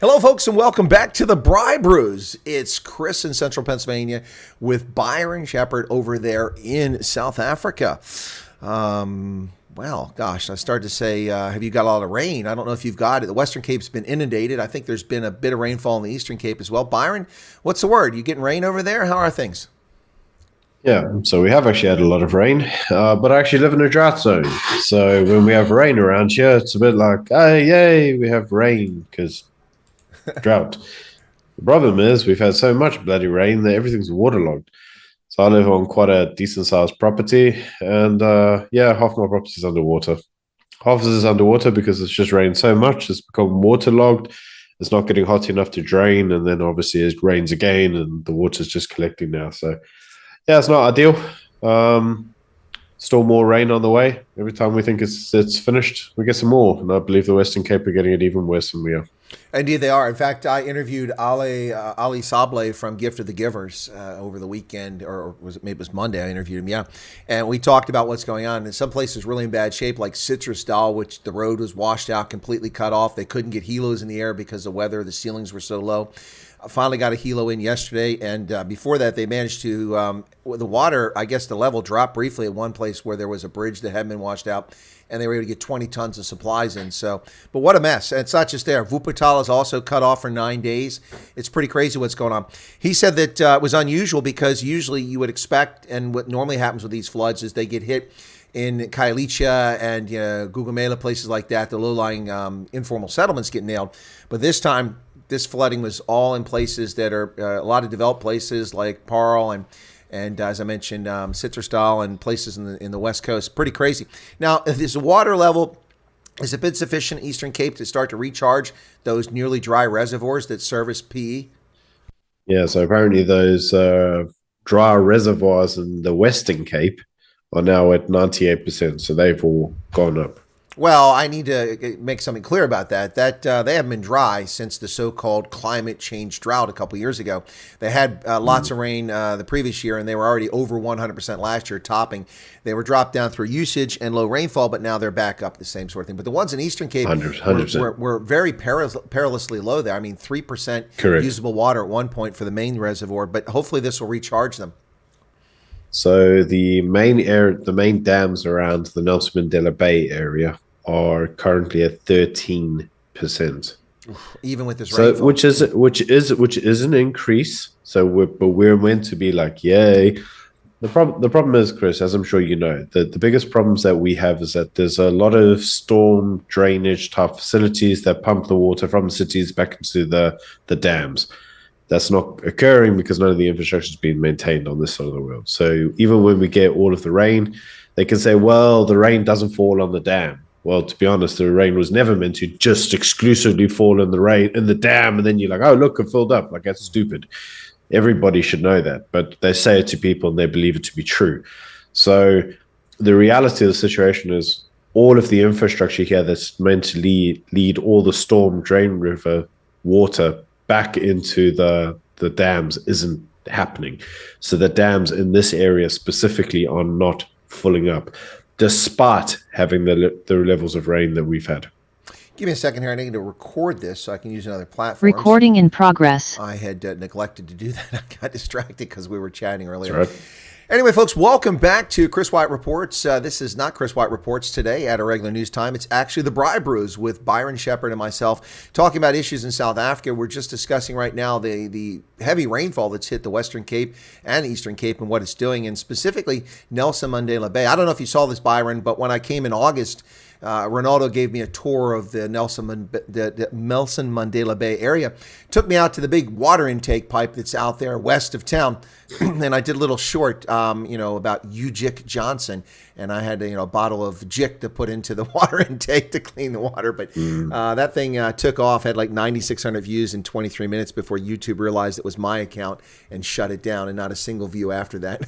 Hello, folks, and welcome back to the Braai Brus. It's Chris in central Pennsylvania with Byron Shepherd over there in South Africa. Well, gosh, I started to say, have you got a lot of rain? I don't know if you've got it. The Western Cape's been inundated. I think there's been a bit of rainfall in the Eastern Cape as well. Byron, what's the word? You getting rain over there? How are things? Yeah, so we have actually had a lot of rain, but I actually live in a drought zone. So when we have rain around here, it's a bit like, oh, yay, we have rain because drought. The problem is we've had so much bloody rain that everything's waterlogged. So I live on quite a decent-sized property, and yeah, half my property is underwater. Half of it is underwater because it's just rained so much, it's become waterlogged. It's not getting hot enough to drain, and then obviously it rains again, and the water's just collecting now. So yeah, it's not ideal. Still more rain on the way. Every time we think it's finished, we get some more. And I believe the Western Cape are getting it even worse than we are. Indeed, they are. In fact, I interviewed Ali Sable from Gift of the Givers over the weekend, or maybe it was Monday. I interviewed him, yeah. And we talked about what's going on. In some places, really in bad shape, like Citrusdal, which the road was washed out, completely cut off. They couldn't get helos in the air because of the weather. The ceilings were so low. I finally got a helo in yesterday, and before that, they managed to, the water, I guess the level dropped briefly at one place where there was a bridge that hadn't been washed out, and they were able to get 20 tons of supplies in. So, but what a mess. And it's not just there. Wuppertal is also cut off for 9 days. It's pretty crazy what's going on. He said that it was unusual because usually you would expect, and what normally happens with these floods is they get hit in Khayelitsha and Gugumela, places like that. The low-lying informal settlements get nailed. But this time, this flooding was all in places that are a lot of developed places like Paarl and as I mentioned, Citrusdal and places in the West Coast. Pretty crazy. Now, if this water level is it been sufficient in Eastern Cape to start to recharge those nearly dry reservoirs that service PE? Yeah, so apparently those dry reservoirs in the Western Cape are now at 98%, so they've all gone up. Well, I need to make something clear about that. They haven't been dry since the so-called climate change drought a couple years ago. They had lots of rain the previous year, and they were already over 100% last year, topping. They were dropped down through usage and low rainfall, but now they're back up the same sort of thing. But the ones in Eastern Cape 100%. were very perilously low there. I mean, 3% Correct. Usable water at one point for the main reservoir, but hopefully this will recharge them. So the main dams around the Nelson Mandela Bay area are currently at 13%. Even with this rainfall, which is an increase. So we're meant to be like, yay. The problem is, Chris, as I'm sure you know, the biggest problems that we have is that there's a lot of storm drainage type facilities that pump the water from the cities back into the dams. That's not occurring because none of the infrastructure is being maintained on this side of the world. So even when we get all of the rain, they can say, well, the rain doesn't fall on the dam. Well, to be honest, the rain was never meant to just exclusively fall in the dam, and then you're like, oh, look, it filled up. Like, that's stupid. Everybody should know that, but they say it to people and they believe it to be true. So the reality of the situation is all of the infrastructure here that's meant to lead all the storm drain river water back into the dams isn't happening. So the dams in this area specifically are not filling up, despite having the levels of rain that we've had. Give me a second here. I need to record this so I can use another platform. Recording in progress. I had neglected to do that. I got distracted because we were chatting earlier. That's right. Anyway, folks, welcome back to Chris Wyatt Reports. This is not Chris Wyatt Reports today at a regular news time. It's actually the Braai Brus with Byron Shepherd and myself talking about issues in South Africa. We're just discussing right now the heavy rainfall that's hit the Western Cape and Eastern Cape and what it's doing, and specifically Nelson Mandela Bay. I don't know if you saw this, Byron, but when I came in August, Ronaldo gave me a tour of the Nelson Mandela Bay area. Took me out to the big water intake pipe that's out there west of town, and I did a little short, about Ujik Johnson, and I had a bottle of Jik to put into the water intake to clean the water. But that thing took off, had like 9,600 views in 23 minutes before YouTube realized it was my account and shut it down, and not a single view after that.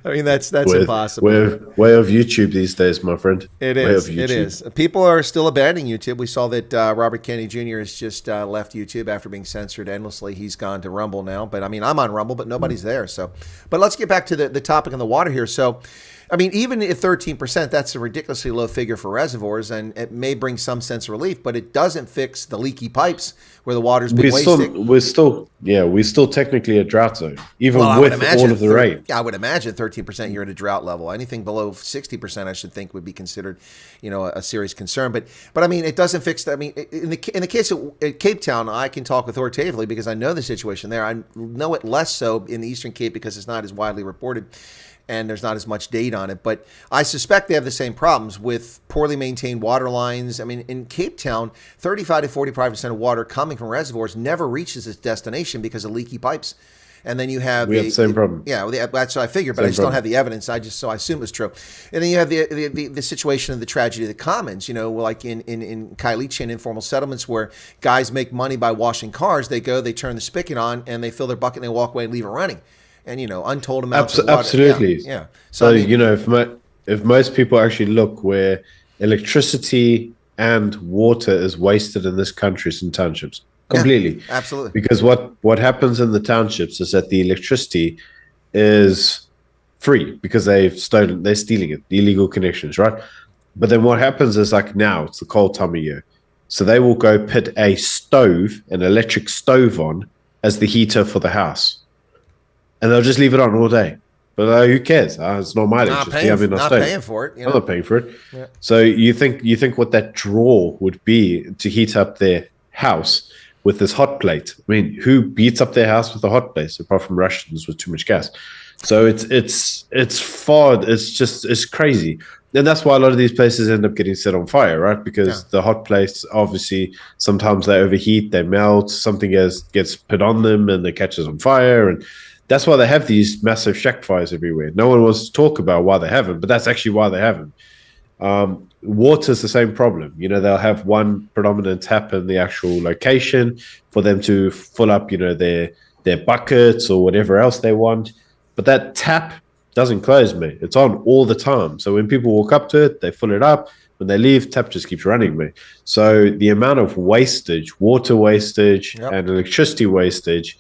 I mean, that's impossible. Way of YouTube these days, my friend. It is. People are still abandoning YouTube. We saw that Robert Kennedy Jr. has just left YouTube after being censored endlessly. He's gone to Rumble now. But I mean, I'm on Rumble, but nobody's there. So, but let's get back to the topic on the water here. So, I mean, even at 13%, that's a ridiculously low figure for reservoirs, and it may bring some sense of relief, but it doesn't fix the leaky pipes where the water's been wasted. We're still technically a drought zone, even Well, with all of the rain. I would imagine 13% you're at a drought level. Anything below 60%, I should think, would be considered, a serious concern. But I mean, it doesn't fix that. I mean, in the case of Cape Town, I can talk authoritatively because I know the situation there. I know it less so in the Eastern Cape because it's not as widely reported and there's not as much data on it. But I suspect they have the same problems with poorly maintained water lines. I mean, in Cape Town, 35 to 45% of water coming from reservoirs never reaches its destination because of leaky pipes. And then you have the same problem. Yeah, that's what I figured, but I just don't have the evidence. I assume it's true. And then you have the situation of the tragedy of the commons. Like in Kailichi and informal settlements where guys make money by washing cars. They turn the spigot on, and they fill their bucket, and they walk away and leave it running. And untold amounts of water. Absolutely. Yeah. So I mean, if most people actually look where electricity and water is wasted in this country, it's in townships. Completely. Yeah, absolutely. Because what happens in the townships is that the electricity is free because they're stealing it, the illegal connections, right? But then what happens is, like, now it's the cold time of year. So they will go put an electric stove on as the heater for the house. And they'll just leave it on all day. But who cares? It's not my electricity. Not paying for it. I'm not paying for it. Yeah. So you think what that draw would be to heat up their house with this hot plate? I mean, who beats up their house with a hot plate apart from Russians with too much gas? So it's crazy. And that's why a lot of these places end up getting set on fire, right? Because the hot plates, obviously, sometimes they overheat, they melt, something gets put on them and it catches on fire. And that's why they have these massive shack fires everywhere. No one wants to talk about why they have them, but that's actually why they have them. Water is the same problem. They'll have one predominant tap in the actual location for them to fill up, their buckets or whatever else they want. But that tap doesn't close, mate. It's on all the time. So when people walk up to it, they fill it up. When they leave, tap just keeps running, mate. So the amount of wastage, water wastage, and electricity wastage,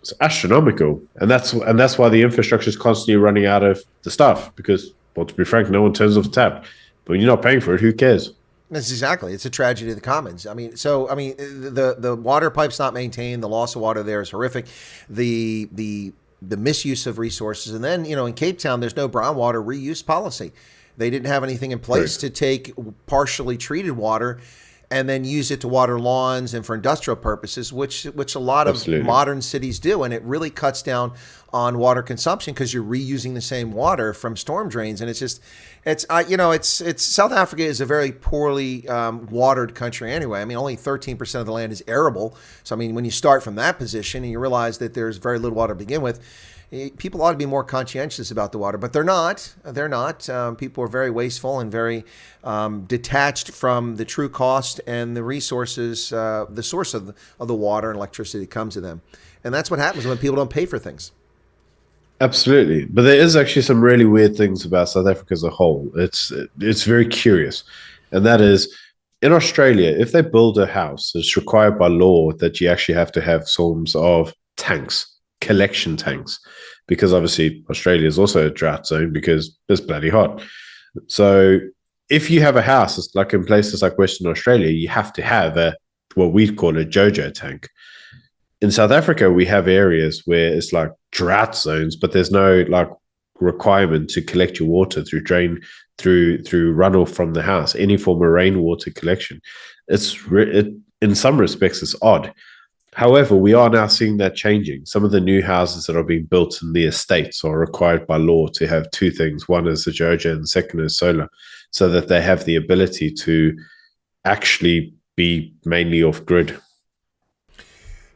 it's astronomical. And that's why the infrastructure is constantly running out of the stuff because, well, to be frank, no one turns off the tap. But when you're not paying for it, who cares? That's exactly. It's a tragedy of the commons. I mean, the water pipe's not maintained. The loss of water there is horrific. The misuse of resources. And then, in Cape Town, there's no brown water reuse policy. They didn't have anything in place to take partially treated water and then use it to water lawns and for industrial purposes, which a lot of modern cities do. And it really cuts down on water consumption because you're reusing the same water from storm drains. And it's South Africa is a very poorly watered country anyway. I mean, only 13% of the land is arable. So, I mean, when you start from that position and you realize that there's very little water to begin with, people ought to be more conscientious about the water, but they're not. They're not. People are very wasteful and very detached from the true cost and the resources, the source of the water and electricity that comes to them. And that's what happens when people don't pay for things. Absolutely. But there is actually some really weird things about South Africa as a whole. It's very curious. And that is, in Australia, if they build a house, it's required by law that you actually have to have forms of tanks, collection tanks, because obviously Australia is also a drought zone because it's bloody hot. So if you have a house, it's like in places like Western Australia, you have to have what we'd call a JoJo tank. In South Africa, we have areas where it's like drought zones, but there's no like requirement to collect your water through runoff from the house, any form of rainwater collection. In some respects, it's odd. However, we are now seeing that changing. Some of the new houses that are being built in the estates are required by law to have two things. One is the JoJo and the second is solar, so that they have the ability to actually be mainly off grid.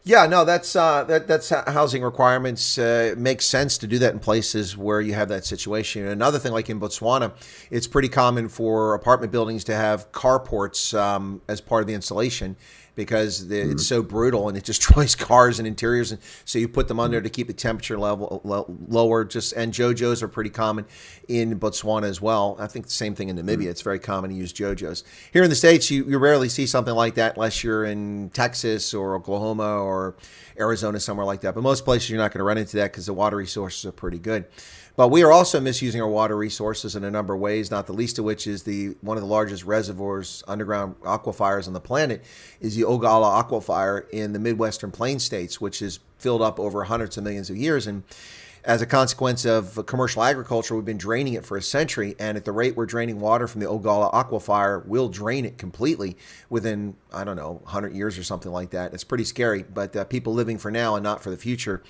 Yeah, no, that's housing requirements. It makes sense to do that in places where you have that situation. Another thing, like in Botswana, it's pretty common for apartment buildings to have carports as part of the installation because it's so brutal and it destroys cars and interiors. And so you put them under to keep the temperature level lower. And JoJos are pretty common in Botswana as well. I think the same thing in Namibia. It's very common to use JoJos. Here in the States, you rarely see something like that unless you're in Texas or Oklahoma or Arizona, somewhere like that. But most places you're not going to run into that because the water resources are pretty good. But we are also misusing our water resources in a number of ways, not the least of which is one of the largest reservoirs, underground aquifers on the planet, is the Ogallala Aquifer in the Midwestern Plains states, which is filled up over hundreds of millions of years. And as a consequence of commercial agriculture, we've been draining it for a century. And at the rate we're draining water from the Ogallala Aquifer, we'll drain it completely within, I don't know, 100 years or something like that. It's pretty scary. But people living for now and not for the future,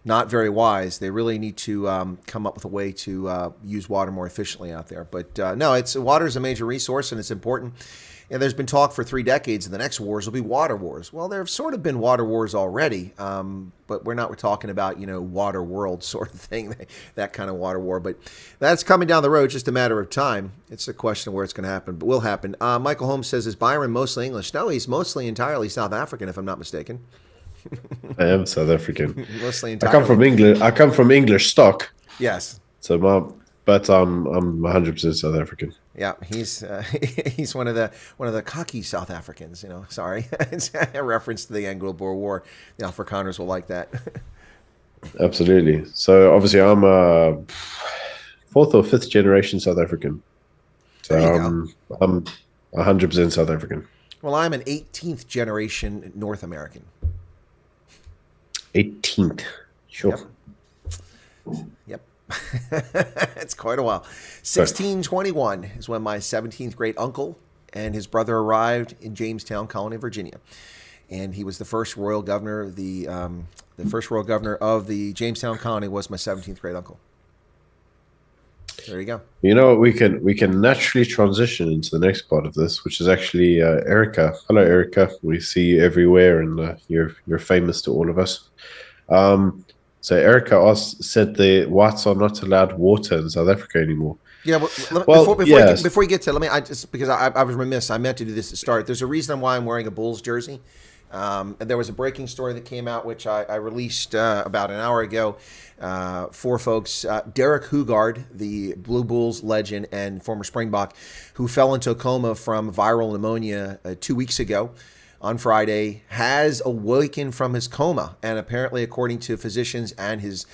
not very wise. They really need to come up with a way to use water more efficiently out there. But no, water is a major resource and it's important. And there's been talk for 3 decades the next wars will be water wars. Well, there have sort of been water wars already, but we're talking about, water world sort of thing, that kind of water war. But that's coming down the road, just a matter of time. It's a question of where it's going to happen, but will happen. Michael Holmes says, is Byron mostly English? No, he's mostly entirely South African, if I'm not mistaken. I am South African. Mostly entirely. I come from England. I come from English stock. Yes. So, but I'm 100% South African. Yeah, he's one of the cocky South Africans. Sorry, it's a reference to the Anglo-Boer War. The Afrikaners will like that. Absolutely. So obviously, I'm a 4th or 5th generation South African. So I'm 100% South African. Well, I'm an 18th generation North American. 18th, sure. Yep. It's quite a while. 1621 is when my 17th great uncle and his brother arrived in Jamestown, colony of Virginia, and he was the first royal governor of the first royal governor of the Jamestown colony was my 17th great uncle. There you go. We can naturally transition into the next part of this, which is actually Erica. Hello, Erica. We see you everywhere, and you're famous to all of us. So Erica said the whites are not allowed water in South Africa anymore. Yeah, before you get to it, because I was remiss, I meant to do this to start. There's a reason why I'm wearing a Bulls jersey. And there was a breaking story that came out, which I released about an hour ago for folks. Derek Hugard, the Blue Bulls legend and former Springbok, who fell into a coma from viral pneumonia 2 weeks ago on Friday, has awakened from his coma. And apparently, according to physicians and his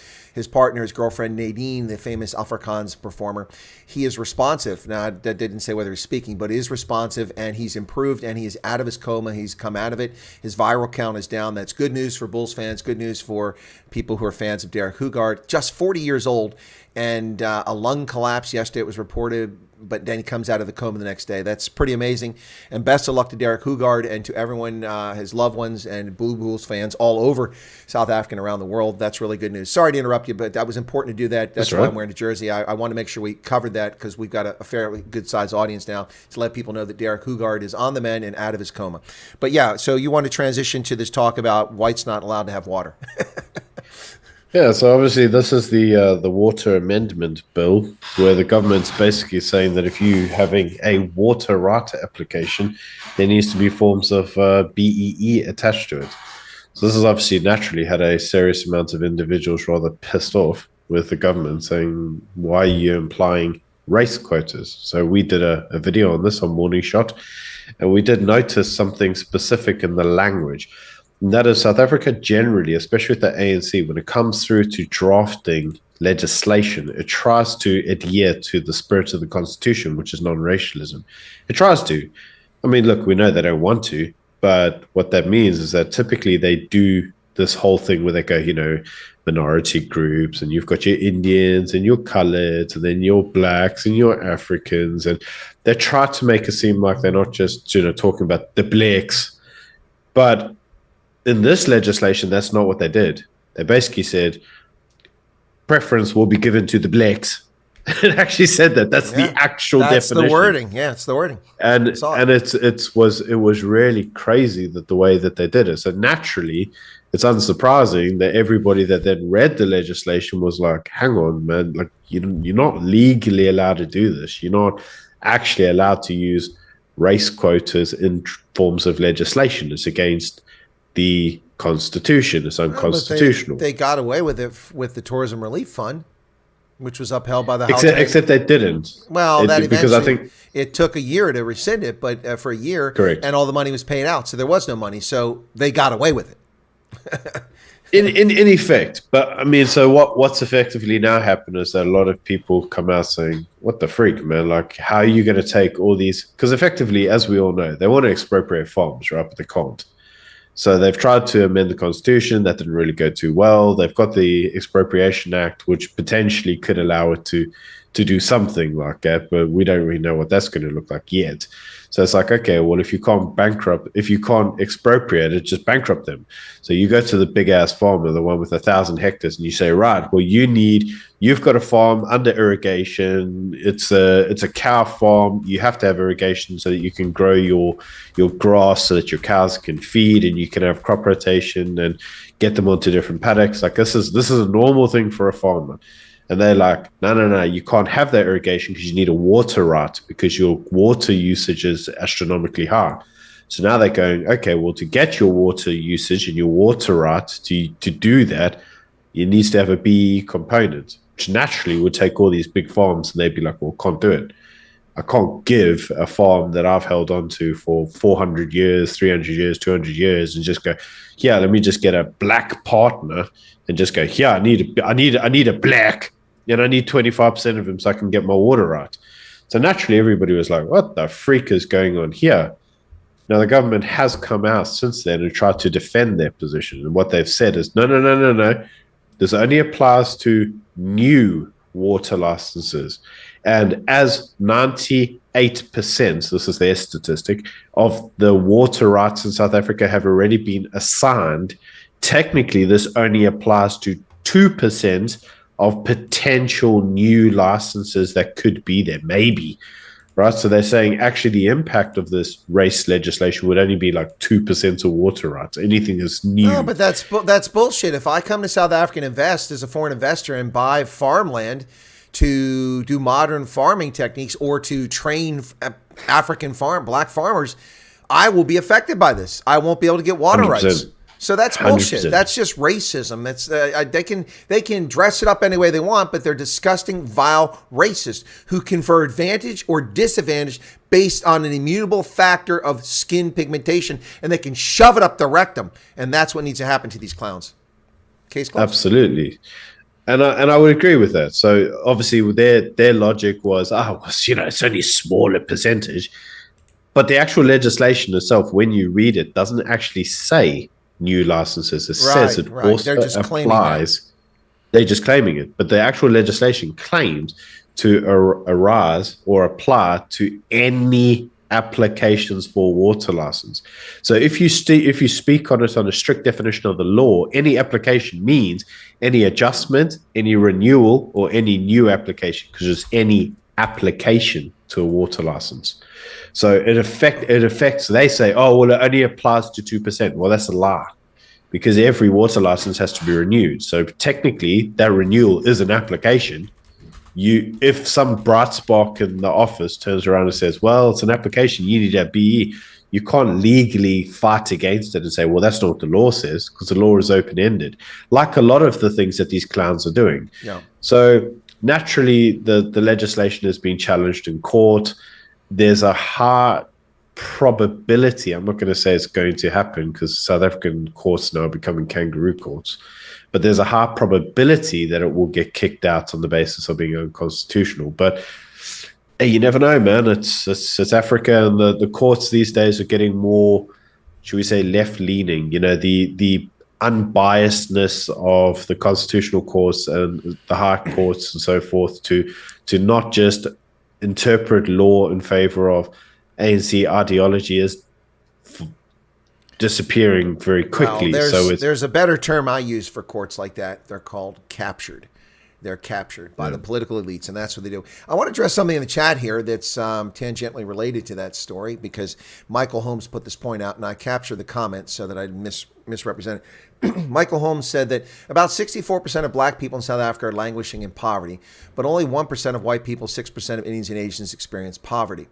partner, his girlfriend Nadine, the famous Afrikaans performer, he is responsive. Now, that didn't say whether he's speaking, but is responsive, and he's improved, and he is out of his coma. He's come out of it. His viral count is down. That's good news for Bulls fans, good news for people who are fans of Derek Hugard. Just 40 years old, and a lung collapse yesterday, it was reported, but then he comes out of the coma the next day. That's pretty amazing. And best of luck to Derek Hugard and to everyone, his loved ones and Blue Bulls fans all over South Africa and around the world. That's really good news. Sorry to interrupt you, but that was important to do that. That's why I'm wearing a jersey. I want to make sure we covered that because we've got a fairly good-sized audience now to let people know that Derek Hugard is on the mend and out of his coma. But yeah, so you want to transition to this talk about whites not allowed to have water. Yeah, so obviously this is the water amendment bill, where the government's basically saying that if you having a water right application, there needs to be forms of BEE attached to it. So this has obviously naturally had a serious amount of individuals rather pissed off with the government, saying, why are you implying race quotas? So we did a video on this on Morning Shot, and we did notice something specific in the language. And that is, South Africa generally, especially with the ANC, when it comes through to drafting legislation, it tries to adhere to the spirit of the Constitution, which is non-racialism. It tries to. I mean, look, we know they don't want to, but what that means is that typically they do this whole thing where they go, minority groups, and you've got your Indians and your coloreds, and then your blacks and your Africans, and they try to make it seem like they're not just, talking about the blacks, but in this legislation, that's not what they did. They basically said preference will be given to the blacks. It actually said that. That's the actual definition. That's the wording. Yeah, it's the wording. And it was really crazy that the way that they did it. So naturally, it's unsurprising that everybody that then read the legislation was like, hang on, man, like you're not legally allowed to do this. You're not actually allowed to use race quotas in forms of legislation. It's against the Constitution. Is unconstitutional. They got away with it with the Tourism Relief Fund, which was upheld by the House. Except they didn't. Well, because I think it took a year to rescind it, but for a year, correct, and all the money was paid out, so there was no money. So they got away with it. In effect, but I mean, so what's effectively now happened is that a lot of people come out saying, "What the freak, man? Like, how are you going to take all these?" Because effectively, as we all know, they want to expropriate farms, right? But they can't. So they've tried to amend the constitution. That didn't really go too well. They've got the Expropriation Act, which potentially could allow it to do something like that, but we don't really know what that's going to look like yet. So it's like, okay, well, if you can't expropriate it, just bankrupt them. So you go to the big ass farmer, the one with 1,000 hectares, and you say, right, well, you've got a farm under irrigation. It's a cow farm. You have to have irrigation so that you can grow your grass so that your cows can feed and you can have crop rotation and get them onto different paddocks. Like this is a normal thing for a farmer. And they're like, no, you can't have that irrigation because you need a water right because your water usage is astronomically high. So now they're going, okay, well, to get your water usage and your water right to do that, it needs to have a BE component, which naturally would take all these big farms and they'd be like, well, can't do it. I can't give a farm that I've held on to for 400 years, 300 years, 200 years and just go, yeah, let me just get a black partner and just go, yeah, I need a black. And I need 25% of him so I can get my water right. So naturally, everybody was like, what the freak is going on here? Now, the government has come out since then and tried to defend their position. And what they've said is, no. This only applies to new water licenses. And as 98%, this is their statistic, of the water rights in South Africa have already been assigned, technically this only applies to 2% of potential new licenses that could be there, maybe, right? So they're saying actually the impact of this race legislation would only be like 2% of water rights. Anything is new. No, but that's bullshit. If I come to South Africa and invest as a foreign investor and buy farmland to do modern farming techniques or to train black farmers, I will be affected by this. I won't be able to get water 100%. rights. So that's bullshit. 100%. That's just racism. It's they can dress it up any way they want, but they're disgusting, vile racists who confer advantage or disadvantage based on an immutable factor of skin pigmentation, and they can shove it up the rectum, and that's what needs to happen to these clowns. Case closed. Absolutely. And I would agree with that. So obviously their logic was, it's only a smaller percentage. But the actual legislation itself, when you read it, doesn't actually say new licenses. It says it also applies. They're just claiming it. But the actual legislation claims to arise or apply to any applications for water license. So if you speak on it on a strict definition of the law, any application means any adjustment, any renewal, or any new application, because it's any application to a water license. So it affects, they say, oh, well, it only applies to 2%. Well, that's a lie, because every water license has to be renewed. So technically that renewal is an application. If some bright spark in the office turns around and says, well, it's an application, you need a BE, you can't legally fight against it and say, well, that's not what the law says, because the law is open-ended, like a lot of the things that these clowns are doing. Yeah. So naturally, the legislation has been challenged in court. There's a high probability, I'm not going to say it's going to happen, because South African courts now are becoming kangaroo courts, but there's a high probability that it will get kicked out on the basis of being unconstitutional. But hey, you never know, man. It's Africa, and the courts these days are getting more, should we say, left-leaning. You know, the unbiasedness of the constitutional courts and the high courts and so forth to not just interpret law in favor of ANC ideology is disappearing very quickly. Well, there's a better term I use for courts like that. They're called captured. They're captured by the political elites, and that's what they do. I want to address something in the chat here that's tangentially related to that story, because Michael Holmes put this point out, and I captured the comment so that I misrepresent it. Michael Holmes said that about 64% of black people in South Africa are languishing in poverty, but only 1% of white people, 6% of Indians and Asians experience poverty.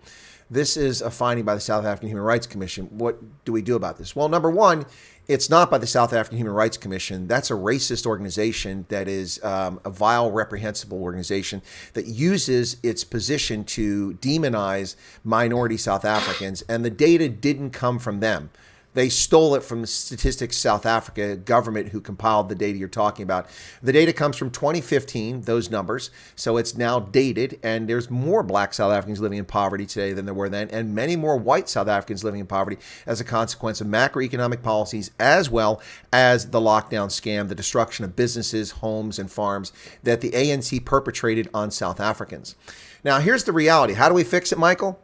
This is a finding by the South African Human Rights Commission. What do we do about this? Well, number one, it's not by the South African Human Rights Commission. That's a racist organization that is a vile, reprehensible organization that uses its position to demonize minority South Africans, and the data didn't come from them. They stole it from the Statistics South Africa government who compiled the data you're talking about. The data comes from 2015, those numbers. So it's now dated, and there's more black South Africans living in poverty today than there were then, and many more white South Africans living in poverty as a consequence of macroeconomic policies, as well as the lockdown scam, the destruction of businesses, homes, and farms that the ANC perpetrated on South Africans. Now, here's the reality. How do we fix it, Michael?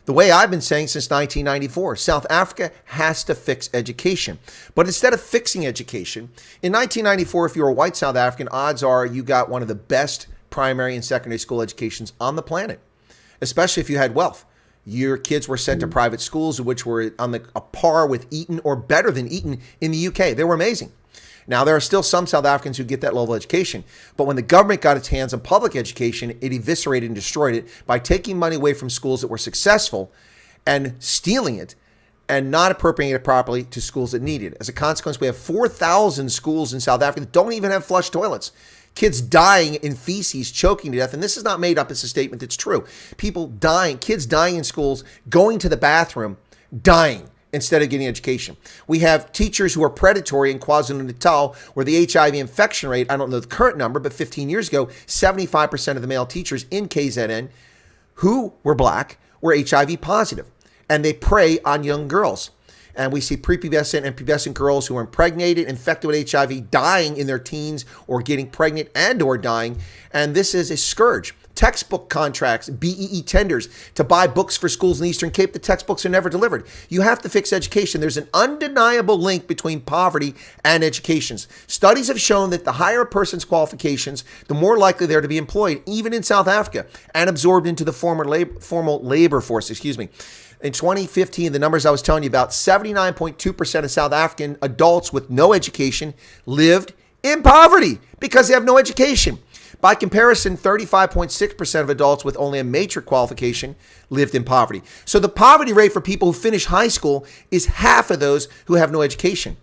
The way I've been saying since 1994, South Africa has to fix education. But instead of fixing education, in 1994, if you were a white South African, odds are you got one of the best primary and secondary school educations on the planet, especially if you had wealth. Your kids were sent to private schools, which were on a par with Eton or better than Eton in the UK. They were amazing. Now, there are still some South Africans who get that level of education, but when the government got its hands on public education, it eviscerated and destroyed it by taking money away from schools that were successful and stealing it and not appropriating it properly to schools that need it. As a consequence, we have 4,000 schools in South Africa that don't even have flush toilets. Kids dying in feces, choking to death. And this is not made up. It's a statement that's true. People dying, kids dying in schools, going to the bathroom, dying instead of getting education. We have teachers who are predatory in KwaZulu-Natal, where the HIV infection rate, I don't know the current number, but 15 years ago, 75% of the male teachers in KZN who were black were HIV positive. And they prey on young girls. And we see prepubescent and pubescent girls who are impregnated, infected with HIV, dying in their teens or getting pregnant and or dying. And this is a scourge. Textbook contracts, BEE tenders to buy books for schools in the Eastern Cape. The textbooks are never delivered. You have to fix education. There's an undeniable link between poverty and education. Studies have shown that the higher a person's qualifications, the more likely they're to be employed, even in South Africa, and absorbed into the formal labor force. In 2015, the numbers I was telling you about, 79.2% of South African adults with no education lived in poverty because they have no education. By comparison, 35.6% of adults with only a matric qualification lived in poverty. So the poverty rate for people who finish high school is half of those who have no education.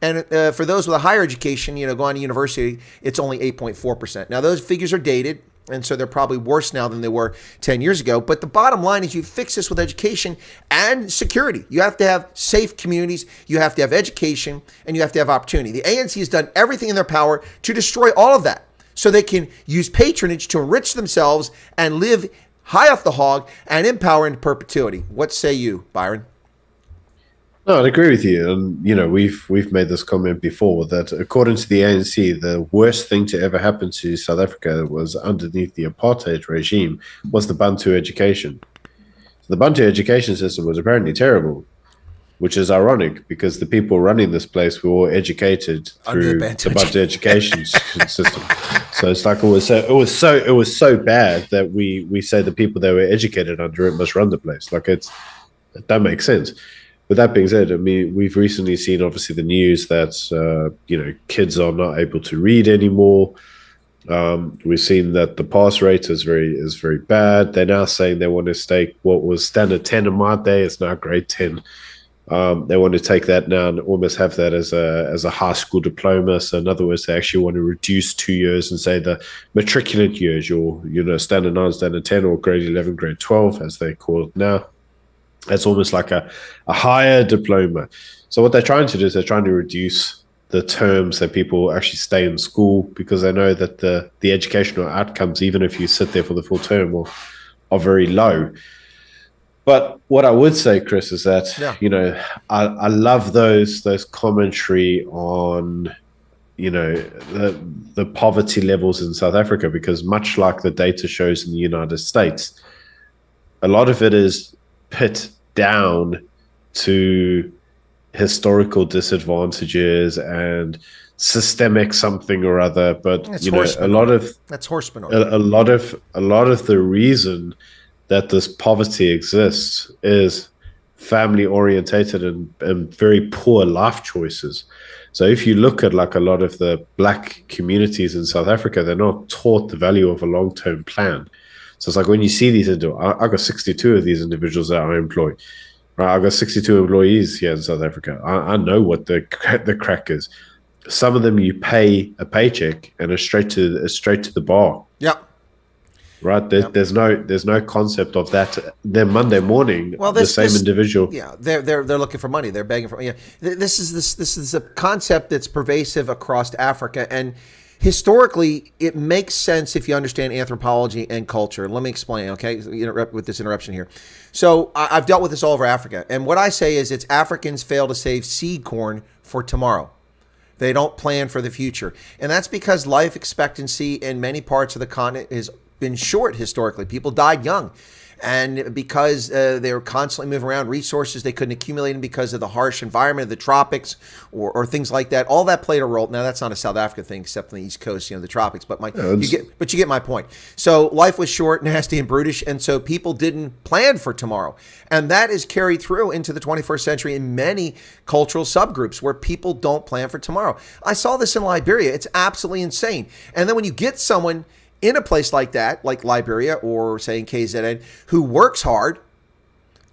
And for those with a higher education, going to university, it's only 8.4%. Now, those figures are dated, and so they're probably worse now than they were 10 years ago. But the bottom line is you fix this with education and security. You have to have safe communities, you have to have education, and you have to have opportunity. The ANC has done everything in their power to destroy all of that so they can use patronage to enrich themselves and live high off the hog and in power into perpetuity. What say you, Byron? No, I'd agree with you. And, we've made this comment before that according to the ANC, the worst thing to ever happen to South Africa was underneath the apartheid regime was the Bantu education. The Bantu education system was apparently terrible, which is ironic because the people running this place were all educated through the Bantu education system. So it's like it was so bad that we say the people that were educated under it must run the place. That makes sense. With that being said, I mean, we've recently seen, obviously, the news that, kids are not able to read anymore. We've seen that the pass rate is very bad. They're now saying they want to take what was standard 10 in my day. It's now grade 10. They want to take that now and almost have that as a high school diploma. So in other words, they actually want to reduce 2 years and say the matriculant years, your standard 9, standard 10, or grade 11, grade 12, as they call it now. It's almost like a higher diploma. So what they're trying to do is they're trying to reduce the terms that people actually stay in school because they know that the educational outcomes, even if you sit there for the full term, are very low. But what I would say, Chris, is that, I love those commentary on, the poverty levels in South Africa, because much like the data shows in the United States, a lot of it is put down to historical disadvantages and systemic something or other. But that's horseman. A lot of the reason that this poverty exists is family orientated and very poor life choices. So if you look at a lot of the black communities in South Africa, they're not taught the value of a long-term plan. So it's like when you see these individuals, I got 62 of these individuals that I employ. Right, I got 62 employees here in South Africa. I know what the crack is. Some of them you pay a paycheck and it's straight to the bar. Yeah. right? Yeah. There's no concept of that. Then Monday morning, Well, the same individual. yeah, they're looking for money. They're begging for. Yeah, this is a concept that's pervasive across Africa, and historically, it makes sense if you understand anthropology and culture. Let me explain, okay? With this interruption here. So I've dealt with this all over Africa, and what I say is, it's Africans fail to save seed corn for tomorrow. They don't plan for the future, and that's because life expectancy in many parts of the continent has been short historically. People died young. And because they were constantly moving around, resources they couldn't accumulate them because of the harsh environment of the tropics or things like that. All that played a role. Now, that's not a South Africa thing, except on the East Coast, the tropics. But you get my point. So life was short, nasty, and brutish, and so people didn't plan for tomorrow. And that is carried through into the 21st century in many cultural subgroups where people don't plan for tomorrow. I saw this in Liberia. It's absolutely insane. And then when you get someone in a place like that, like Liberia or say in KZN, who works hard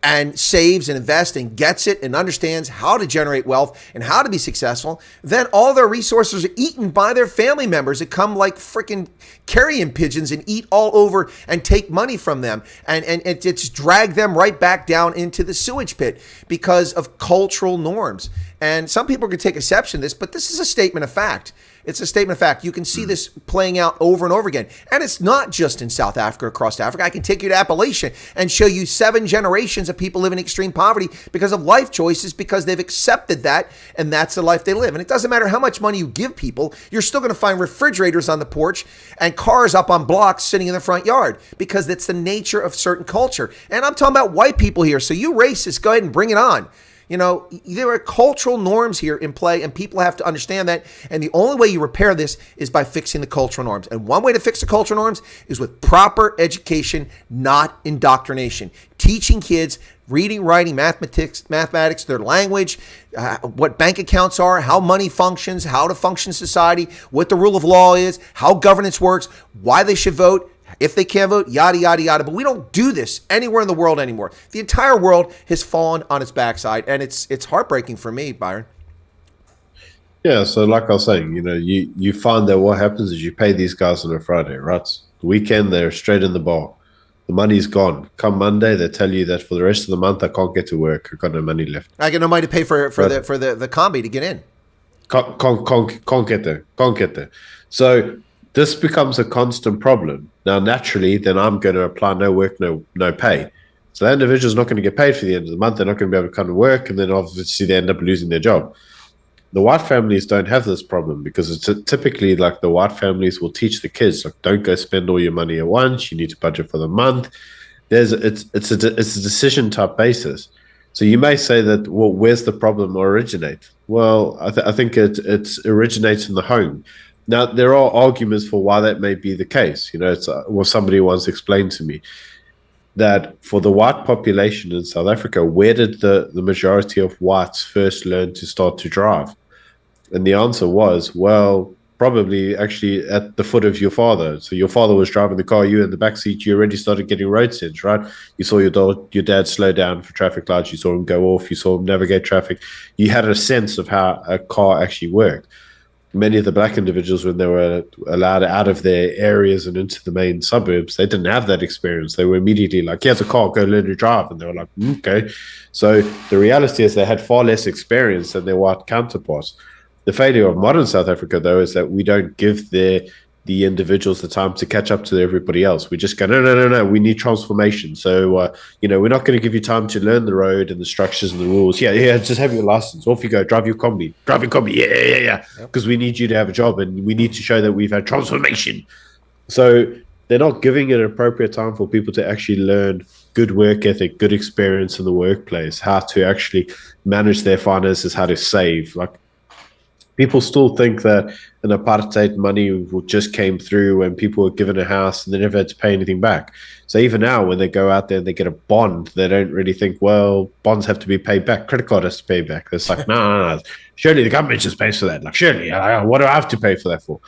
and saves and invests and gets it and understands how to generate wealth and how to be successful, then all their resources are eaten by their family members that come like freaking carrion pigeons and eat all over and take money from them. And it's drag them right back down into the sewage pit because of cultural norms. And some people can take exception to this, but this is a statement of fact. It's a statement of fact. You can see this playing out over and over again. And it's not just in South Africa, across Africa. I can take you to Appalachia and show you 7 generations of people living in extreme poverty because of life choices, because they've accepted that, and that's the life they live. And it doesn't matter how much money you give people, you're still going to find refrigerators on the porch and cars up on blocks sitting in the front yard because that's the nature of certain culture. And I'm talking about white people here. So you racists, go ahead and bring it on. There are cultural norms here in play, and people have to understand that. And the only way you repair this is by fixing the cultural norms. And one way to fix the cultural norms is with proper education, not indoctrination. Teaching kids reading, writing, mathematics, their language, what bank accounts are, how money functions, how to function in society, what the rule of law is, how governance works, why they should vote, if they can't vote, yada, yada, yada. But we don't do this anywhere in the world anymore. The entire world has fallen on its backside, and it's heartbreaking for me, Byron. Yeah, so like I was saying, you find that what happens is you pay these guys on a Friday, right? The weekend, they're straight in the bar. The money's gone. Come Monday, they tell you that for the rest of the month, I can't get to work. I've got no money left. I get no money to pay for the combi to get in. Can't get there. So this becomes a constant problem. Now, naturally, then I'm going to apply no work, no pay. So that individual's not going to get paid for the end of the month. They're not going to be able to come to work, and then obviously they end up losing their job. The white families don't have this problem because it's typically like the white families will teach the kids, like, don't go spend all your money at once. You need to budget for the month. It's a decision type basis. So you may say that, well, where's the problem originate? Well, I think it originates in the home. Now, there are arguments for why that may be the case. Somebody once explained to me that for the white population in South Africa, where did the majority of whites first learn to start to drive? And the answer was, well, probably actually at the foot of your father. So your father was driving the car, you in the backseat, you already started getting road sense, right? You saw your dad slow down for traffic lights, you saw him go off, you saw him navigate traffic. You had a sense of how a car actually worked. Many of the black individuals, when they were allowed out of their areas and into the main suburbs, they didn't have that experience. They were immediately like, here's a car, go learn to drive. And they were like, okay. So the reality is they had far less experience than their white counterparts. The failure of modern South Africa, though, is that we don't give the individuals the time to catch up to everybody else. We just go, no, we need transformation. So, we're not going to give you time to learn the road and the structures and the rules. Yeah, just have your license. Off you go, drive your combi. Yeah. Because we need you to have a job and we need to show that we've had transformation. So they're not giving it appropriate time for people to actually learn good work ethic, good experience in the workplace, how to actually manage their finances, how to save. Like, people still think that an apartheid money just came through and people were given a house and they never had to pay anything back. So even now, when they go out there and they get a bond, they don't really think, well, bonds have to be paid back. Credit card has to pay back. It's like, no. Surely the government just pays for that. Like, surely, what do I have to pay for that for?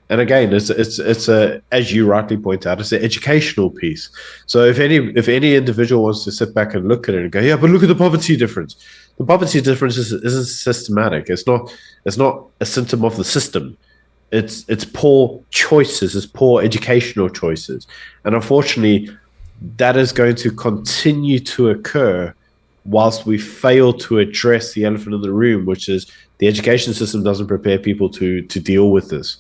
And again, it's as you rightly point out, it's an educational piece. So if any individual wants to sit back and look at it and go, yeah, but look at the poverty difference. The poverty difference isn't systematic. It's not a symptom of the system. it's poor choices, it's poor educational choices. And unfortunately, that is going to continue to occur whilst we fail to address the elephant in the room, which is the education system doesn't prepare people to deal with this.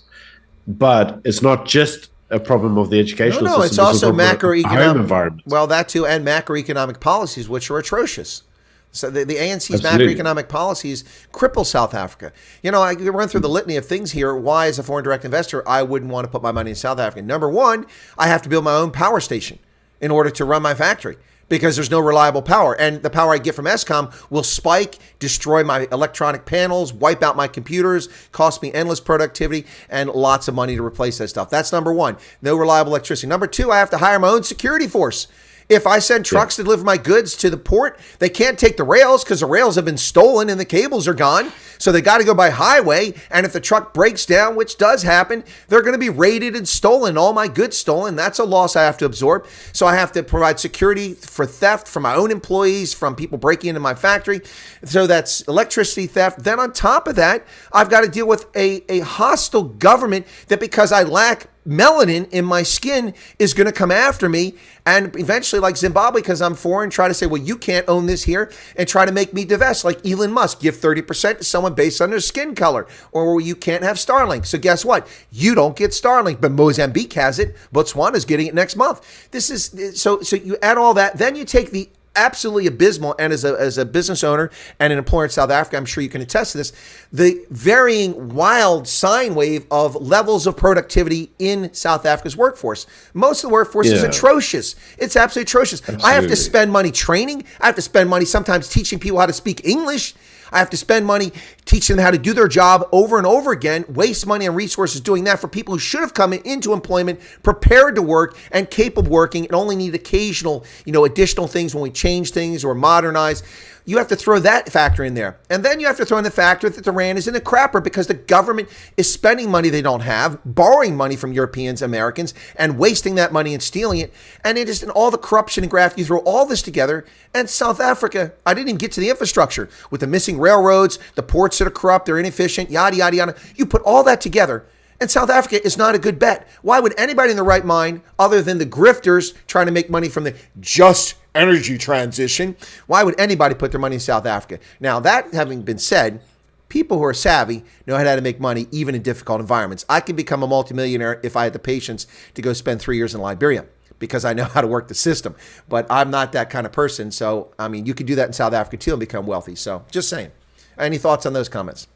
But it's not just a problem of the educational system. It's also macroeconomic home environment. Well, that too, and macroeconomic policies, which are atrocious. So the ANC's Absolutely. macroeconomic policies cripple South Africa. You know, I can run through the litany of things here. Why, as a foreign direct investor, I wouldn't want to put my money in South Africa. Number one, I have to build my own power station in order to run my factory, because there's no reliable power. And the power I get from Eskom will spike, destroy my electronic panels, wipe out my computers, cost me endless productivity and lots of money to replace that stuff. That's number one, no reliable electricity. Number two, I have to hire my own security force. If I send trucks to deliver my goods to the port, they can't take the rails because the rails have been stolen and the cables are gone. So they got to go by highway. And if the truck breaks down, which does happen, they're going to be raided and stolen. All my goods stolen. That's a loss I have to absorb. So I have to provide security for theft from my own employees, from people breaking into my factory. So that's electricity theft. Then on top of that, I've got to deal with a hostile government that, because I lack melanin in my skin, is going to come after me, and eventually, like Zimbabwe, because I'm foreign, try to say, well, you can't own this here, and try to make me divest, like Elon Musk, give 30% to someone based on their skin color, or you can't have Starlink. So guess what? You don't get Starlink, but Mozambique has it. Botswana's getting it next month. This is so you add all that, then you take the absolutely abysmal, and as a business owner and an employer in South Africa, I'm sure you can attest to this, the varying wild sine wave of levels of productivity in South Africa's workforce. Most of the workforce is atrocious. It's absolutely atrocious. Absolutely. I have to spend money training. I have to spend money sometimes teaching people how to speak English. I have to spend money teaching them how to do their job over and over again, waste money and resources doing that for people who should have come into employment prepared to work and capable of working, and only need occasional, additional things when we change things or modernize. You have to throw that factor in there. And then you have to throw in the factor that the rand is in a crapper because the government is spending money they don't have, borrowing money from Europeans, Americans, and wasting that money and stealing it. And it is in all the corruption and graft. You throw all this together, and South Africa, I didn't even get to the infrastructure with the missing railroads, the ports that are corrupt, they're inefficient, yada, yada, yada. You put all that together, and South Africa is not a good bet. Why would anybody in the right mind, other than the grifters trying to make money from the just energy transition, why would anybody put their money in South Africa? Now, that having been said, people who are savvy know how to make money even in difficult environments. I can become a multimillionaire if I had the patience to go spend 3 years in Liberia, because I know how to work the system. But I'm not that kind of person. So, I mean, you could do that in South Africa too and become wealthy. So, just saying. Any thoughts on those comments?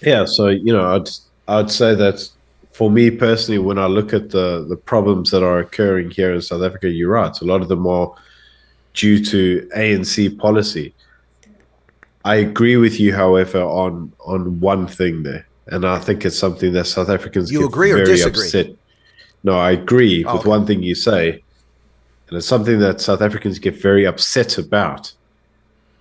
Yeah, so, I'd say that for me personally, when I look at the problems that are occurring here in South Africa, you're right. A lot of them are due to ANC policy. I agree with you, however, on one thing there, and I think it's something that South Africans you get agree or very disagree? upset. No, I agree with one thing you say, and it's something that South Africans get very upset about,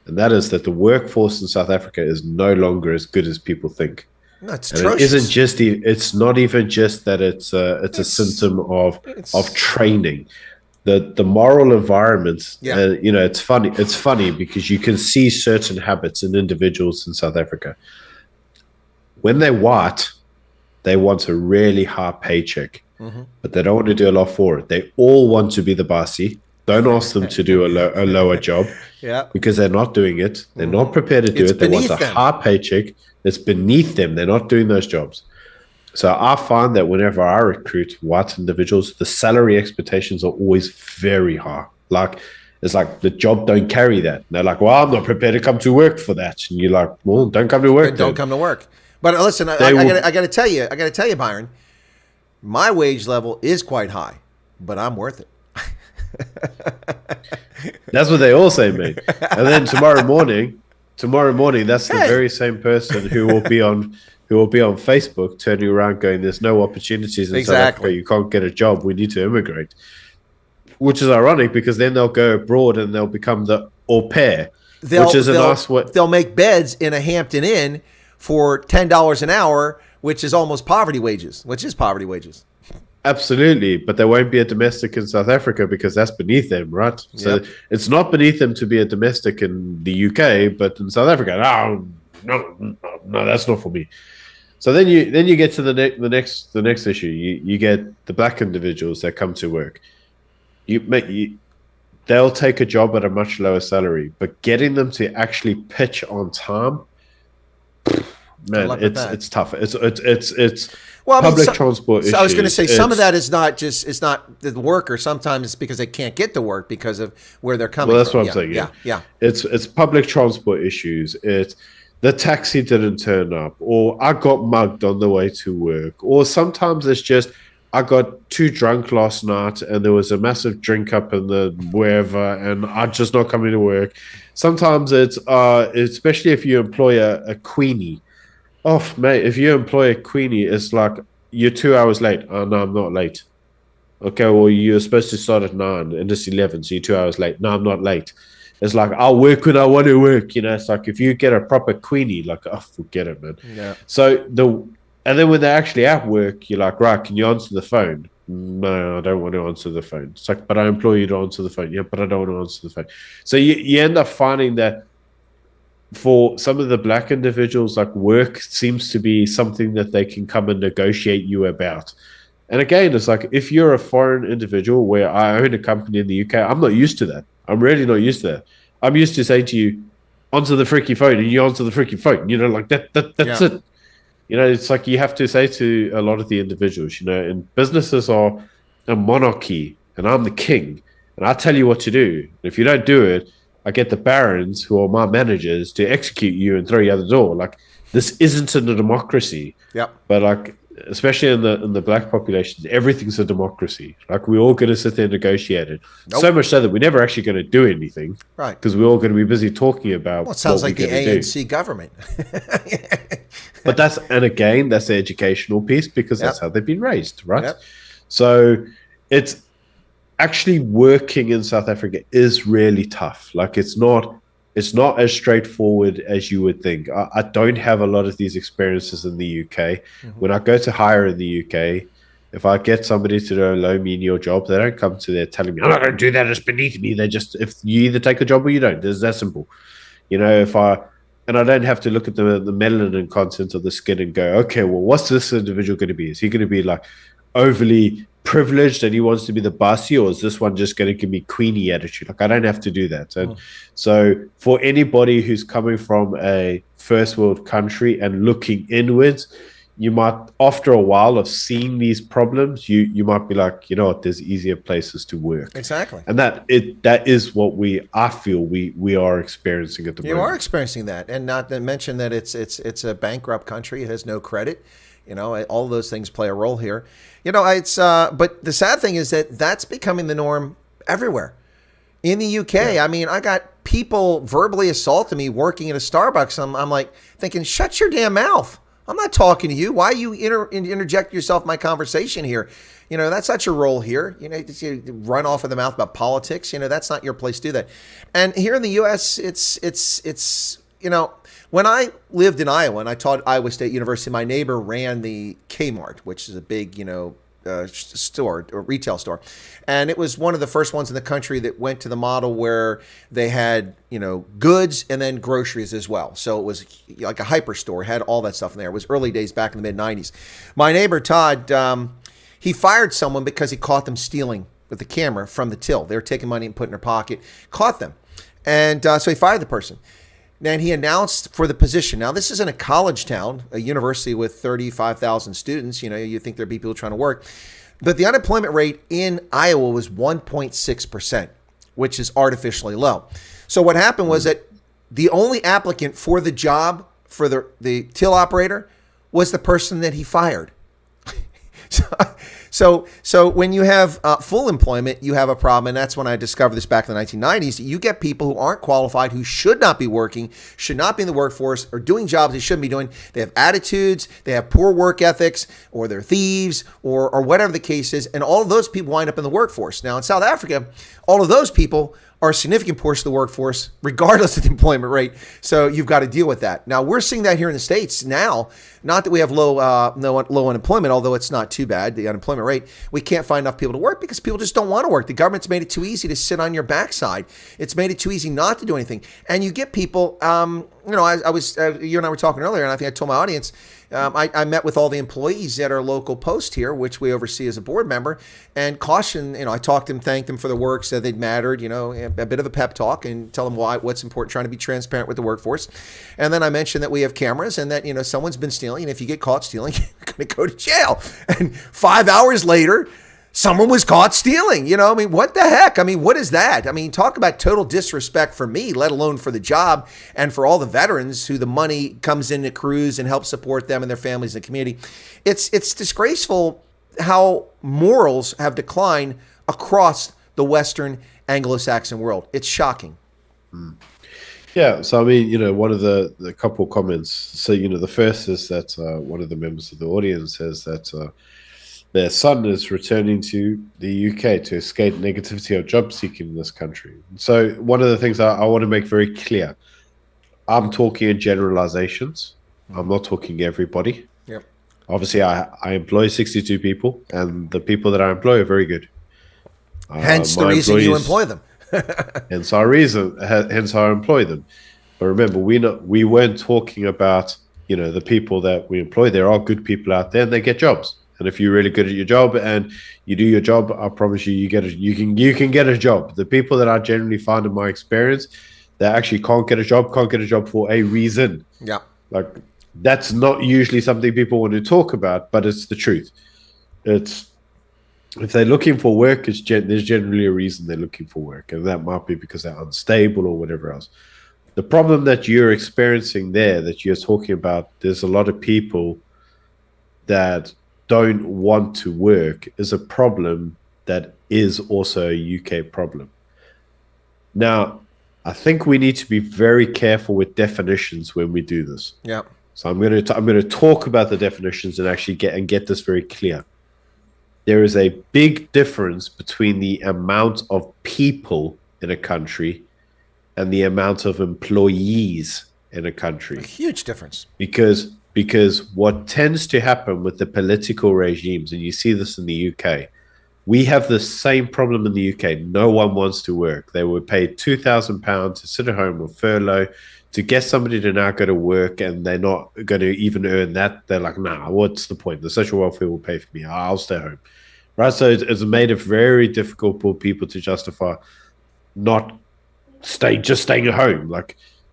and that is that the workforce in South Africa is no longer as good as people think. That's and it isn't just it's not even just that it's a symptom of training. The moral environment, it's funny because you can see certain habits in individuals in South Africa. When they're white, they want a really high paycheck, but they don't want to do a lot for it. They all want to be the bossy. Don't ask them to do a lower job, because they're not doing it. They're not prepared to do it. They want a high paycheck. It's beneath them. They're not doing those jobs. So I find that whenever I recruit white individuals, the salary expectations are always very high. It's like the job don't carry that. And they're like, well, I'm not prepared to come to work for that. And you're like, well, don't come to work. Don't come to work. But listen, I got to tell you, Byron, my wage level is quite high, but I'm worth it. That's what they all say, mate. And then tomorrow morning, that's the very same person who will be on Facebook turning around going, there's no opportunities in South Africa, you can't get a job, we need to immigrate. Which is ironic, because then they'll go abroad and they'll become the au pair, which is a nice way. They'll make beds in a Hampton Inn for $10 an hour, which is almost poverty wages, Absolutely, but there won't be a domestic in South Africa because that's beneath them, right? So it's not beneath them to be a domestic in the UK, but in South Africa, no, that's not for me. So then you get to the next issue. You get the black individuals that come to work. They'll take a job at a much lower salary, but getting them to actually pitch on time, man, it's tough. It's well, I mean, public transport issues. I was going to say some of that is not the worker. Sometimes it's because they can't get to work because of where they're coming. Well, that's from. what I'm saying. Yeah. It's public transport issues. It's the taxi didn't turn up, or I got mugged on the way to work, or sometimes it's just I got too drunk last night and there was a massive drink up in the wherever, and I'm just not coming to work. Sometimes it's especially if you employ a queenie. Oh, mate, if you employ a queenie, it's like you're 2 hours late. Oh, no, I'm not late. Okay, well, you're supposed to start at 9 and it's 11, so you're 2 hours late. No, I'm not late. It's like, I'll work when I want to work. It's like if you get a proper queenie, like, oh, forget it, man. Yeah. And then when they're actually at work, you're like, right, can you answer the phone? No, I don't want to answer the phone. It's like, but I employ you to answer the phone. Yeah, but I don't want to answer the phone. So you end up finding that for some of the black individuals, like work seems to be something that they can come and negotiate you about. And again, it's like if you're a foreign individual where I own a company in the UK, I'm not used to that. I'm really not used to that. I'm used to saying to you, answer the freaking phone, and you answer the freaking phone. Like that's it. It's like you have to say to a lot of the individuals, and businesses are a monarchy, and I'm the king, and I tell you what to do. And if you don't do it, I get the barons, who are my managers, to execute you and throw you out the door. Like, this isn't a democracy. Yeah. But like, especially in the black population, everything's a democracy. Like, we're all going to sit there and negotiate it. Nope. So much so that we're never actually going to do anything. Right. Because we're all going to be busy talking about. Well, it sounds like the ANC government. But that's the educational piece, because that's how they've been raised, right? Yep. So it's actually working in South Africa is really tough. Like, it's not as straightforward as you would think. I don't have a lot of these experiences in the UK. Mm-hmm. When I go to hire in the UK, if I get somebody to do a low menial job, they don't come to there telling me, I'm not going to do that, it's beneath me. If you either take a job or you don't. It's that simple. And I don't have to look at the melanin content of the skin and go, okay, well, what's this individual going to be? Is he going to be like overly privileged and he wants to be the bossy, or is this one just going to give me queenie attitude? Like, I don't have to do that. And so for anybody who's coming from a first world country and looking inwards, you might, after a while of seeing these problems, you might be like, you know what, there's easier places to work. Exactly. And that is what I feel we are experiencing at the moment. You are experiencing that. And not to mention that it's a bankrupt country. It has no credit. All of those things play a role here. But the sad thing is that that's becoming the norm everywhere. In the UK, yeah. I mean, I got people verbally assaulting me working at a Starbucks. I'm like thinking, shut your damn mouth. I'm not talking to you. Why you interject yourself in my conversation here? That's not your role here. You run off of the mouth about politics. That's not your place to do that. And here in the U.S., it's when I lived in Iowa and I taught at Iowa State University, my neighbor ran the Kmart, which is a big, store or retail store. And it was one of the first ones in the country that went to the model where they had, goods and then groceries as well. So it was like a hyper store, had all that stuff in there. It was early days back in the mid 90s. My neighbor, Todd, he fired someone because he caught them stealing with the camera from the till. They were taking money and putting it in their pocket, caught them. And so he fired the person. And he announced for the position. Now, this is in a college town, a university with 35,000 students. You think there'd be people trying to work. But the unemployment rate in Iowa was 1.6%, which is artificially low. So what happened was that the only applicant for the job for the till operator was the person that he fired. So when you have full employment, you have a problem. And that's when I discovered this back in the 1990s. You get people who aren't qualified, who should not be working, should not be in the workforce, or doing jobs they shouldn't be doing. They have attitudes, they have poor work ethics, or they're thieves, or whatever the case is. And all of those people wind up in the workforce. Now, in South Africa, all of those people are a significant portion of the workforce, regardless of the employment rate. So you've got to deal with that. Now, we're seeing that here in the States now. Not that we have low unemployment, although it's not too bad, the unemployment rate. We can't find enough people to work because people just don't want to work. The government's made it too easy to sit on your backside. It's made it too easy not to do anything. And you get people, I was you and I were talking earlier, and I think I told my audience I met with all the employees at our local post here, which we oversee as a board member, and caution. I talked to them, thanked them for the work, said they'd mattered. A bit of a pep talk, and tell them what's important, trying to be transparent with the workforce. And then I mentioned that we have cameras, and that someone's been stealing, and if you get caught stealing, you're going to go to jail. And 5 hours later, someone was caught stealing. What the heck? What is that? Talk about total disrespect for me, let alone for the job and for all the veterans who the money comes in to cruise and help support them and their families and the community. It's disgraceful how morals have declined across the Western Anglo-Saxon world. It's shocking. Yeah, so one of the couple comments. So the first is that one of the members of the audience says that their son is returning to the UK to escape negativity of job seeking in this country. So one of the things I want to make very clear, I'm talking in generalizations. I'm not talking everybody. Yep. Obviously, I employ 62 people, and the people that I employ are very good. Hence the reason you employ them. hence I employ them. But remember, we weren't talking about the people that we employ. There are good people out there, and they get jobs. And if you're really good at your job and you do your job, I promise you can get a job. The people that I generally find in my experience that actually can't get a job for a reason. Yeah. Like, that's not usually something people want to talk about, but it's the truth. It's, if they're looking for work, there's generally a reason they're looking for work, and that might be because they're unstable or whatever else. The problem that you're experiencing there, that you're talking about, there's a lot of people that don't want to work, is a problem that is also a UK problem. Now, I think we need to be very careful with definitions when we do this. Yeah. So I'm going to talk about the definitions and actually get this very clear. There is a big difference between the amount of people in a country and the amount of employees in a country. A huge difference. Because what tends to happen with the political regimes, and you see this in the UK, we have the same problem in the UK. No one wants to work. They were paid £2,000 to sit at home with furlough to get somebody to now go to work, and they're not going to even earn that. They're like, nah, what's the point? The social welfare will pay for me. I'll stay home. Right? So it's made it very difficult for people to justify just staying at home.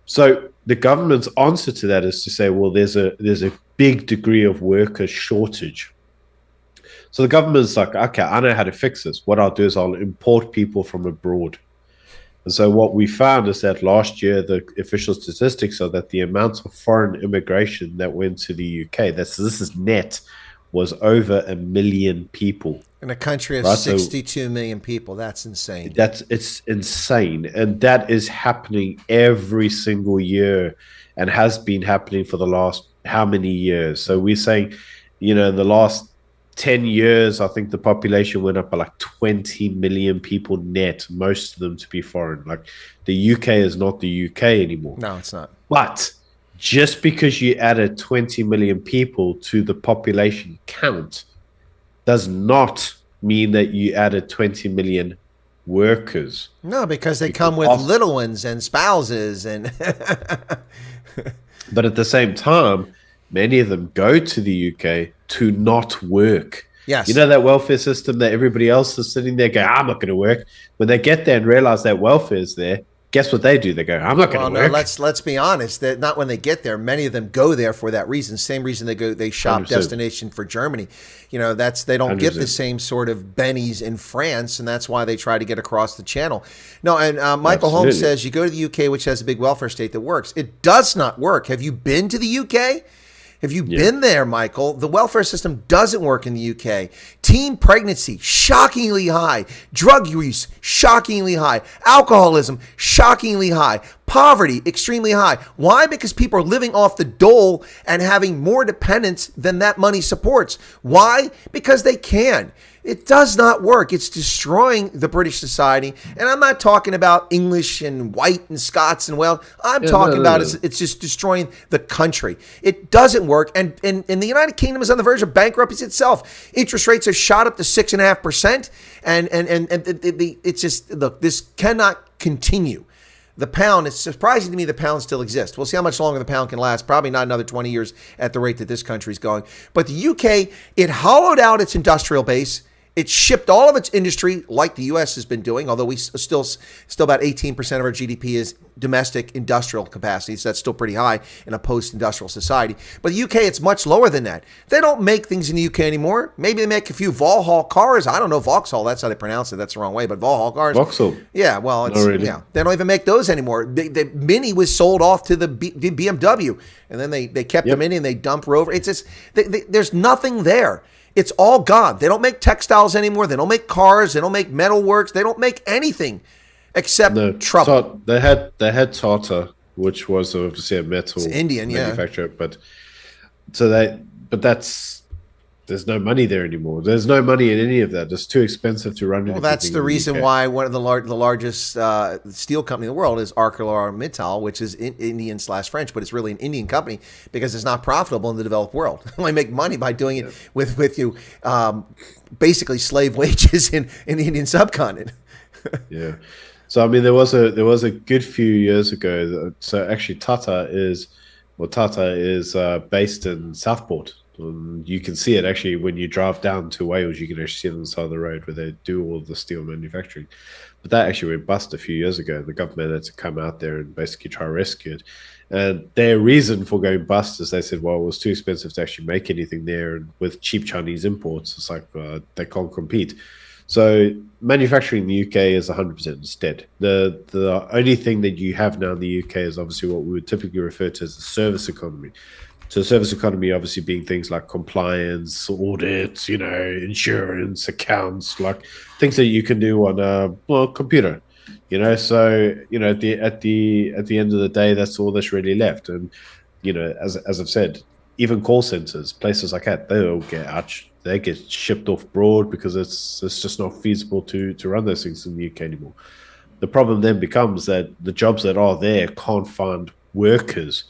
So the government's answer to that is to say, well, there's a big degree of worker shortage. So the government's like, okay, I know how to fix this. What I'll do is I'll import people from abroad. And so what we found is that last year, the official statistics are that the amount of foreign immigration that went to the UK, this is net, was over 1 million people. In a country of 62 million people. That's insane. It's insane. And that is happening every single year and has been happening for the last how many years? So we're saying, in the last 10 years, I think the population went up by like 20 million people net, most of them to be foreign. Like, the UK is not the UK anymore. No, it's not. But just because you added 20 million people to the population count does not mean that you added 20 million workers. No, because they come with little ones and spouses and but at the same time, many of them go to the UK to not work. Yes. That welfare system that everybody else is sitting there going, I'm not going to work. When they get there and realize that welfare is there, guess what they do? They go, I'm not going to work. Let's be honest. That not when they get there. Many of them go there for that reason. Same reason they shop 100%. Destination for Germany. They don't 100%. Get the same sort of bennies in France, and that's why they try to get across the channel. No, and Michael Holmes says you go to the UK, which has a big welfare state that works. It does not work. Have you been to the UK? Have you been there, Michael? The welfare system doesn't work in the UK. Teen pregnancy, shockingly high. Drug use, shockingly high. Alcoholism, shockingly high. Poverty, extremely high. Why? Because people are living off the dole and having more dependents than that money supports. Why? Because they can. It does not work. It's destroying the British society. And I'm not talking about English and white and Scots and Wales. I'm talking about it's just destroying the country. It doesn't work. And the United Kingdom is on the verge of bankruptcy itself. Interest rates have shot up to 6.5%. And it's just, look, this cannot continue. The pound, it's surprising to me the pound still exists. We'll see how much longer the pound can last. Probably not another 20 years at the rate that this country's going. But the UK, it hollowed out its industrial base. It shipped all of its industry like the U.S. has been doing, although we still about 18% of our GDP is domestic industrial capacity. So that's still pretty high in a post-industrial society. But the UK, it's much lower than that. They don't make things in the UK anymore. Maybe they make a few Vauxhall cars. I don't know, Vauxhall, that's how they pronounce it. That's the wrong way, but Vauxhall cars. Vauxhall. Yeah, well, it's, really. yeah, they don't even make those anymore. The Mini was sold off to the BMW, and then they kept the Mini and they dumped Rover. It's just, there's nothing there. It's all gone. They don't make textiles anymore. They don't make cars. They don't make metalworks. They don't make anything except trouble. They had Tata, which was obviously a metal Indian manufacturer, but there's no money there anymore. There's no money in any of that. It's too expensive to run. Well, that's the reason why one of the largest steel company in the world is ArcelorMittal, which is Indian/French, but it's really an Indian company because it's not profitable in the developed world. They only make money by doing it with you basically slave wages in the Indian subcontinent. Yeah. So I mean, there was a good few years ago. So actually, Tata is based in Southport. You can see it actually when you drive down to Wales. You can actually see it on the side of the road where they do all the steel manufacturing. But that actually went bust a few years ago. The government had to come out there and basically try to rescue it. And their reason for going bust is they said, well, it was too expensive to actually make anything there. And with cheap Chinese imports, it's like they can't compete. So manufacturing in the UK is 100% dead. The only thing that you have now in the UK is obviously what we would typically refer to as the service economy. So the service economy obviously being things like compliance, audits, insurance, accounts, like things that you can do on a computer. So at the end of the day, that's all that's really left. And as I've said, even call centers, places like that, they get shipped off abroad because it's just not feasible to run those things in the UK anymore. The problem then becomes that the jobs that are there can't find workers.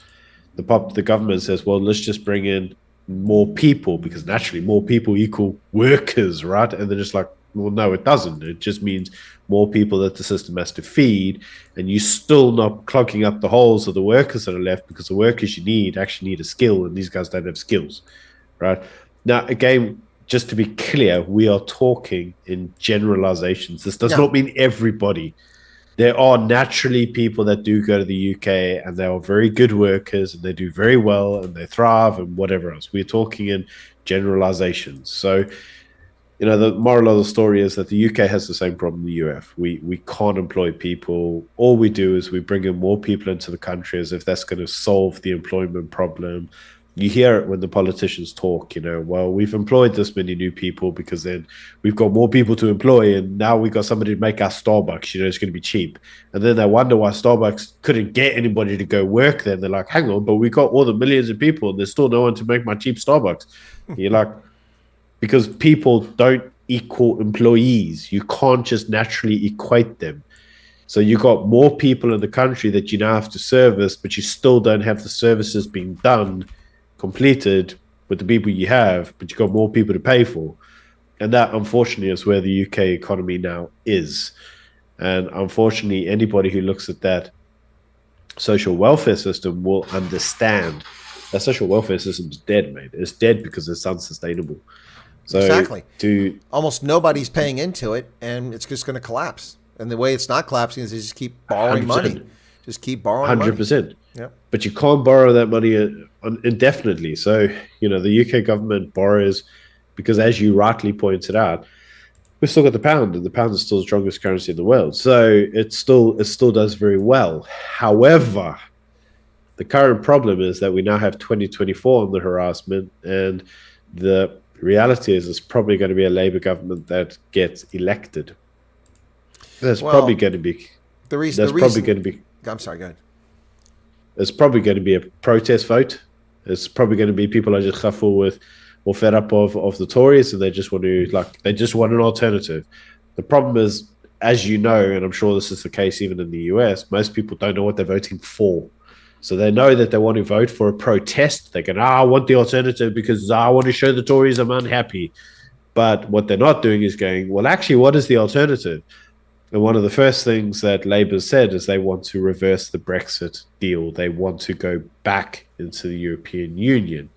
The government says, well, let's just bring in more people because naturally more people equal workers, right? And they're just like, well, no, it doesn't. It just means more people that the system has to feed, and you're still not clogging up the holes of the workers that are left because the workers you actually need a skill, and these guys don't have skills, right? Now, again, just to be clear, we are talking in generalizations. This does not mean everybody. There are naturally people that do go to the UK and they are very good workers and they do very well and they thrive and whatever else. We're talking in generalizations. So, the moral of the story is that the UK has the same problem in the UF. We can't employ people. All we do is we bring in more people into the country as if that's going to solve the employment problem. You hear it when the politicians talk, well, we've employed this many new people because then we've got more people to employ and now we've got somebody to make our Starbucks, it's going to be cheap. And then they wonder why Starbucks couldn't get anybody to go work there. They're like, hang on, but we got all the millions of people and there's still no one to make my cheap Starbucks. You're like, because people don't equal employees. You can't just naturally equate them. So you got more people in the country that you now have to service, but you still don't have the services being done completed with the people you have, but you got more people to pay for. And that, unfortunately, is where the UK economy now is. And unfortunately, anybody who looks at that social welfare system will understand that social welfare system is dead, mate. It's dead because it's unsustainable. So exactly. Almost nobody's paying into it, and it's just going to collapse. And the way it's not collapsing is they just keep borrowing 100%. money. Just keep borrowing 100%. money. Yep. But you can't borrow that money indefinitely. So, the UK government borrows because, as you rightly pointed out, we've still got the pound, and the pound is still the strongest currency in the world. So it still does very well. However, the current problem is that we now have 2024 on the harassment, and the reality is it's probably going to be a Labour government that gets elected. That's probably going to be. I'm sorry, go ahead. It's probably going to be a protest vote. It's probably going to be people are just shuffle with or fed up of the Tories, and they just want an alternative. The problem is, as you know, and I'm sure this is the case even in the US, most people don't know what they're voting for. So they know that they want to vote for a protest. They go, I want the alternative because I want to show the Tories I'm unhappy. But what they're not doing is going, well, actually, what is the alternative? And one of the first things that Labour said is they want to reverse the Brexit deal. They want to go back into the European Union.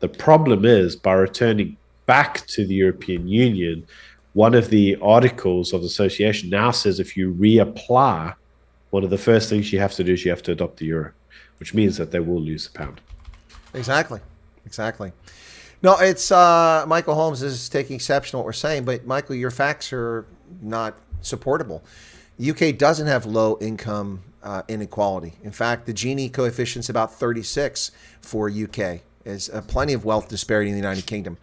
The problem is, by returning back to the European Union, one of the articles of association now says if you reapply, one of the first things you have to do is you have to adopt the euro, which means that they will lose the pound. Exactly. No, it's Michael Holmes is taking exception to what we're saying, but Michael, your facts are not supportable. The UK doesn't have low income inequality. In fact, the Gini coefficient is about 36 for UK. There's plenty of wealth disparity in the United Kingdom.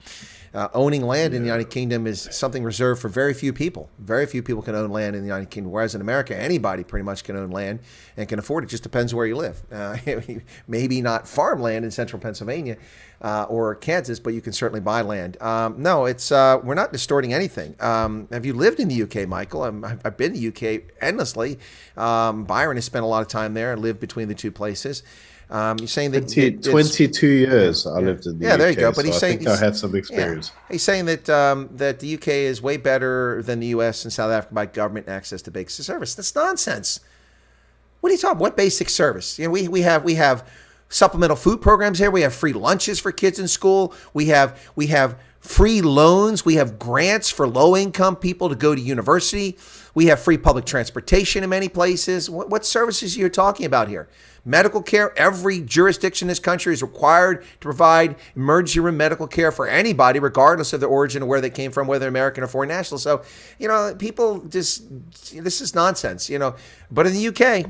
Owning land in the United Kingdom is something reserved for very few people. Very few people can own land in the United Kingdom, whereas in America, anybody pretty much can own land and can afford it. Just depends where you live. Maybe not farmland in central Pennsylvania or Kansas, but you can certainly buy land. No, it's we're not distorting anything. Have you lived in the UK, Michael? I've been to the UK endlessly. Byron has spent a lot of time there and lived between the two places. You're saying that 22 years I lived in the UK. There you go. But so he's saying I had some experience. Yeah. He's saying that that the UK is way better than the US and South Africa by government access to basic service. That's nonsense. What are you talking? What basic service? You know, we have supplemental food programs here. We have free lunches for kids in school. We have free loans. We have grants for low income people to go to university. We have free public transportation in many places. What services are you talking about here? Medical care. Every jurisdiction in this country is required to provide emergency room medical care for anybody, regardless of their origin or where they came from, whether they're American or foreign national. So, you know, people just, this is nonsense, you know. But in the UK,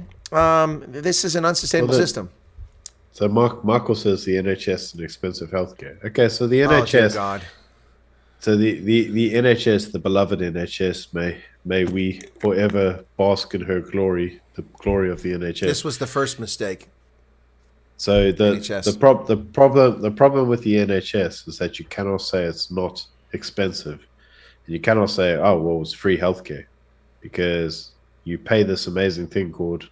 this is an unsustainable system. So Michael says the NHS and expensive healthcare. Okay, so the NHS. Oh, dear God. So the NHS, the beloved NHS, may we forever bask in her glory, the glory of the NHS. This was the first mistake. So the problem with the NHS is that you cannot say it's not expensive, and you cannot say, oh well, it's free healthcare, because you pay this amazing thing called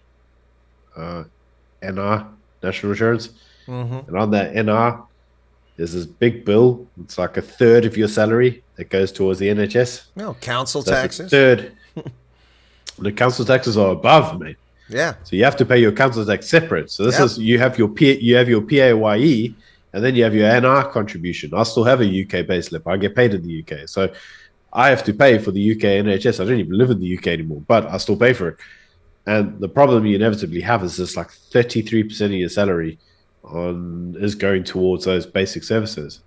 NR, National Insurance, and on that NR. There's this big bill. It's like a third of your salary that goes towards the NHS. No, council so taxes. Third. The council taxes are above, mate. Yeah. So you have to pay your council tax separate. So this is you have your PAYE, and then you have your NR contribution. I still have a UK payslip. I get paid in the UK, so I have to pay for the UK NHS. I don't even live in the UK anymore, but I still pay for it. And the problem you inevitably have is this: like 33% of your salary is going towards those basic services.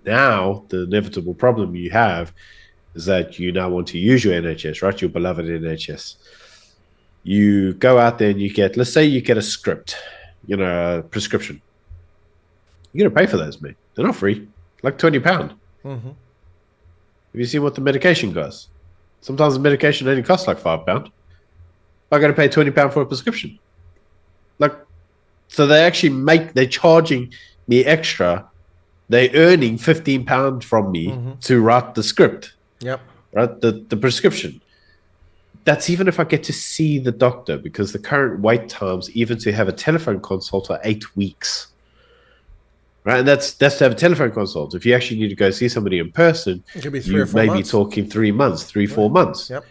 Now, the inevitable problem you have is that you now want to use your NHS, right? Your beloved NHS. You go out there and you get, let's say you get a script, you know, a prescription. You're going to pay for those, mate. They're not free. Like £20. Have you seen what the medication costs? Sometimes the medication only costs like £5. I got to pay £20 for a prescription. Like, so they're charging me extra. They're earning £15 from me to write the script. Yep. Right? The prescription. That's even if I get to see the doctor, because the current wait times, even to have a telephone consult, are 8 weeks. Right? And that's to have a telephone consult. If you actually need to go see somebody in person, it could be you may be talking 3 months, 4 months. Yep.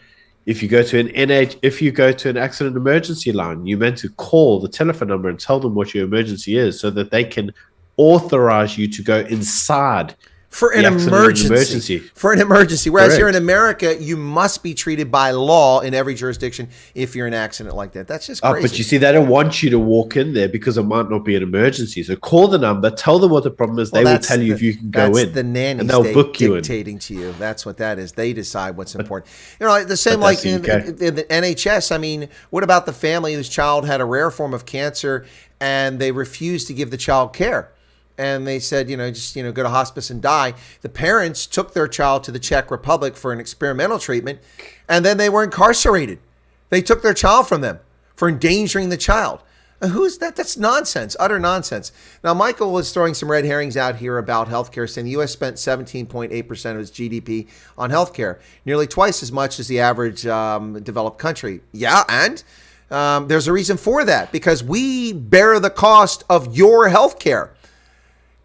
If you go to an accident emergency line, you're meant to call the telephone number and tell them what your emergency is, so that they can authorize you to go inside for an emergency. For an emergency. Whereas here in America, you must be treated by law in every jurisdiction if you're in an accident like that. That's just crazy. But you see, they don't want you to walk in there because it might not be an emergency. So call the number, tell them what the problem is. They will tell you if you can go in. That's the nanny and they'll book you dictating to you. That's what that is. They decide what's important. You know, the same like in the NHS. I mean, what about the family whose child had a rare form of cancer and they refused to give the child care? And they said, just go to hospice and die. The parents took their child to the Czech Republic for an experimental treatment, and then they were incarcerated. They took their child from them for endangering the child. Who's that? That's nonsense, utter nonsense. Now, Michael was throwing some red herrings out here about healthcare, saying the U.S. spent 17.8% of its GDP on healthcare, nearly twice as much as the average developed country. Yeah, and there's a reason for that, because we bear the cost of your healthcare.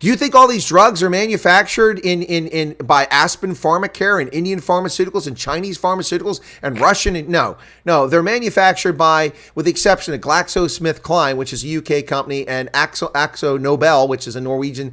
Do you think all these drugs are manufactured by Aspen Pharmacare and Indian Pharmaceuticals and Chinese Pharmaceuticals and Russian? No, they're manufactured by, with the exception of GlaxoSmithKline, which is a UK company, and Axo Nobel, which is a Norwegian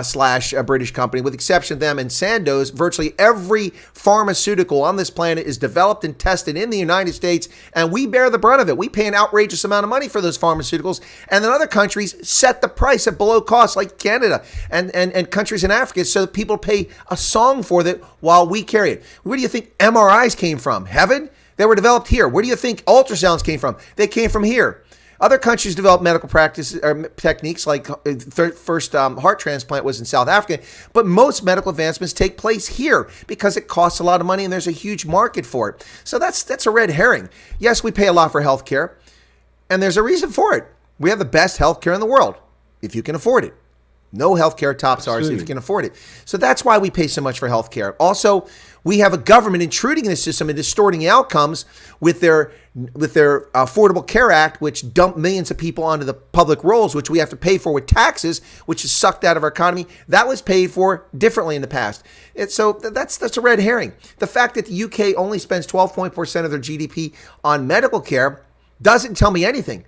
slash British company. With the exception of them and Sandoz, virtually every pharmaceutical on this planet is developed and tested in the United States, and we bear the brunt of it. We pay an outrageous amount of money for those pharmaceuticals, and then other countries set the price at below cost, like Canada and countries in Africa, so that people pay a song for that while we carry it. Where do you think MRIs came from? Heaven? They were developed here. Where do you think ultrasounds came from? They came from here. Other countries developed medical practices or techniques, like first heart transplant was in South Africa, but most medical advancements take place here because it costs a lot of money and there's a huge market for it. So that's a red herring. Yes, we pay a lot for healthcare, and there's a reason for it. We have the best healthcare in the world, if you can afford it. No healthcare tops ours if you can afford it. So that's why we pay so much for healthcare. Also, we have a government intruding in the system and distorting the outcomes with their Affordable Care Act, which dumped millions of people onto the public rolls, which we have to pay for with taxes, which is sucked out of our economy. That was paid for differently in the past. So that's a red herring. The fact that the UK only spends 12.4% of their GDP on medical care doesn't tell me anything.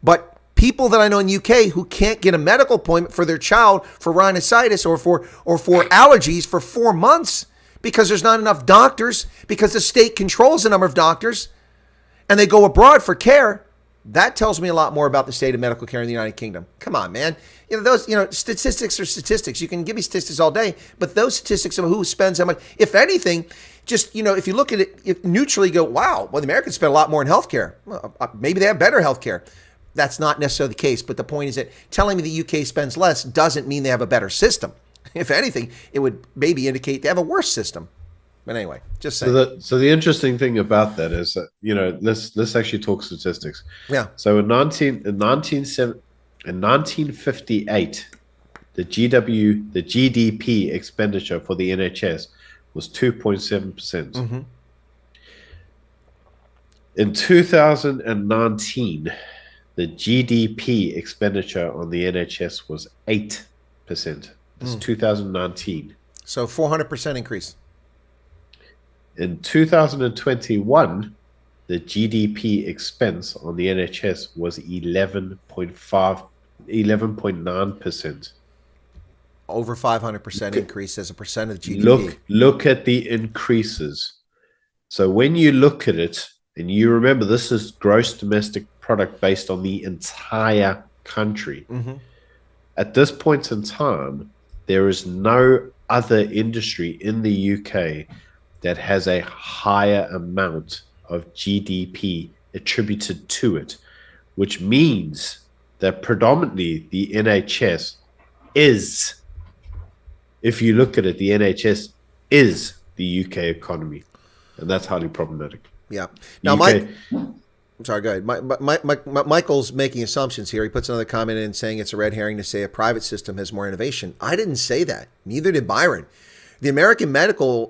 But people that I know in UK who can't get a medical appointment for their child for rhinitis or for allergies for 4 months because there's not enough doctors, because the state controls the number of doctors, and they go abroad for care. That tells me a lot more about the state of medical care in the United Kingdom. Come on, man. Statistics are statistics. You can give me statistics all day, but those statistics of who spends how much, if anything, just, if you look at it neutrally, go, wow, well, the Americans spend a lot more in healthcare. Well, maybe they have better healthcare. That's not necessarily the case, but the point is that telling me the UK spends less doesn't mean they have a better system. If anything, it would maybe indicate they have a worse system. But anyway, just saying. So the interesting thing about that is that, let's actually talk statistics. Yeah. So in 1958, the GDP expenditure for the NHS was 2.7%. Mm-hmm. In 2019, the GDP expenditure on the NHS was 8%. That's 2019. So 400% increase. In 2021, the GDP expense on the NHS was 11.9%. Over 500% increase as a percent of GDP. Look at the increases. So when you look at it, and you remember this is gross domestic product based on the entire country. Mm-hmm. At this point in time, there is no other industry in the UK that has a higher amount of GDP attributed to it, which means that predominantly the NHS is, if you look at it, the NHS is the UK economy, and that's highly problematic. Yeah. Now, Mike, I'm sorry, go ahead. Michael's making assumptions here. He puts another comment in saying it's a red herring to say a private system has more innovation. I didn't say that. Neither did Byron. The American medical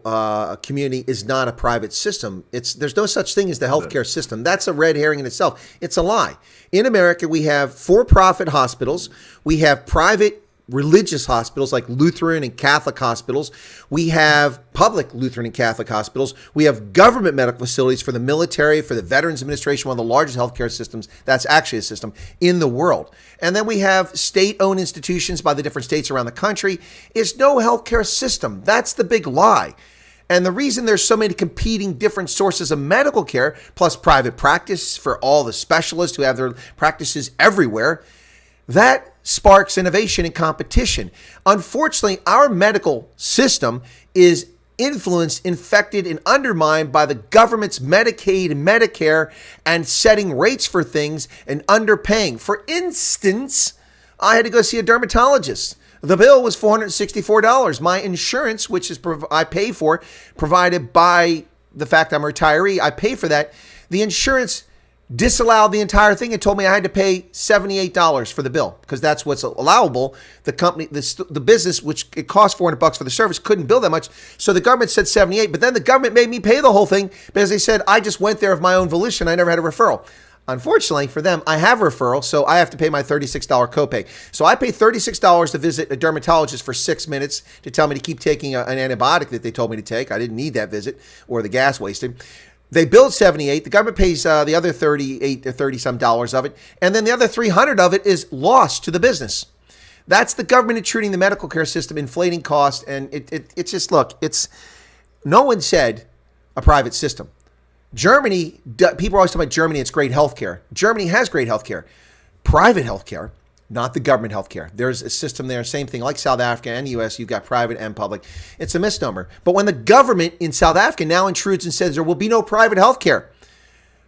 community is not a private system. There's no such thing as the healthcare system. That's a red herring in itself. It's a lie. In America, we have for-profit hospitals. We have private religious hospitals like Lutheran and Catholic hospitals. We have public Lutheran and Catholic hospitals. We have government medical facilities for the military, for the Veterans Administration, one of the largest healthcare systems. That's actually a system in the world. And then we have state-owned institutions by the different states around the country. It's no healthcare system. That's the big lie. And the reason there's so many competing different sources of medical care, plus private practice for all the specialists who have their practices everywhere, that sparks innovation and competition. Unfortunately, our medical system is influenced, infected, and undermined by the government's Medicaid and Medicare and setting rates for things and underpaying. For instance, I had to go see a dermatologist. The bill was $464. My insurance, which is I pay for, provided by the fact I'm a retiree, I pay for that. The insurance disallowed the entire thing and told me I had to pay $78 for the bill because that's what's allowable. The company, the business, which it cost $400 for the service, couldn't bill that much. So the government said 78, but then the government made me pay the whole thing because they said I just went there of my own volition. I never had a referral. Unfortunately for them, I have referral, so I have to pay my $36 copay. So I pay $36 to visit a dermatologist for 6 minutes to tell me to keep taking an antibiotic that they told me to take. I didn't need that visit or the gas wasted. They billed $78. The government pays the other $38 to $30 some of it, and then the other $300 of it is lost to the business. That's the government intruding the medical care system, inflating costs, and it's just, look, it's, no one said a private system. Germany, people are always talking about Germany, it's great healthcare. Germany has great healthcare. Private healthcare, not the government healthcare. There's a system there, same thing like South Africa and the US, you've got private and public. It's a misnomer. But when the government in South Africa now intrudes and says there will be no private healthcare,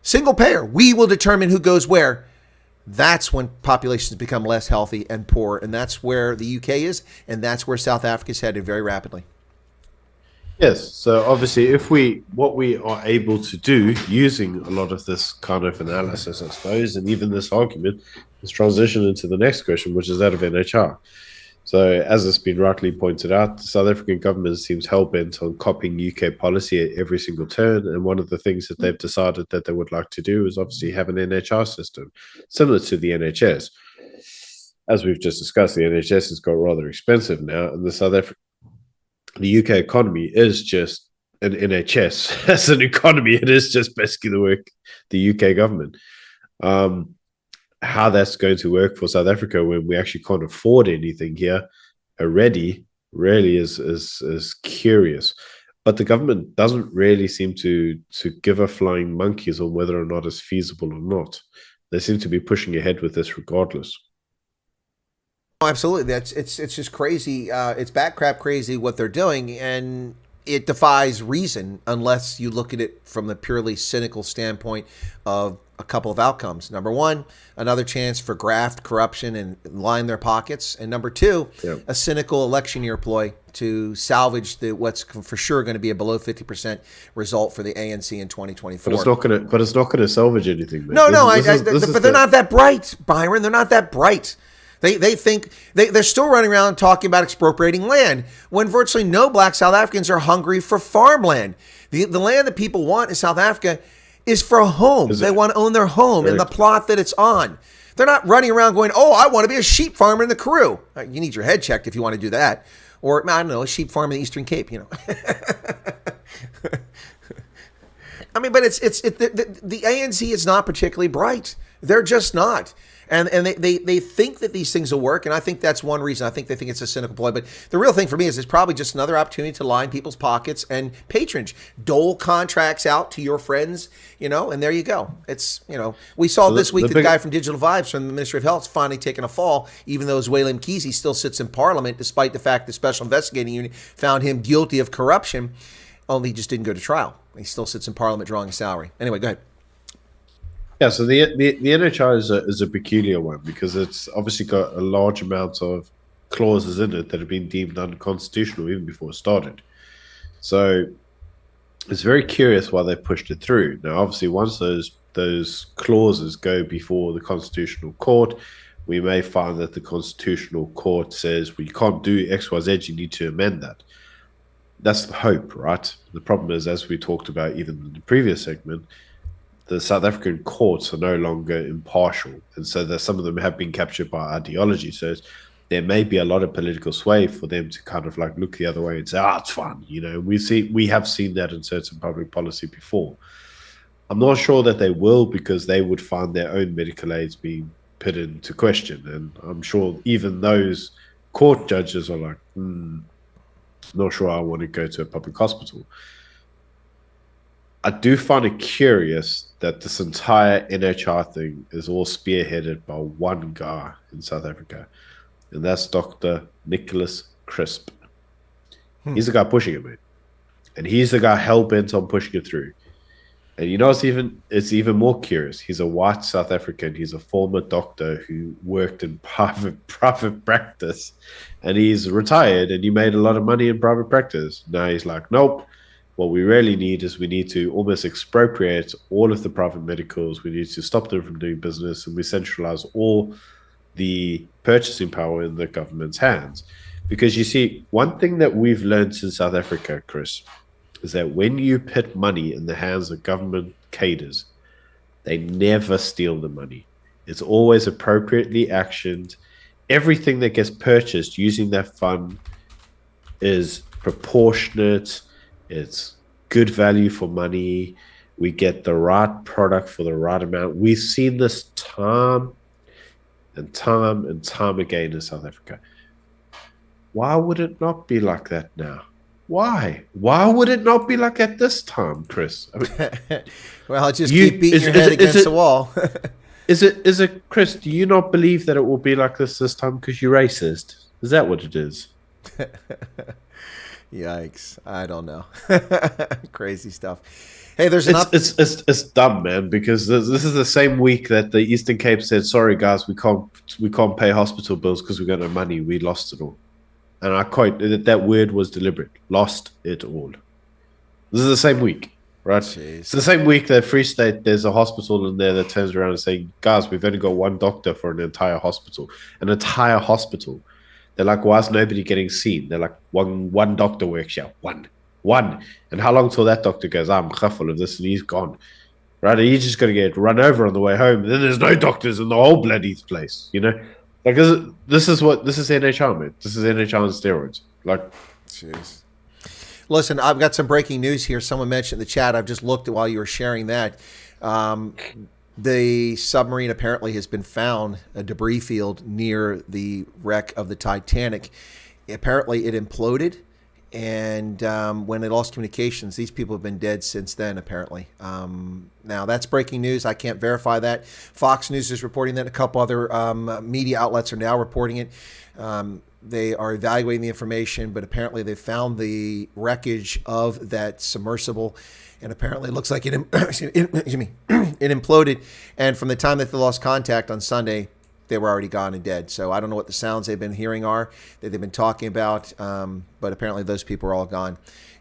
single payer, we will determine who goes where, that's when populations become less healthy and poor. And that's where the UK is, and that's where South Africa is headed very rapidly. Yes, so obviously what we are able to do using a lot of this kind of analysis, I suppose, and even this argument, is transition into the next question, which is that of NHR. So as it's been rightly pointed out, the South African government seems hell-bent on copying UK policy at every single turn, and one of the things that they've decided that they would like to do is obviously have an NHR system, similar to the NHS. As we've just discussed, the NHS has got rather expensive now, and the UK economy is just an NHS. As an economy, it is just basically the work the UK government. How that's going to work for South Africa when we actually can't afford anything here already really is curious. But the government doesn't really seem to give a flying monkeys on whether or not it's feasible or not. They seem to be pushing ahead with this regardless. Oh, absolutely. It's just crazy. It's bat crap crazy what they're doing, and it defies reason unless you look at it from the purely cynical standpoint of a couple of outcomes. Number one, another chance for graft, corruption, and line their pockets. And number two, a cynical election year ploy to salvage what's for sure going to be a below 50% result for the ANC in 2024. But it's not going to salvage anything, man. But they're not that bright, Byron. They're not that bright. They think they're still running around talking about expropriating land when virtually no black South Africans are hungry for farmland. The land that people want in South Africa is for a home. They want to own their home and the plot that it's on. They're not running around going, oh, I want to be a sheep farmer in the Karoo. You need your head checked if you want to do that. Or, I don't know, a sheep farm in the Eastern Cape, you know. I mean, but the ANC is not particularly bright. They're just not. And they think that these things will work, and I think that's one reason. I think they think it's a cynical ploy. But the real thing for me is it's probably just another opportunity to line people's pockets and patronage. Dole contracts out to your friends, and there you go. It's, we saw this week the guy from Digital Vibes from the Ministry of Health finally taking a fall, even though Zweli Mkhize still sits in Parliament, despite the fact the Special Investigating Unit found him guilty of corruption, only he just didn't go to trial. He still sits in Parliament drawing a salary. Anyway, go ahead. Yeah, so the NHR is a peculiar one because it's obviously got a large amount of clauses in it that have been deemed unconstitutional even before it started. So it's very curious why they pushed it through. Now, obviously, once those clauses go before the Constitutional Court, we may find that the Constitutional Court says, well, you can't do X, Y, Z, you need to amend that. That's the hope, right? The problem is, as we talked about even in the previous segment, the South African courts are no longer impartial. And so that some of them have been captured by ideology. So there may be a lot of political sway for them to kind of like look the other way and say, it's fun. We have seen that in certain public policy before. I'm not sure that they will, because they would find their own medical aids being put into question. And I'm sure even those court judges are like, not sure I want to go to a public hospital. I do find it curious that this entire NHR thing is all spearheaded by one guy in South Africa, and that's Dr. Nicholas Crisp. He's the guy pushing it, man. And he's the guy hell-bent on pushing it through. And it's even more curious. He's a white South African. He's a former doctor who worked in private practice, and he's retired, and he made a lot of money in private practice. Now he's like, nope. What we really need is we need to almost expropriate all of the private medicals. We need to stop them from doing business, and we centralize all the purchasing power in the government's hands. Because you see, one thing that we've learned in South Africa, Chris, is that when you put money in the hands of government cadres, They never steal the money. It's always appropriately actioned. Everything that gets purchased using that fund is proportionate. It's good value for money. We get the right product for the right amount. We've seen this time and time and time again in South Africa. Why would it not be like that now? Why? Why would it not be like that this time, Chris? I mean, well, just keep beating your head against the wall. Is it, Chris, do you not believe that it will be like this time because you're racist? Is that what it is? Yikes. I don't know. Crazy stuff. Hey, it's dumb, man, because this is the same week that the Eastern Cape said, sorry, guys, we can't pay hospital bills because we got no money. We lost it all. And I quote, that word was deliberate. Lost it all. This is the same week, right? Jeez. It's the same week that Free State, there's a hospital in there that turns around and saying, guys, we've only got one doctor for an entire hospital. An entire hospital. They're like, why is nobody getting seen? They're like, one doctor works here. One. And how long till that doctor goes, I'm full of this and he's gone. Right? And he's just going to get run over on the way home. And then there's no doctors in the whole bloody place, you know? Like, this is NHR, man. This is NHR on steroids. Like, jeez. Listen, I've got some breaking news here. Someone mentioned in the chat. I've just looked while you were sharing that. The submarine apparently has been found, a debris field near the wreck of the Titanic. Apparently, it imploded. And when it lost communications, these people have been dead since then, apparently. Now, that's breaking news. I can't verify that. Fox News is reporting that. A couple other media outlets are now reporting it. They are evaluating the information, but apparently they found the wreckage of that submersible. And apparently it looks like it imploded. And from the time that they lost contact on Sunday, they were already gone and dead. So I don't know what the sounds they've been hearing are, that they've been talking about, but apparently those people are all gone.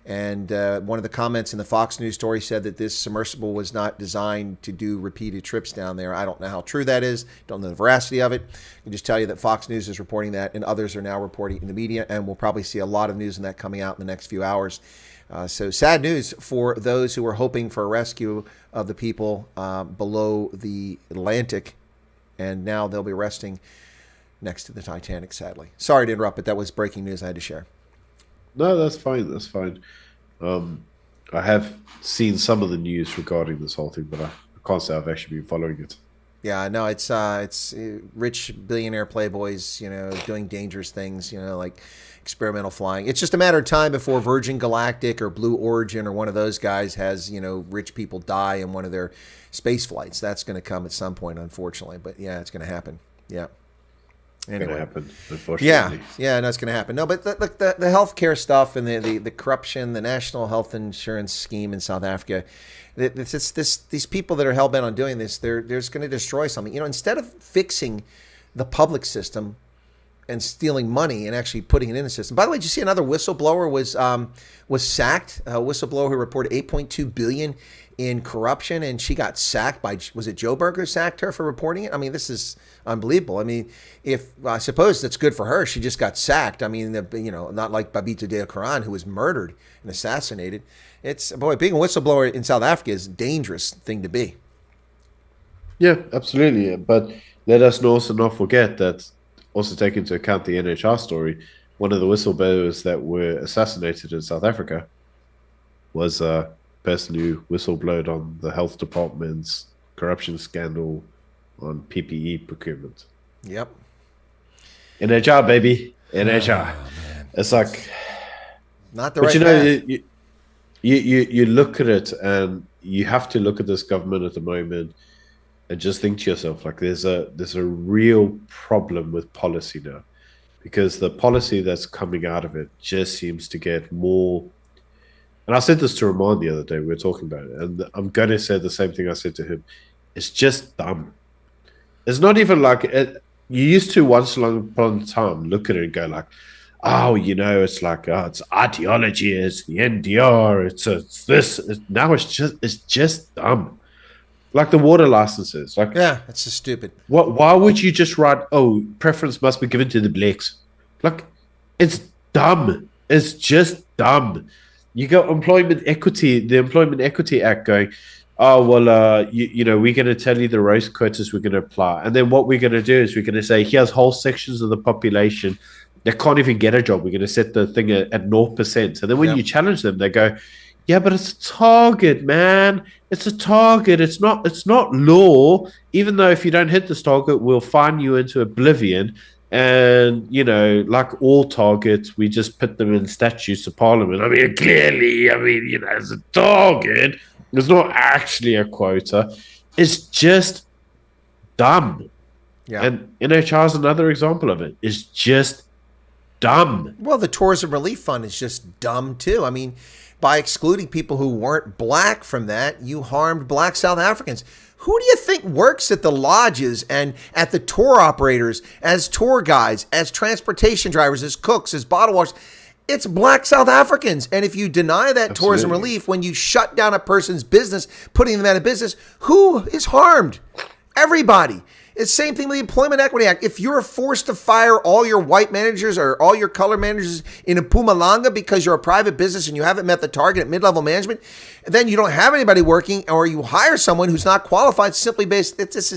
And one of the comments in the Fox News story said that this submersible was not designed to do repeated trips down there. I don't know how true that is. Don't know the veracity of it. I can just tell you that Fox News is reporting that, and others are now reporting in the media, and we'll probably see a lot of news on that coming out in the next few hours. So sad news for those who were hoping for a rescue of the people below the Atlantic. And now they'll be resting next to the Titanic, sadly. Sorry to interrupt, but that was breaking news I had to share. No, that's fine. That's fine. I have seen some of the news regarding this whole thing, but I can't say I've actually been following it. Yeah, no, it's rich billionaire playboys, doing dangerous things, like experimental flying. It's just a matter of time before Virgin Galactic or Blue Origin or one of those guys has, rich people die in one of their space flights. That's going to come at some point, unfortunately. But yeah, it's going to happen. Yeah. Anyway. It's going to happen, unfortunately. Yeah, no, it's going to happen. No, but the healthcare stuff and the corruption, the national health insurance scheme in South Africa, these people that are hell bent on doing this, they're just going to destroy something. Instead of fixing the public system and stealing money and actually putting it in the system. By the way, did you see another whistleblower was sacked? A whistleblower who reported $8.2 billion in corruption, and she got sacked by, was it Joe Berger sacked her for reporting it? I mean, this is unbelievable. I mean, I suppose that's good for her. She just got sacked. I mean, not like Babita Deokaran, who was murdered and assassinated. Being a whistleblower in South Africa is a dangerous thing to be. Yeah, absolutely. But let us also not forget that, also take into account the NHR story, one of the whistleblowers that were assassinated in South Africa was a person who whistleblowed on the health department's corruption scandal on PPE procurement. Yep. NHR, baby. NHR. Oh, it's like... Not the right path. You look at it, and you have to look at this government at the moment and just think to yourself, like, there's a real problem with policy now, because the policy that's coming out of it just seems to get more. And I said this to Ramon the other day, we were talking about it, and I'm going to say the same thing I said to him. It's just dumb. It's not even like it, you used to once upon a time look at it and go like, oh, it's like, it's ideology, it's the NDR, it's this. Now it's just dumb. Like the water licenses. Like, yeah, it's just stupid. Why would you just write, preference must be given to the blacks? Like, it's dumb. It's just dumb. You got employment equity, the Employment Equity Act going, oh, well, we're going to tell you the race quotas we're going to apply. And then what we're going to do is we're going to say, here's whole sections of the population that can't even get a job. We're going to set the thing at 0%. And then when you challenge them, they go, yeah, but it's a target, man. It's a target. It's not law. Even though if you don't hit this target, we'll fine you into oblivion. And, like all targets, we just put them in statutes of parliament. I mean, clearly, it's a target. It's not actually a quota. It's just dumb. Yeah. And NHR is another example of it. It's just dumb. Well, the Tourism Relief Fund is just dumb, too. I mean, by excluding people who weren't black from that, you harmed black South Africans. Who do you think works at the lodges and at the tour operators as tour guides, as transportation drivers, as cooks, as bottle washers? It's black South Africans. And if you deny that tourism relief, when you shut down a person's business, putting them out of business, who is harmed? Everybody. It's the same thing with the Employment Equity Act. If you're forced to fire all your white managers or all your color managers in Mpumalanga because you're a private business and you haven't met the target at mid-level management, then you don't have anybody working, or you hire someone who's not qualified simply based. This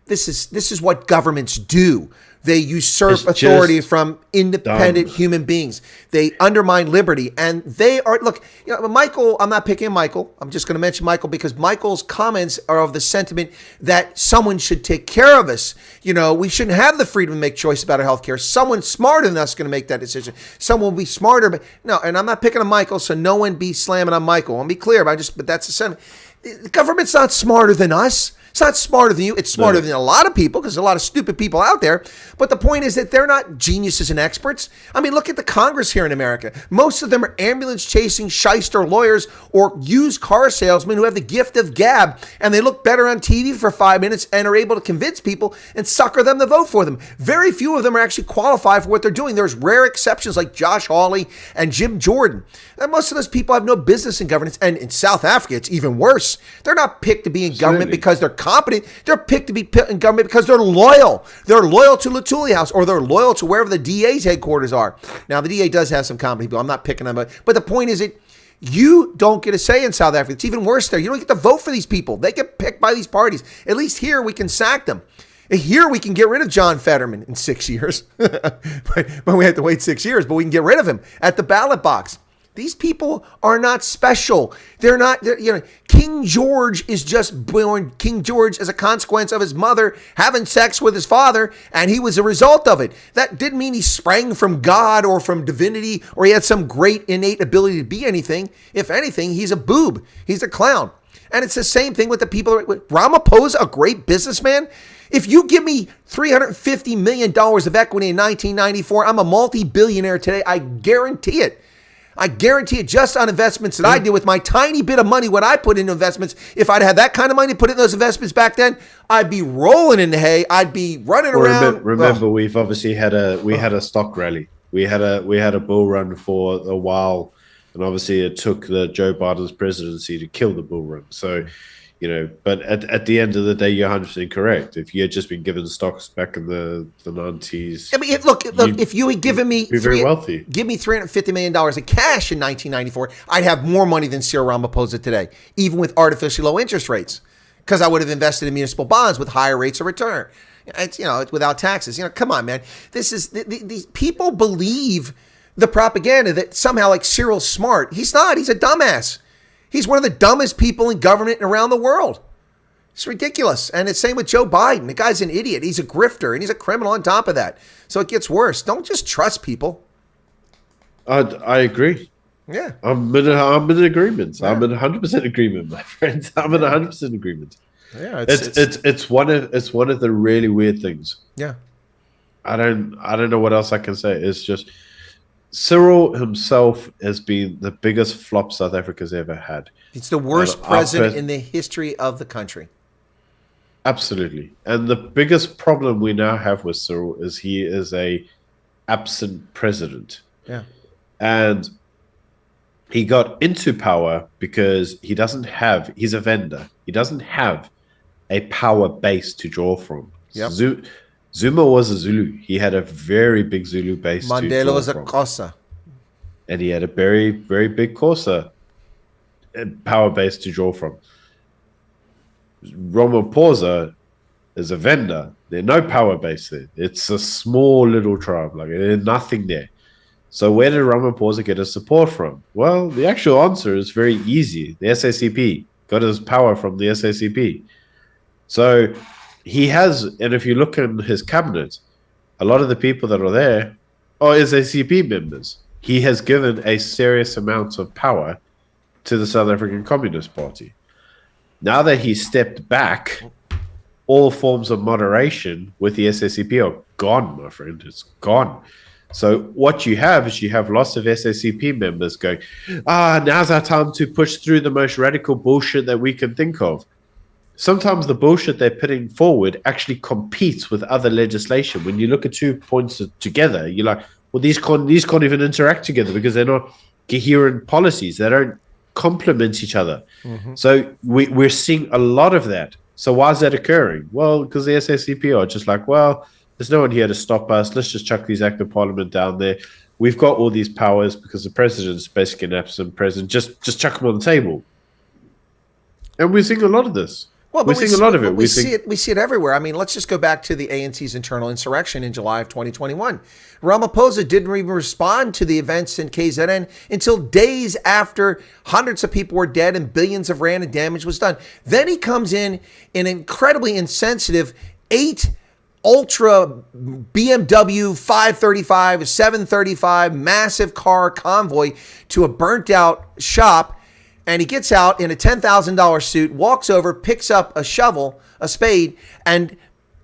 is what governments do. They usurp authority from independent human beings. They undermine liberty, and they are, look, Michael, I'm not picking Michael. I'm just going to mention Michael because Michael's comments are of the sentiment that someone should take care of us. We shouldn't have the freedom to make choice about our health care. Someone smarter than us is going to make that decision. Someone will be smarter, but no, and I'm not picking on Michael, so no one be slamming on Michael. I'll be clear, but that's the sentiment. The government's not smarter than us. It's not smarter than you. It's smarter than a lot of people because there's a lot of stupid people out there. But the point is that they're not geniuses and experts. I mean, look at the Congress here in America. Most of them are ambulance-chasing shyster lawyers or used car salesmen who have the gift of gab, and they look better on TV for 5 minutes and are able to convince people and sucker them to vote for them. Very few of them are actually qualified for what they're doing. There's rare exceptions like Josh Hawley and Jim Jordan. And most of those people have no business in governance. And in South Africa, it's even worse. They're not picked to be in government because they're competent. They're picked to be in government because they're loyal. They're loyal to Lutuli House, or they're loyal to wherever the DA's headquarters are. Now, the DA does have some competent people. I'm not picking them, but the point is that you don't get a say in South Africa. It's even worse there. You don't get to vote for these people. They get picked by these parties. At least here we can sack them. Here we can get rid of John Fetterman in 6 years. but we have to wait 6 years, but we can get rid of him at the ballot box. These people are not special. King George is just born King George as a consequence of his mother having sex with his father, and he was a result of it. That didn't mean he sprang from God or from divinity, or he had some great innate ability to be anything. If anything, he's a boob. He's a clown. And it's the same thing with the people. Ramaphosa, a great businessman. If you give me $350 million of equity in 1994, I'm a multi-billionaire today. I guarantee it. I guarantee it, just on investments that I did with my tiny bit of money, what I put into investments. If I'd had that kind of money to put in those investments back then, I'd be rolling in the hay. I'd be running around. Remember, we've obviously had a stock rally. We had a bull run for a while, and obviously it took Joe Biden's presidency to kill the bull run. So, but at the end of the day, you're 100% correct. If you had just been given stocks back in the 90s, I mean, look. If you had given me very wealthy, give me $350 million in cash in 1994, I'd have more money than Cyril Ramaphosa today, even with artificially low interest rates, because I would have invested in municipal bonds with higher rates of return. It's without taxes. Come on, man. This is these people believe the propaganda that somehow like Cyril's smart. He's not. He's a dumbass. He's one of the dumbest people in government and around the world. It's ridiculous. And it's same with Joe Biden. The guy's an idiot. He's a grifter, and he's a criminal on top of that. So it gets worse. Don't just trust people. I agree. Yeah. I'm in agreement. Yeah. I'm in 100% agreement, my friend. I'm in 100% agreement. Yeah, it's one of the really weird things. Yeah. I don't know what else I can say. It's just Cyril himself has been the biggest flop South Africa's ever had. He's the worst president in the history of the country. Absolutely. And the biggest problem we now have with Cyril is he is a absent president. Yeah. And he got into power because he's a vendor. He doesn't have a power base to draw from. Yep. Zuma was a Zulu. He had a very big Zulu base. Mandela was a Xhosa. And he had a very, very big Xhosa. power base to draw from. Ramaphosa is a vendor. There's no power base there. It's a small little tribe. Like, there's nothing there. So where did Ramaphosa get his support from? Well, the actual answer is very easy. The SACP got his power from the SACP. So he has, and if you look in his cabinet, a lot of the people that are there are SACP members. He has given a serious amount of power to the South African Communist Party. Now that he's stepped back, all forms of moderation with the SACP are gone, my friend. It's gone. So what you have is you have lots of SACP members going, now's our time to push through the most radical bullshit that we can think of. Sometimes the bullshit they're putting forward actually competes with other legislation. When you look at 2 points together, you're like, well, these can't even interact together because they're not coherent policies. They don't complement each other. Mm-hmm. So we're seeing a lot of that. So why is that occurring? Well, because the SACP are just like, well, there's no one here to stop us. Let's just chuck these act of parliament down there. We've got all these powers because the president's basically an absent president. Just chuck them on the table. And we're seeing a lot of this. Well, we're seeing a lot of it. We see it everywhere. I mean, let's just go back to the ANC's internal insurrection in July of 2021. Ramaphosa didn't even respond to the events in KZN until days after hundreds of people were dead and billions of rand in damage was done. Then he comes in an incredibly insensitive 8 ultra BMW 535, 735 massive car convoy to a burnt out shop. And he gets out in a $10,000 suit, walks over, picks up a shovel, a spade, and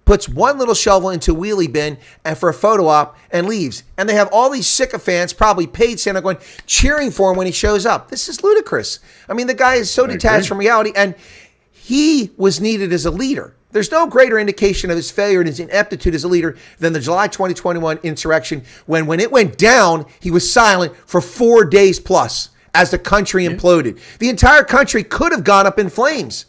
puts one little shovel into a wheelie bin and for a photo op and leaves. And they have all these sycophants, probably paid Santa, going cheering for him when he shows up. This is ludicrous. I mean, the guy is so detached from reality, and he was needed as a leader. There's no greater indication of his failure and his ineptitude as a leader than the July 2021 insurrection, when it went down, he was silent for 4 days plus. As the country imploded. The entire country could have gone up in flames.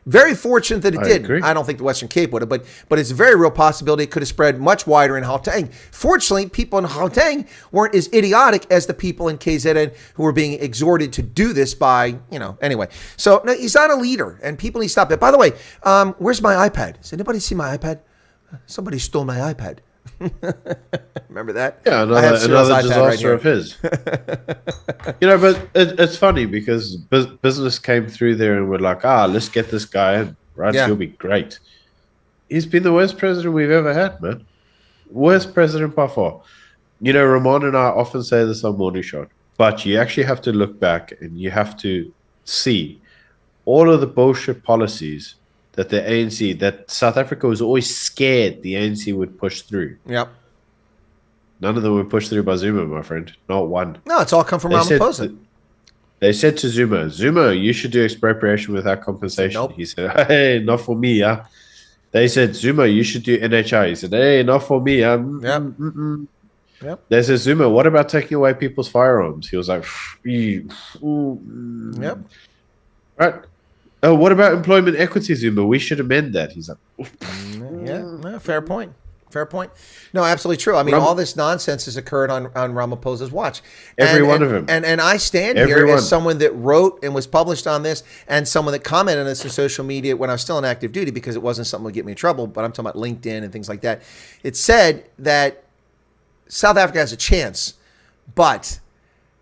Very fortunate that it didn't. Agree. I don't think the Western Cape would have, but it's a very real possibility it could have spread much wider in Gauteng. Fortunately, people in Gauteng weren't as idiotic as the people in KZN who were being exhorted to do this by, anyway. So no, he's not a leader, and people need to stop it. By the way, where's my iPad? Does anybody see my iPad? Somebody stole my iPad. Remember that? Yeah, another disaster of his. But it's funny because business came through there and we're like, let's get this guy in, right? Yeah. He'll be great. He's been the worst president we've ever had, man. Worst president by far. Ramon and I often say this on Morning Shot, but you actually have to look back and you have to see all of the bullshit policies that the ANC, that South Africa was always scared the ANC would push through. Yep. None of them were pushed through by Zuma, my friend. Not one. No, it's all come from Ramaphosa. They said to Zuma, you should do expropriation without compensation. Nope. He said, hey, not for me, yeah. They said, Zuma, you should do NHI. He said, hey, not for me. Yep. They said, Zuma, what about taking away people's firearms? He was like, Yep. Right. Oh, what about employment equity, Zuma? We should amend that. He's like, yeah, fair point. No, absolutely true. I mean, all this nonsense has occurred on Ramaphosa's watch. Every one of them. And I stand here as someone that wrote and was published on this and someone that commented on this in social media when I was still on active duty because it wasn't something that would get me in trouble, but I'm talking about LinkedIn and things like that. It said that South Africa has a chance, but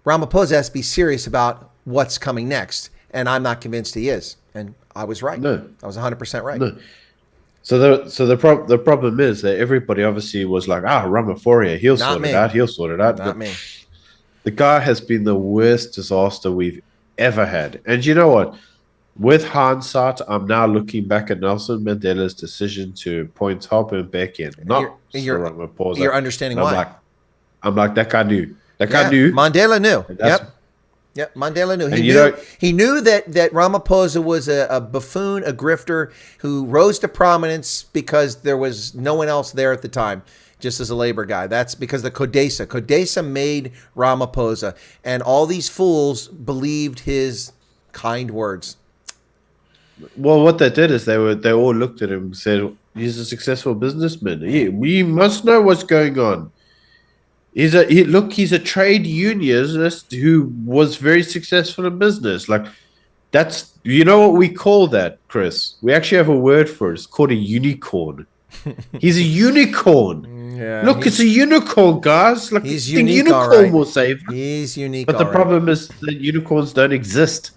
Ramaphosa has to be serious about what's coming next. And I'm not convinced he is. And I was right. No. I was 100% right. No. So the problem is that everybody obviously was like, Ramaphosa, he'll sort it out. Not me. The guy has been the worst disaster we've ever had. And you know what? With hindsight, I'm now looking back at Nelson Mandela's decision to appoint Thabo Mbeki and not Ramaphosa. You're understanding why. I'm like, that guy knew. That guy knew. Mandela knew. Yep, Mandela knew. He knew that Ramaphosa was a buffoon, a grifter who rose to prominence because there was no one else there at the time, just as a labor guy. That's because the CODESA made Ramaphosa, and all these fools believed his kind words. Well, what they did is they all looked at him and said, he's a successful businessman. We must know what's going on. He's a trade unionist who was very successful in business. Like, That's, you know what we call that, Chris? We actually have a word for it. It's called a unicorn. He's a unicorn. Yeah, Look, it's a unicorn, guys. Like, he's the unique, unicorn all right. will save. He's unique, But the problem is that unicorns don't exist.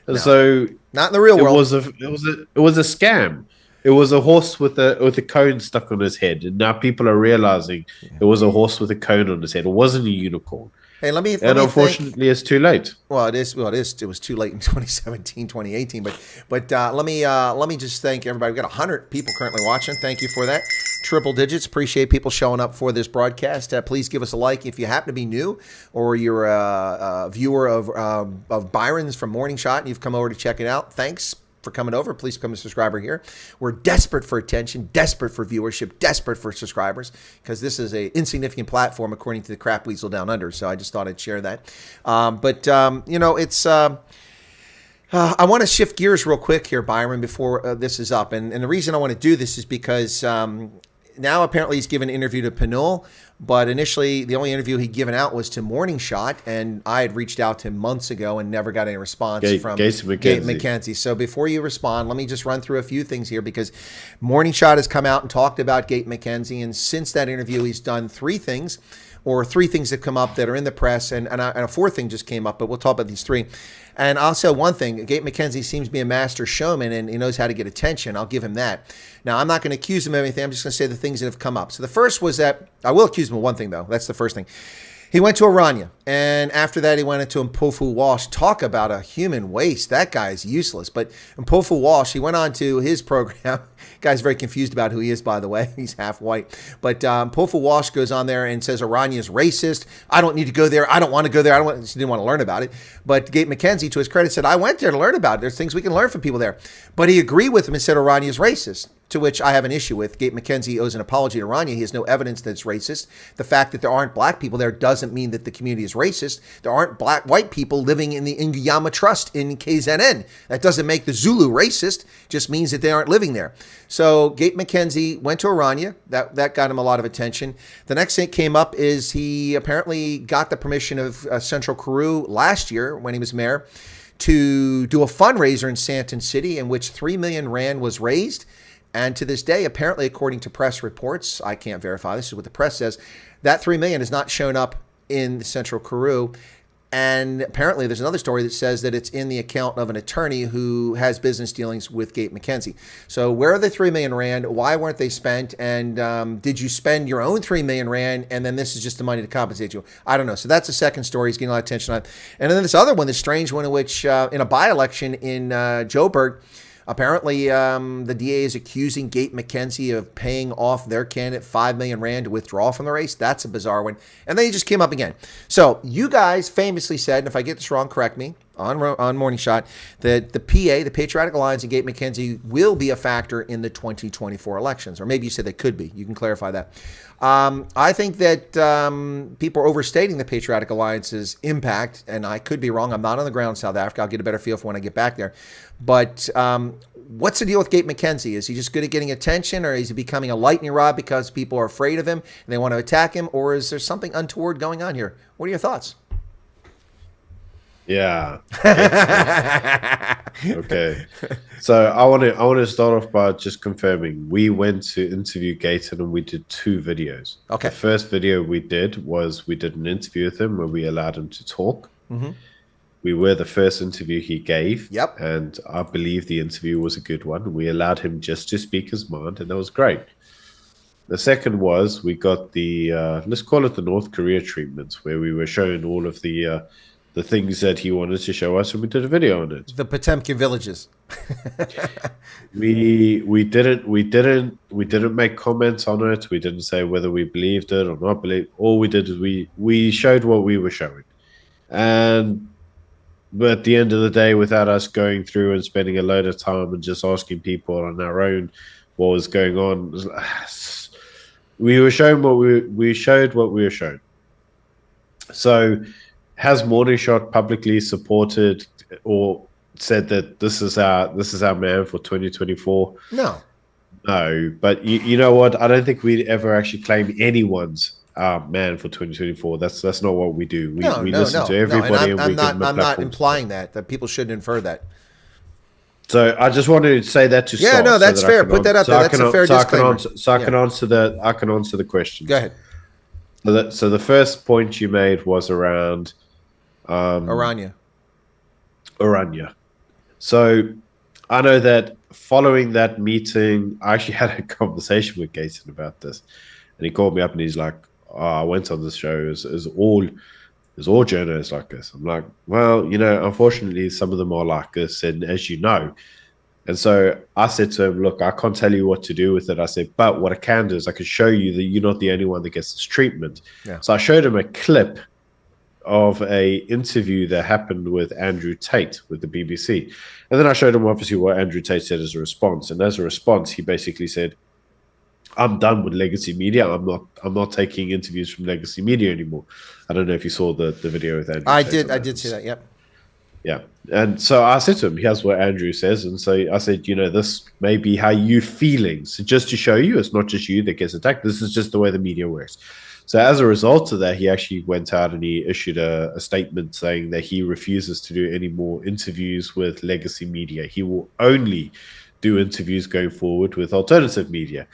No, so not in the real world. It was a scam. It was a horse with a cone stuck on his head, and now people are realizing it was a horse with a cone on his head. It wasn't a unicorn. Hey, unfortunately, it's too late. Well, it is. It was too late in 2017, 2018. But let me just thank everybody. We've got 100 people currently watching. Thank you for that. Triple digits. Appreciate people showing up for this broadcast. Please give us a like if you happen to be new or you're a viewer of Byron's from Morning Shot and you've come over to check it out. Thanks for coming over. Please become a subscriber here. We're desperate for attention, desperate for viewership, desperate for subscribers, because this is a insignificant platform according to the crap weasel down under. So I just thought I'd share that. It's I want to shift gears real quick here, Byron, before this is up. And the reason I want to do this is because now apparently he's given an interview to Pinol, but initially the only interview he'd given out was to Morning Shot, and I had reached out to him months ago and never got any response from Gate McKenzie. So before you respond, let me just run through a few things here, because Morning Shot has come out and talked about Gate McKenzie, and since that interview he's done three things that come up that are in the press, and a fourth thing just came up, but we'll talk about these three. And I'll say one thing, Gate McKenzie seems to be a master showman, and he knows how to get attention. I'll give him that. Now, I'm not going to accuse him of anything. I'm just going to say the things that have come up. So the first was that, I will accuse him of one thing, though. That's the first thing. He went to Aranya, and after that he went into Mpofu Walsh. Talk about a human waste. That guy is useless. But Mpofu Walsh, he went on to his program. Guy's very confused about who he is, by the way. He's half white. But Mpofu Walsh goes on there and says Aranya is racist. I don't need to go there. I don't want to go there. He didn't want to learn about it. But Gate McKenzie, to his credit, said, I went there to learn about it. There's things we can learn from people there. But he agreed with him and said Aranya is racist, to which I have an issue with. Gate McKenzie owes an apology to Aranya. He has no evidence that it's racist. The fact that there aren't black people there doesn't mean that the community is racist. There aren't white people living in the Ingiyama Trust in KZN. That doesn't make the Zulu racist. Just means that they aren't living there. So Gate McKenzie went to Aranya. That got him a lot of attention. The next thing that came up is he apparently got the permission of Central Karoo last year when he was mayor to do a fundraiser in Santon City in which 3 million rand was raised. And to this day, apparently, according to press reports, I can't verify, this is what the press says, that 3 million has not shown up in the Central Karoo. And apparently there's another story that says that it's in the account of an attorney who has business dealings with Gate McKenzie. So where are the 3 million rand? Why weren't they spent? And did you spend your own 3 million rand? And then this is just the money to compensate you? I don't know. So that's the second story. He's getting a lot of attention on. And then this other one, this strange one in which in a by-election in Joburg, apparently, the DA is accusing Gate McKenzie of paying off their candidate 5 million rand to withdraw from the race. That's a bizarre one. And then he just came up again. So you guys famously said, and if I get this wrong, correct me, on Morning Shot, that the PA, the Patriotic Alliance, and Gate McKenzie will be a factor in the 2024 elections. Or maybe you said they could be. You can clarify that. I think that people are overstating the Patriotic Alliance's impact, and I could be wrong. I'm not on the ground in South Africa. I'll get a better feel for when I get back there. But what's the deal with Gate McKenzie? Is he just good at getting attention, or is he becoming a lightning rod because people are afraid of him and they want to attack him, or is there something untoward going on here? What are your thoughts? Yeah. Okay. So I want to start off by just confirming we went to interview Gaten and we did 2 videos. Okay. The first video we did was we did an interview with him where we allowed him to talk. Mm-hmm. We were the first interview he gave. Yep. And I believe the interview was a good one. We allowed him just to speak his mind, and that was great. The second was we got the, let's call it the North Korea treatments, where we were showing all of the things that he wanted to show us, and we did a video on it. The Potemkin villages. we didn't make comments on it. We didn't say whether we believed it or not believe. All we did is we showed what we were showing. But at the end of the day, without us going through and spending a load of time and just asking people on our own what was going on, we were shown we showed what we were shown. So has Morning Shot publicly supported or said that this is our man for 2024? No. But you know what? I don't think we'd ever actually claim anyone's man for 2024. That's not what we do. We listen to everybody. I'm not implying that people shouldn't infer that. So I just wanted to say that to start. Yeah, no, that's fair. Put that out there. That's a fair disclaimer. I can answer the question. Go ahead. So the first point you made was around Orania. So I know that following that meeting, I actually had a conversation with Gaten about this, and he called me up and he's like, "Oh, I went on this show. It's all journalists like this." I'm like, "Well, unfortunately, some of them are like this, and as you know." And so I said to him, "Look, I can't tell you what to do with it." I said, "But what I can do is I can show you that you're not the only one that gets this treatment." Yeah. So I showed him a clip of a interview that happened with Andrew Tate with the BBC. And then I showed him obviously what Andrew Tate said as a response. And as a response, he basically said, "I'm done with legacy media. I'm not taking interviews from legacy media anymore." I don't know if you saw the video with Andrew. I did see that, yep. Yeah. And so I said to him, here's what Andrew says. And so I said, this may be how you feeling. So just to show you, it's not just you that gets attacked. This is just the way the media works. So as a result of that, he actually went out and he issued a statement saying that he refuses to do any more interviews with legacy media. He will only do interviews going forward with alternative media.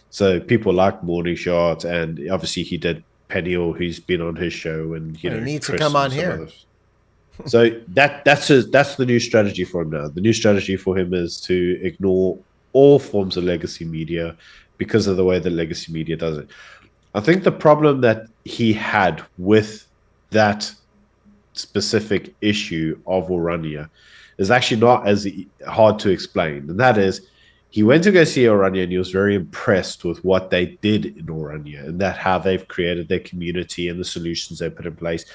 So people like Morning Shot, and obviously he did Peniel, who's been on his show, and he needs to come on here. Others. So that's the new strategy for him now. The new strategy for him is to ignore all forms of legacy media because of the way that legacy media does it. I think the problem that he had with that specific issue of Orania is actually not as hard to explain. And that is, he went to go see Orania and he was very impressed with what they did in Orania and that how they've created their community and the solutions they put in place.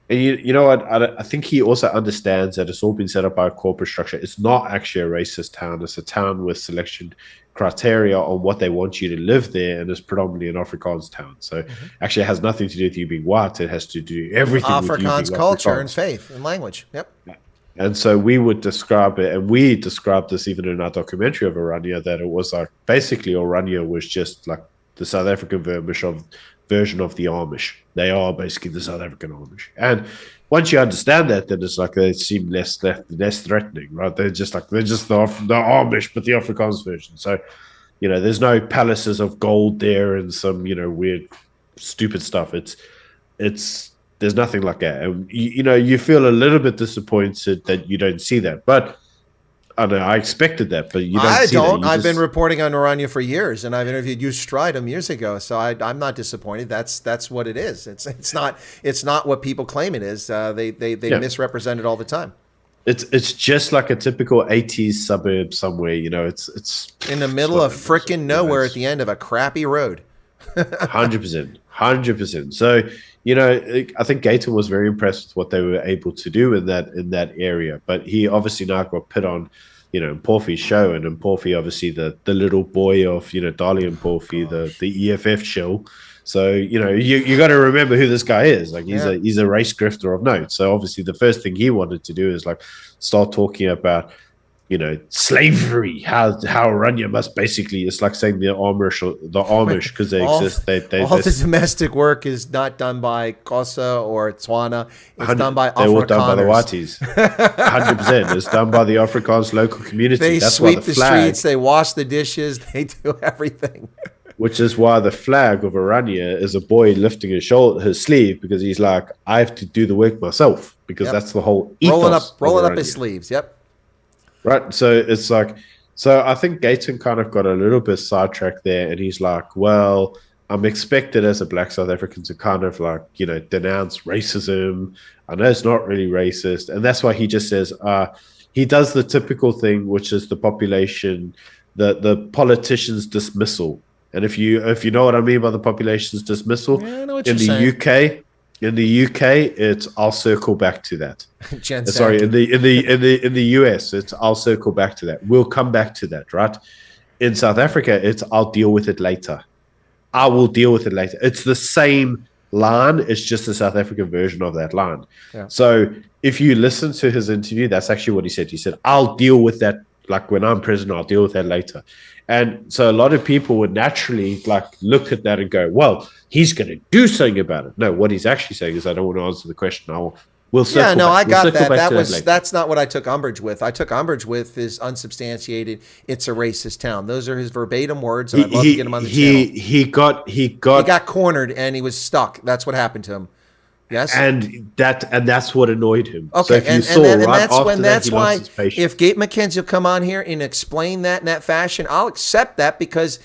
And you know what? I think he also understands that it's all been set up by a corporate structure. It's not actually a racist town. It's a town with selection criteria on what they want you to live there, and it's predominantly an Afrikaans town. So actually it has nothing to do with you being white. It has to do everything with you being Afrikaans culture Afrikaans. And faith and language. Yep. And so we would describe it, and we described this even in our documentary of Orania, that it was like basically Orania was just like the South African version of the Amish. They are basically the South African Amish. And once you understand that, then it's like they seem less threatening, right? They're just the Amish, but the Afrikaans version. So, there's no palaces of gold there and some, weird, stupid stuff. There's nothing like that. And, you feel a little bit disappointed that you don't see that. But I don't know, I expected that, but you don't see that. I've been reporting on Orania for years, and I've interviewed you Stridham years ago, so I'm not disappointed. That's what it is. It's not what people claim it is. They misrepresent it all the time. It's just like a typical 80s suburb somewhere, it's in the middle of frickin' nowhere at the end of a crappy road. 100%. So, I think Gaten was very impressed with what they were able to do in that area, but he obviously now got put on, Porphy's show, and in Porphy, obviously the little boy of, Dali and Porphy, the EFF show. So, you got to remember who this guy is. Like he's a race grifter of note. So obviously the first thing he wanted to do is like start talking about, slavery, how Orania must basically, it's like saying the Amish because they exist. All the domestic work is not done by Xhosa or Tswana. It's done by Afrikaners. They're all done by the Watis. 100%. It's done by the Afrikaans local community. They sweep the streets. They wash the dishes. They do everything. Which is why the flag of Orania is a boy lifting his sleeve, because he's like, I have to do the work myself, because that's the whole ethos. Rolling up his sleeves. Yep. Right. So it's like, I think Gaten kind of got a little bit sidetracked there, and he's like, well, I'm expected as a black South African to kind of like, denounce racism. I know it's not really racist. And that's why he just says, he does the typical thing, which is the population, the politician's dismissal. And if you know what I mean by the population's dismissal, I know what you're saying. In the UK, it's I'll circle back to that. Sorry, in the US, it's I'll circle back to that. We'll come back to that, right? In South Africa, it's I'll deal with it later. I will deal with it later. It's the same line. It's just a South African version of that line. Yeah. So if you listen to his interview, that's actually what he said. He said, I'll deal with that. Like when I'm president, I'll deal with that later. And so a lot of people would naturally like look at that and go, well, he's going to do something about it. No, what he's actually saying is, I don't want to answer the question. We'll circle Yeah, no, back. I We'll got circle that. back That to was later. that's not what I took umbrage with. I took umbrage with is unsubstantiated. It's a racist town. Those are his verbatim words, and I'd love to get him on the channel. He got He got cornered and he was stuck. That's what happened to him. Yes, and that's what annoyed him. okay, So if you and saw right after that, that's he why lost his patience. if Gabe McKenzie will come on here and explain that in that fashion, I'll accept that because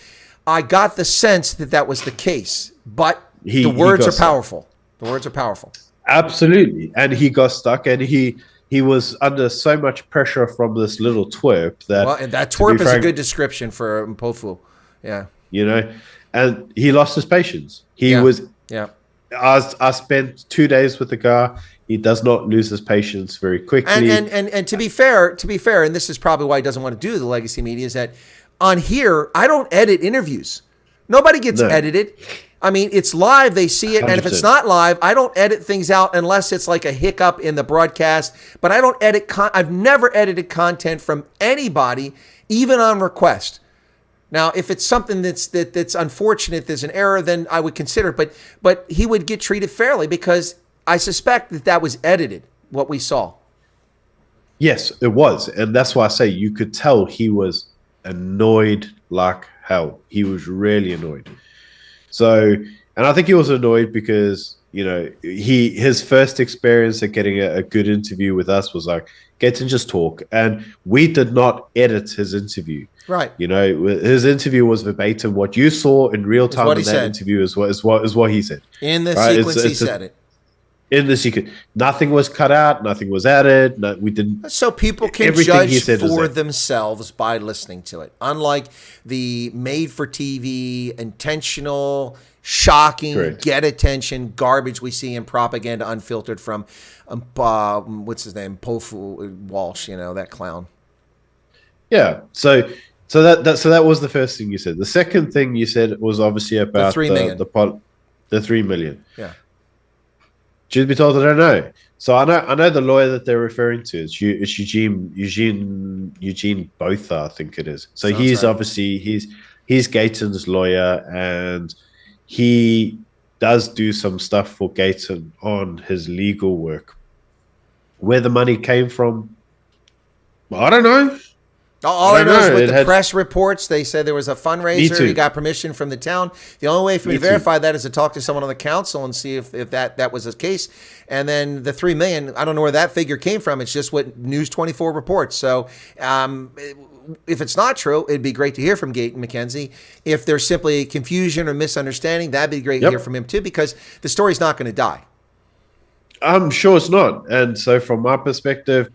I got the sense that that was the case. But the words are powerful. The words are powerful. Absolutely, and he got stuck, and he was under so much pressure from this little twerp that. Well, and that twerp is a good description for Mpofu. Yeah, you know, and he lost his patience. He Yeah. was. yeah. I spent 2 days with the guy. He does not lose his patience very quickly. And to be fair, and this is probably why he doesn't want to do the legacy media, is that on here I don't edit interviews. Nobody gets edited. I mean, it's live. They see it. And if it's 100%. not live, I don't edit things out unless it's like a hiccup in the broadcast. But I don't edit. I've never edited content from anybody, even on request. Now, if it's something that's unfortunate, there's an error, then I would consider it. But he would get treated fairly because I suspect that was edited, what we saw. Yes, it was. And that's why I say you could tell he was annoyed like hell. He was really annoyed. So, and I think he was annoyed because, you know, his first experience at getting a good interview with us was like, get and just talk. And we did not edit his interview. Right. You know, his interview was verbatim. What you saw in real time in that interview is what he said. In the sequence, he said it. In the secret, nothing was cut out, nothing was added. We didn't. So people can judge for themselves by listening to it. Unlike the made-for-TV, intentional, shocking, get attention garbage we see in propaganda unfiltered from, what's his name, Pofu Walsh. You know, that clown. Yeah. So that was the first thing you said. The second thing you said was obviously about the 3 million. The 3 million. Yeah. Truth be told, I don't know. So I know the lawyer that they're referring to. It's Eugene Botha, I think it is. So he's obviously he's Gaten's lawyer, and he does do some stuff for Gaten on his legal work. Where the money came from, I don't know. All I know is with the press reports, they said there was a fundraiser. He got permission from the town. The only way for me to verify that is to talk to someone on the council and see if that was the case. And then the 3 million, I don't know where that figure came from. It's just what News 24 reports. So if it's not true, it'd be great to hear from Gaten McKenzie. If there's simply confusion or misunderstanding, that'd be great to hear from him too, because the story's not going to die. I'm sure it's not. And so from my perspective,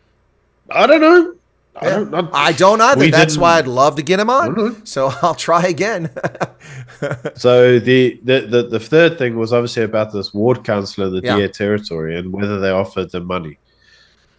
I don't know. I don't either. That's why I'd love to get him on. So I'll try again. So the third thing was obviously about this ward councillor in the DA territory and whether they offered them money.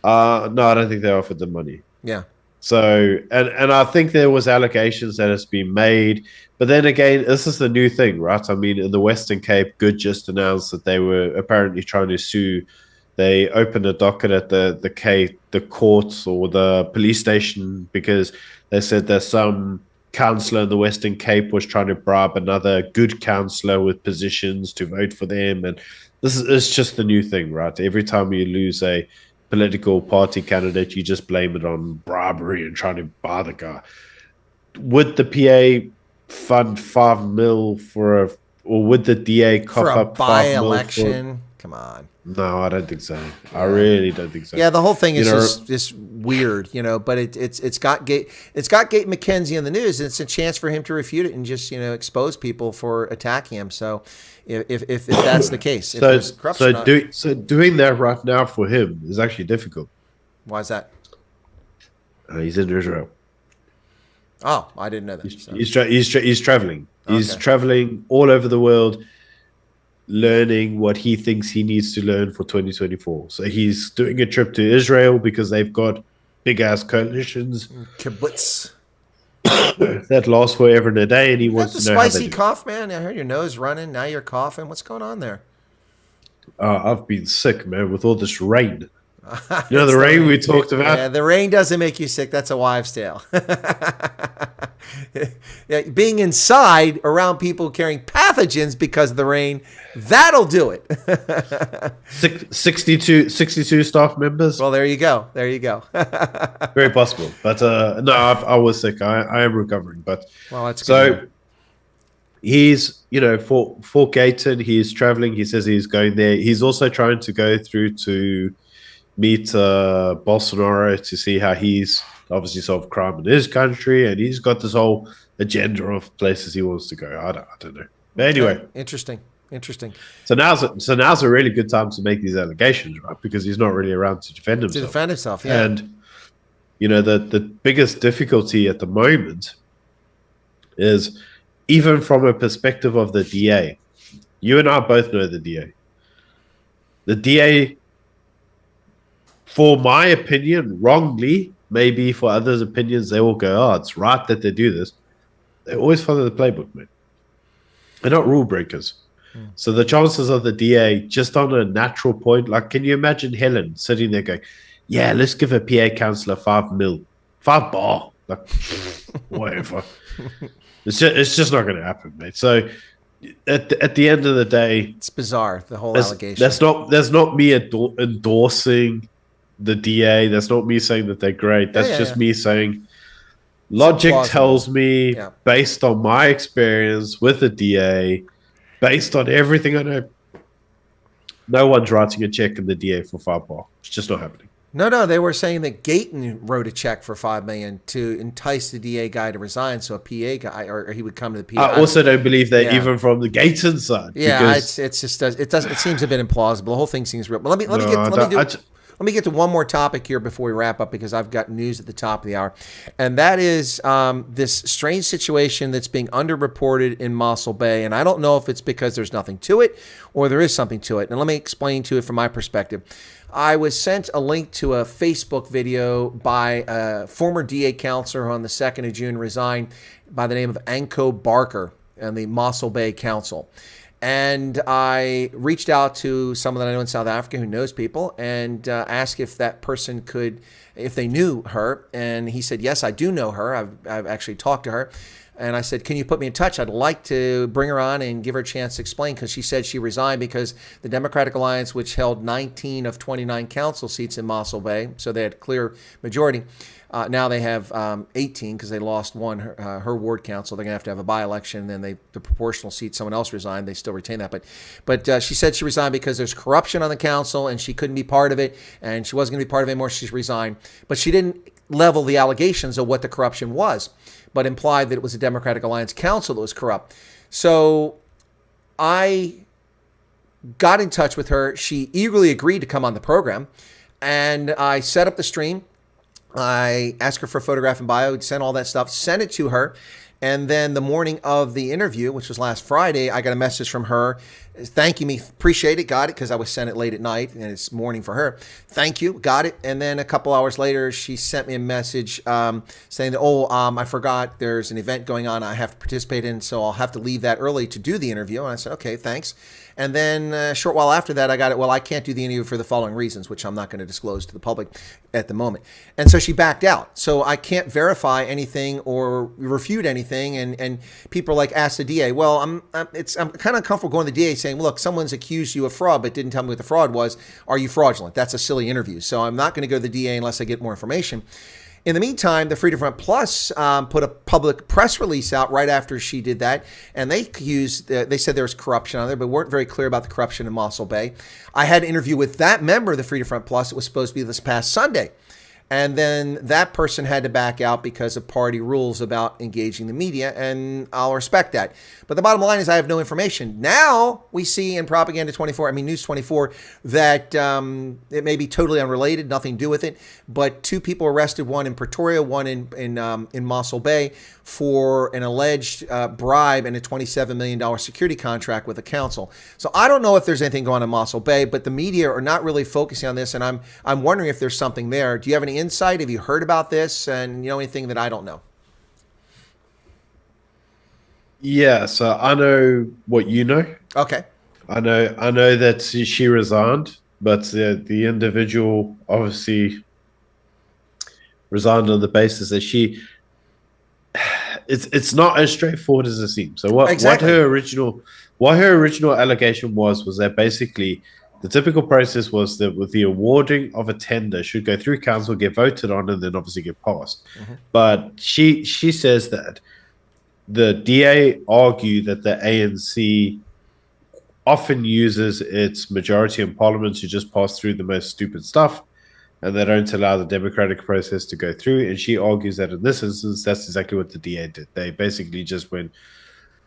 No, I don't think they offered them money. Yeah. So and I think there was allegations that has been made, but then again, this is the new thing, right? I mean, in the Western Cape, Good just announced that they were apparently trying to sue. They opened a docket at the courts or the police station because they said that some councillor in the Western Cape was trying to bribe another good councillor with positions to vote for them. And this is just the new thing, right? Every time you lose a political party candidate, you just blame it on bribery and trying to buy the guy. Would the PA fund 5 mil or would the DA cough for a up 5 mil election? Come on. No, I don't think so. I really don't think so. Yeah, the whole thing is just weird, you know. But it's got Gaten McKenzie in the news, and it's a chance for him to refute it and just expose people for attacking him. So if that's the case, so doing that right now for him is actually difficult. Why is that? He's in Israel. Oh, I didn't know that. He's traveling. He's traveling all over the world, learning what he thinks he needs to learn for 2024. So he's doing a trip to Israel because they've got big ass coalitions, kibbutz, that last forever and a day, and he wants to know how they do. Spicy cough, man. I heard your nose running. Now you're coughing. What's going on there? I've been sick, man, with all this rain. You know, the rain we talked about? Yeah, the rain doesn't make you sick. That's a wives' tale. Yeah, being inside around people carrying pathogens because of the rain, that'll do it. 62 staff members? Well, there you go. There you go. Very possible. But no, I was sick. I am recovering. But well, that's so good. he's, you know, for Gayton, he's traveling. He says he's going there. He's also trying to go through to meet Bolsonaro to see how he's obviously solved crime in his country, and he's got this whole agenda of places he wants to go. I don't know. But anyway, okay. Interesting. So now's a really good time to make these allegations, right? Because he's not really around to defend himself. Yeah. And you know, the biggest difficulty at the moment is even from a perspective of the DA. You and I both know the DA. The DA, for my opinion, wrongly, maybe for others' opinions, they will go, oh, it's right that they do this. They always follow the playbook, man. They're not rule breakers. So the chances of the DA just on a natural point, like, can you imagine Helen sitting there going, yeah, let's give a PA councillor 5 mil, 5 bar, like, whatever. It's just not going to happen, mate. So at the end of the day, it's bizarre, the whole allegation. That's not me endorsing the DA. That's not me saying that they're great. That's just me saying logic tells me, based on my experience with the DA, based on everything I know, no one's writing a check in the DA for 5 bar. It's just not happening. No, they were saying that Gayton wrote a check for $5 million to entice the DA guy to resign, so a PA guy, or he would come to the PA. I also don't believe that even from the Gayton side. Yeah, it seems a bit implausible. The whole thing seems real. But let me get to one more topic here before we wrap up, because I've got news at the top of the hour, and that is this strange situation that's being underreported in Mossel Bay, and I don't know if it's because there's nothing to it or there is something to it. And let me explain to it from my perspective. I was sent a link to a Facebook video by a former DA counselor who on the 2nd of June resigned, by the name of Anko Barker, and the Mossel Bay Council. And I reached out to someone that I know in South Africa who knows people, and asked if that person if they knew her. And he said, yes, I do know her. I've actually talked to her. And I said, can you put me in touch? I'd like to bring her on and give her a chance to explain, because she said she resigned because the Democratic Alliance, which held 19 of 29 council seats in Mossel Bay, so they had clear majority. Now they have 18 because they lost one, her ward council. They're going to have a by-election, and then the proportional seat, someone else resigned. They still retain that. But she said she resigned because there's corruption on the council, and she couldn't be part of it, and she wasn't going to be part of it anymore. She resigned. But she didn't level the allegations of what the corruption was, but implied that it was a Democratic Alliance council that was corrupt. So I got in touch with her. She eagerly agreed to come on the program, and I set up the stream. I asked her for a photograph and bio, sent all that stuff, sent it to her. And then the morning of the interview, which was last Friday, I got a message from her thanking me. Appreciate it. Got it, because I was sent it late at night and it's morning for her. Thank you. Got it. And then a couple hours later, she sent me a message saying that, I forgot there's an event going on I have to participate in, so I'll have to leave that early to do the interview. And I said, okay, thanks. And then a short while after that, I got it. Well, I can't do the interview for the following reasons, which I'm not going to disclose to the public at the moment. And so she backed out. So I can't verify anything or refute anything. And people are like, ask the DA. Well, I'm kind of uncomfortable going to the DA saying, look, someone's accused you of fraud, but didn't tell me what the fraud was. Are you fraudulent? That's a silly interview. So I'm not going to go to the DA unless I get more information. In the meantime, the Freedom Front Plus put a public press release out right after she did that, and they said there was corruption on there, but weren't very clear about the corruption in Mossel Bay. I had an interview with that member of the Freedom Front Plus. It was supposed to be this past Sunday. And then that person had to back out because of party rules about engaging the media, and I'll respect that. But the bottom line is I have no information. Now we see in News 24, that it may be totally unrelated, nothing to do with it, but 2 people arrested, one in Pretoria, one in Mossel Bay, for an alleged bribe and a $27 million security contract with the council. So I don't know if there's anything going on in Mossel Bay, but the media are not really focusing on this, and I'm wondering if there's something there. Do you have any insight? Have you heard about this, and you know anything that I don't know? Yeah, so I know what you know. Okay. I know that she resigned. but the individual obviously resigned on the basis that it's not as straightforward as it seems. So Exactly. what her original allegation was that basically the typical process was that with the awarding of a tender should go through council, get voted on, and then obviously get passed. But she says that the DA argue that the ANC often uses its majority in parliament to just pass through the most stupid stuff, and they don't allow the democratic process to go through. And she argues that in this instance, that's exactly what the DA did. They basically just went,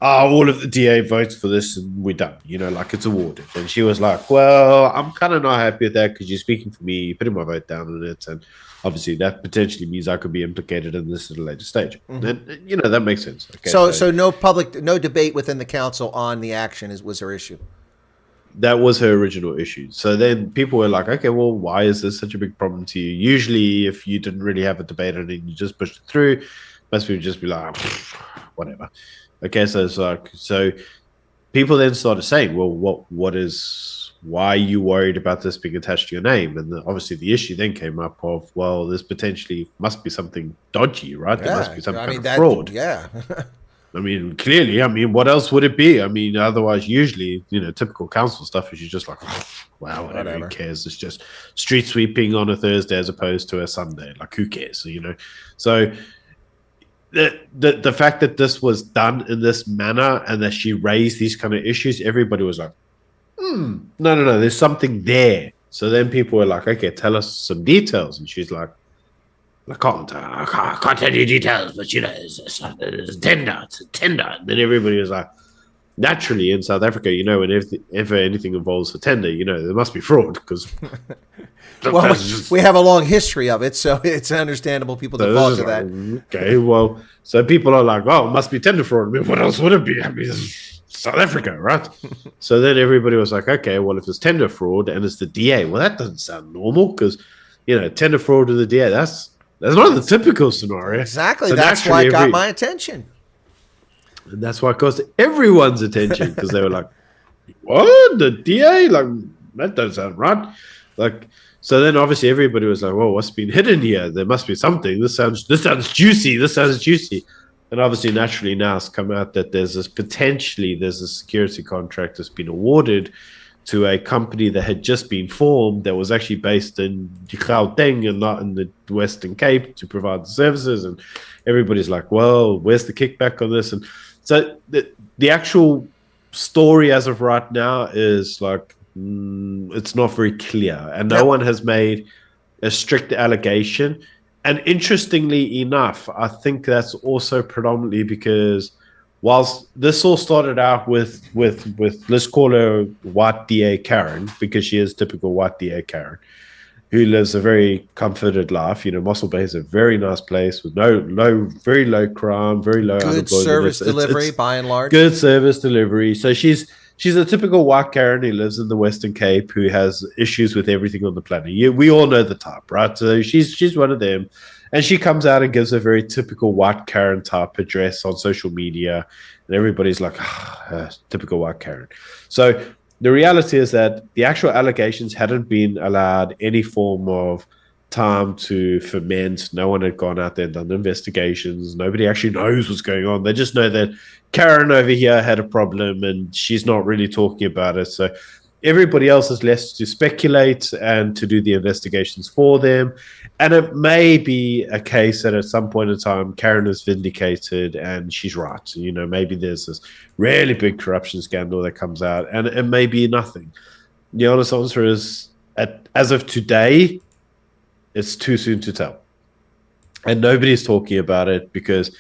all of the DA votes for this and we're done, like it's awarded. And she was like, well, I'm kind of not happy with that because you're speaking for me, you're putting my vote down on it. And obviously that potentially means I could be implicated in this at a later stage. And, that makes sense. Okay, So no debate within the council on the action was her issue. That was her original issue. So then people were like, okay, well, why is this such a big problem to you? Usually, if you didn't really have a debate on it, you just pushed it through. Most people would just be like, whatever. Okay, so it's like, so people then started saying, well, why are you worried about this being attached to your name? And obviously the issue then came up of, well, this potentially must be something dodgy, right? There must be some kind of fraud. Yeah. I mean, clearly, what else would it be? I mean, otherwise, usually, typical council stuff is you're just like, wow, whatever, who cares? It's just street sweeping on a Thursday as opposed to a Sunday. Like, who cares? So the fact that this was done in this manner and that she raised these kind of issues, everybody was like, no, there's something there. So then people were like, okay, tell us some details. And she's like, I can't tell you details, but it's a tender. It's a tender. And then everybody was like, naturally in South Africa, whenever anything involves a tender, there must be fraud because. Well, we have a long history of it, so it's understandable people default to that. Okay, well, so people are like, oh, it must be tender fraud. I mean, what else would it be? I mean, it's South Africa, right? So then everybody was like, okay, well, if it's tender fraud and it's the DA, well, that doesn't sound normal because, tender fraud to the DA, that's not the typical scenario. Exactly. So that's why it got my attention. And that's why it caused everyone's attention because they were like, what? The DA? Like, that doesn't sound right. Like, so then obviously everybody was like, well, what's been hidden here? There must be something. This sounds juicy. This sounds juicy. And obviously, naturally now it's come out that there's a security contract that's been awarded to a company that had just been formed that was actually based in Gauteng and not in the Western Cape to provide the services. And everybody's like, well, where's the kickback on this? And so the actual story as of right now is like, it's not very clear. And no one has made a strict allegation. And interestingly enough, I think that's also predominantly because whilst this all started out with let's call her white DA Karen, because she is typical white DA Karen, who lives a very comforted life. Mossel Bay is a very nice place with very low crime, very low good service delivery by and large. Good service delivery. So she's a typical white Karen who lives in the Western Cape who has issues with everything on the planet. We all know the type, right? So she's one of them. And she comes out and gives a very typical white Karen type address on social media. And everybody's like, typical white Karen. So the reality is that the actual allegations hadn't been allowed any form of time to ferment. No one had gone out there and done investigations. Nobody actually knows what's going on. They just know that Karen over here had a problem and she's not really talking about it. So everybody else is left to speculate and to do the investigations for them. And it may be a case that at some point in time, Karen is vindicated and she's right. Maybe there's this really big corruption scandal that comes out and it may be nothing. The honest answer is, as of today, it's too soon to tell. And nobody's talking about it because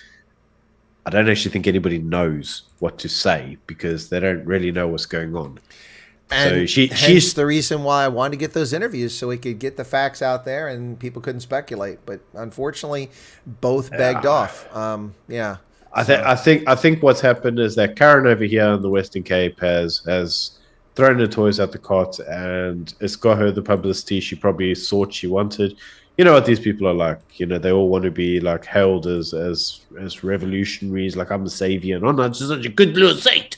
I don't actually think anybody knows what to say because they don't really know what's going on. And so she's the reason why I wanted to get those interviews so we could get the facts out there and people couldn't speculate. But unfortunately, both begged off. I think what's happened is that Karen over here in the Western Cape has thrown her toys out the cot and it's got her the publicity she probably thought she wanted. You know what these people are like. They all want to be like hailed as revolutionaries, like I'm the savior and I'm not just such a good little saint.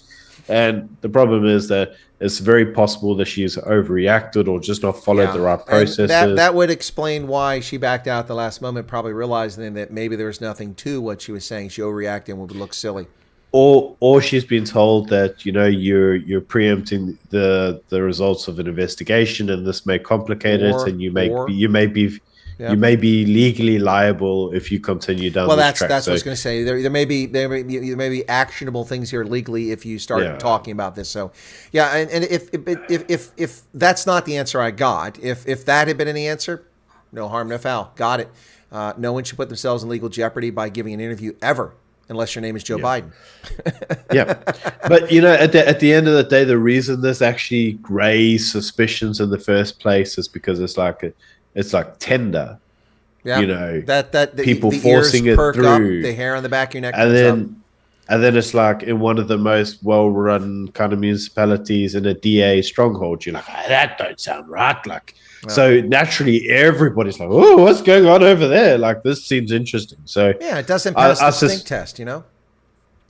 And the problem is that it's very possible that she's overreacted or just not followed the right processes. And that would explain why she backed out at the last moment, probably realizing that maybe there was nothing to what she was saying. She overreacted and would look silly. Or she's been told that, you're preempting the results of an investigation, and this may complicate it, and you may be legally liable if you continue down this track. That's what I was going to say. There may be actionable things here legally if you start talking about this. So, yeah, and if that's not the answer I got, if that had been an answer, no harm, no foul. Got it. No one should put themselves in legal jeopardy by giving an interview ever, unless your name is Joe Biden. Yeah. But, at the end of the day, the reason this actually raised suspicions in the first place is because it's like tender. Yeah. That people the forcing ears it perk through. Up, the hair on the back of your neck and then it's like in one of the most well-run kind of municipalities in a DA stronghold, you're like, that don't sound right. Like, so naturally everybody's like, oh, what's going on over there? Like, this seems interesting. So yeah, it doesn't pass the stink test,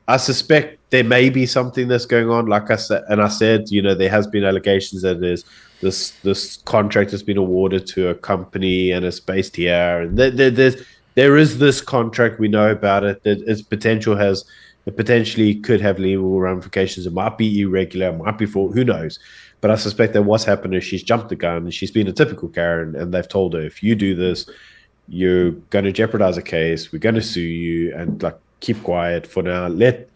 I suspect there may be something that's going on. Like I said, there has been allegations that there's this contract has been awarded to a company and it's based here, and there is this contract, we know about it, that it potentially could have legal ramifications. It might be irregular, it might be fraud, who knows. But I suspect that what's happened is she's jumped the gun and she's been a typical Karen, and they've told her, if you do this, you're going to jeopardize a case, we're going to sue you, and like, keep quiet for now. Let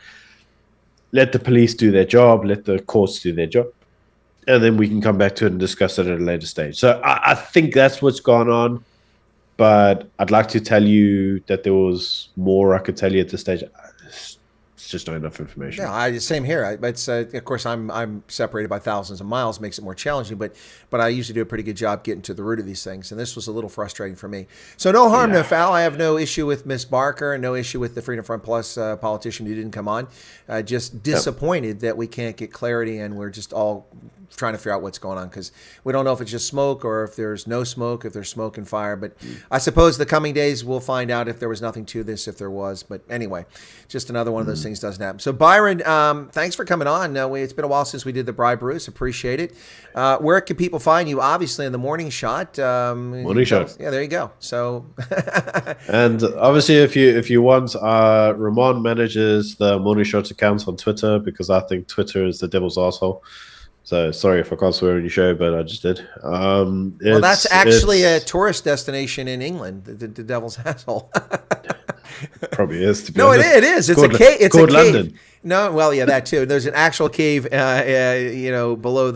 the police do their job, let the courts do their job, and then we can come back to it and discuss it at a later stage. So I think that's what's gone on, but I'd like to tell you that there was more I could tell you at this stage. It's just not enough information. Yeah, same here. It's of course I'm separated by thousands of miles, makes it more challenging. But I usually do a pretty good job getting to the root of these things, and this was a little frustrating for me. So no harm, no foul. I have no issue with Miss Barker, and no issue with the Freedom Front Plus politician who didn't come on. Just disappointed that we can't get clarity, and we're just all trying to figure out what's going on, because we don't know if it's just smoke or if there's no smoke, if there's smoke and fire. But I suppose the coming days we'll find out if there was nothing to this, if there was. But anyway, just another one of those things doesn't happen. So Byron, thanks for coming on. It's been a while since we did the Braai Brus. Appreciate it. Where can people find you? Obviously in the Morning Shot. Morning Shot. Yeah, there you go. So and obviously if you want, Ramon manages the Morning Shot account on Twitter, because I think Twitter is the devil's asshole. So sorry if I can't swear on your show, but I just did. Well, that's actually a tourist destination in England, the devil's asshole. Probably is. To be no, honest. it is. It's a cave. It's called a cave. London. No, well, yeah, that too. There's an actual cave, below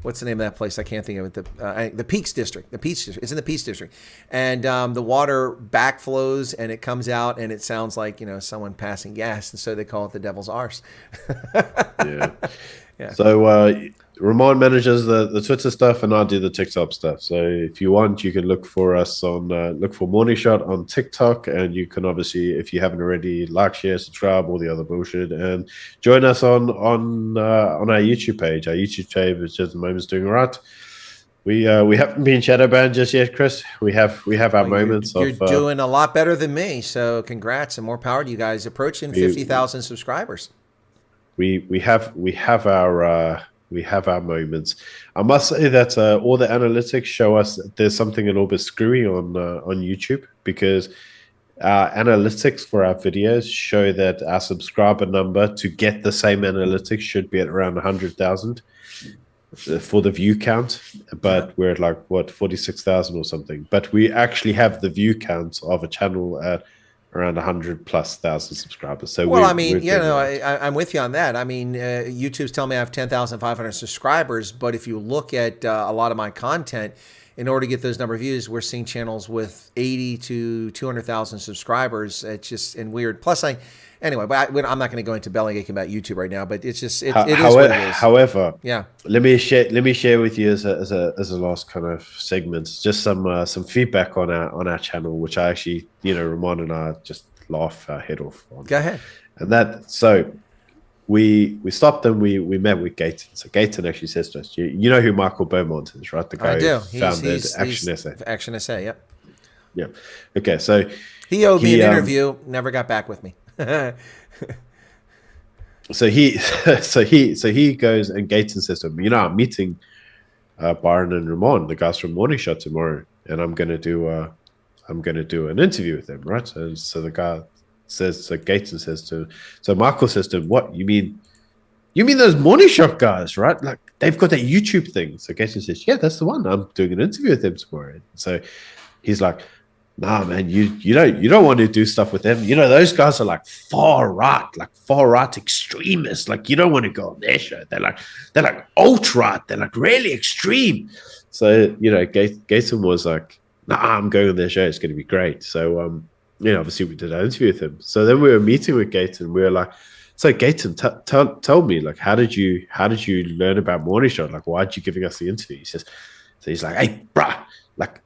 what's the name of that place? I can't think of it. The Peaks District. The Peaks District. It's in the Peaks District, and the water backflows and it comes out and it sounds like someone passing gas, and so they call it the Devil's Arse. Yeah. So Ramon manages the Twitter stuff, and I do the TikTok stuff. So if you want, you can look for us on look for Morning Shot on TikTok, and you can obviously, if you haven't already, like, share, subscribe, all the other bullshit, and join us on our YouTube page. Our YouTube page is just Moments Doing Right. We haven't been shadow banned just yet, Chris. We have our moments. You're doing a lot better than me, so congrats and more power to you guys. Approaching 50,000 subscribers. We have our moments. I must say that all the analytics show us that there's something a little bit screwy on YouTube, because our analytics for our videos show that our subscriber number to get the same analytics should be at around 100,000 for the view count, but we're at like 46,000 or something. But we actually have the view count of a channel at around 100,000+ subscribers. So well, I'm with you on that. I mean, YouTube's telling me I have 10,500 subscribers, but if you look at a lot of my content, in order to get those number of views, we're seeing channels with 80 to 200,000 subscribers. It's just weird. Plus, anyway, but I'm not going to go into bellyaching about YouTube right now. But it's just it is what it is. However, yeah, let me share with you as a last kind of segment just some feedback on our channel, which I actually Ramon and I just laugh our head off on. Go ahead. And so we stopped and we met with Gayton. So Gayton actually says to us, you know who Michael Beaumont is, right? The guy who founded Action SA. Action SA, yep. Yeah. Okay, so he owed me an interview, never got back with me. so he so he goes and Gaten says to him, I'm meeting Byron and Ramon, the guys from Morning Shot tomorrow, and I'm gonna do an interview with them, right? And so the guy says, so Gaten says to, so Michael says to him, what you mean those Morning Shot guys, right? Like they've got that YouTube thing. So Gaten says, yeah, that's the one. I'm doing an interview with them tomorrow. So he's like, nah, man, you don't want to do stuff with them. Those guys are like far right extremists. Like you don't want to go on their show. They're like alt right. They're like really extreme. So Gaten was like, nah, I'm going on their show. It's going to be great. So obviously we did an interview with him. So then we were meeting with Gaten. We were like, so Gaten, tell me, like, how did you learn about Morning Show? Like, why aren't you giving us the interview? He's like, hey, bruh, like,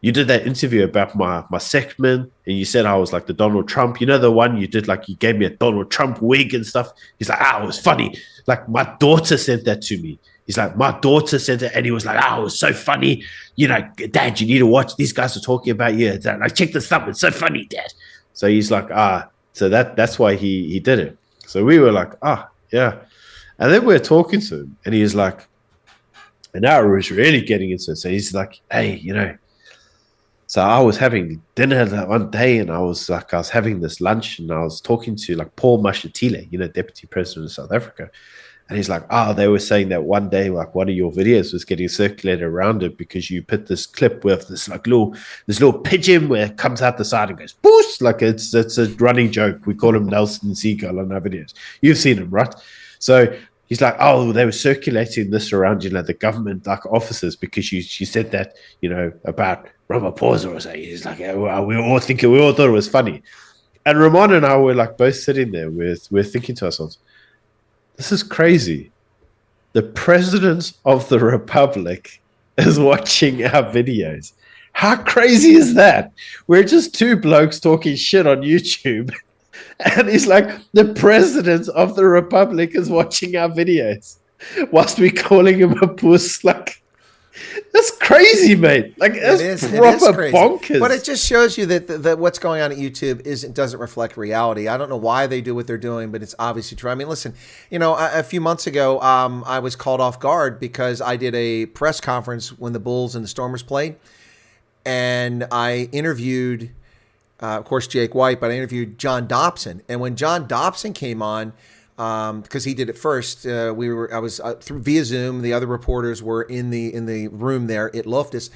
you did that interview about my segment, and you said I was like the Donald Trump. The one you did, like, you gave me a Donald Trump wig and stuff. He's like, it was funny. Like, my daughter sent that to me. He's like, my daughter sent it, and he was like, it was so funny. Dad, you need to watch. These guys are talking about you. Like, check this out. It's so funny, Dad. So he's like, so that's why he did it. So we were like, yeah. And then we're talking to him, and he's like, and now we're really getting into it. So he's like, hey, so I was having dinner that one day, and I was having this lunch, and I was talking to like Paul Mashatile, Deputy President of South Africa. And he's like, they were saying that one day, like one of your videos was getting circulated around it because you put this clip with this little pigeon where it comes out the side and goes, boost. Like it's a running joke. We call him Nelson Seagull on our videos. You've seen him, right? So he's like, they were circulating this around, the government like offices because you said that, about Ramaphosa or something. He's like, we all thought it was funny. And Ramon and I were like both sitting there we're thinking to ourselves, this is crazy. The president of the republic is watching our videos. How crazy is that? We're just two blokes talking shit on YouTube. And he's like, the president of the republic is watching our videos whilst we calling him a puss. Like, that's crazy, mate. Like, that's proper crazy. Bonkers. But it just shows you that what's going on at YouTube doesn't reflect reality. I don't know why they do what they're doing, but it's obviously true. I mean, listen, a few months ago, I was called off guard because I did a press conference when the Bulls and the Stormers played, and I interviewed, of course, Jake White, but I interviewed John Dobson. And when John Dobson came on, because he did it first. I was through via Zoom. The other reporters were in the room there at Loftus,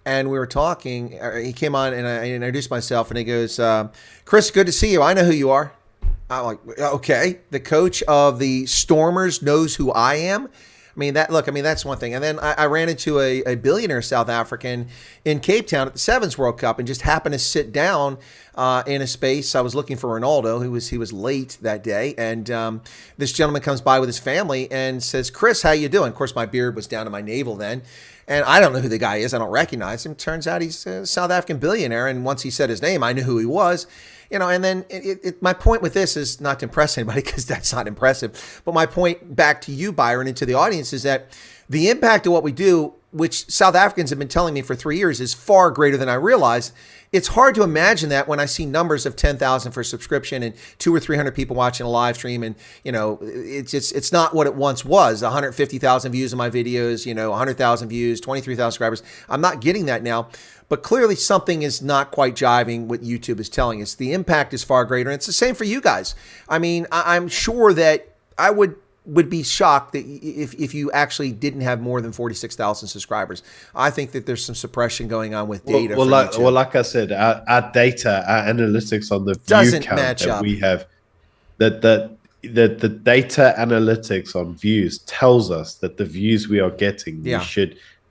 and we were talking. He came on, and I introduced myself, and he goes, "Chris, good to see you. I know who you are." I'm like, "Okay." The coach of the Stormers knows who I am. That's one thing. And then I ran into a billionaire South African in Cape Town at the Sevens World Cup and just happened to sit down in a space. I was looking for Ronaldo. He was late that day. And this gentleman comes by with his family and says, "Chris, how you doing?" Of course, my beard was down to my navel then. And I don't know who the guy is. I don't recognize him. Turns out he's a South African billionaire. And once he said his name, I knew who he was. And then my point with this is not to impress anybody because that's not impressive. But my point back to you, Byron, and to the audience is that the impact of what we do, which South Africans have been telling me for 3 years, is far greater than I realized. It's hard to imagine that when I see numbers of 10,000 for subscription and 200 or 300 people watching a live stream. And, it's not what it once was. 150,000 views of my videos, 100,000 views, 23,000 subscribers. I'm not getting that now. But clearly something is not quite jiving what YouTube is telling us. The impact is far greater. And it's the same for you guys. I mean, I'm sure that I would be shocked that if you actually didn't have more than 46,000 subscribers. I think that there's some suppression going on with data. Well, like I said, our data, our analytics on the view count that we have, that the data analytics on views tells us that the views we are getting,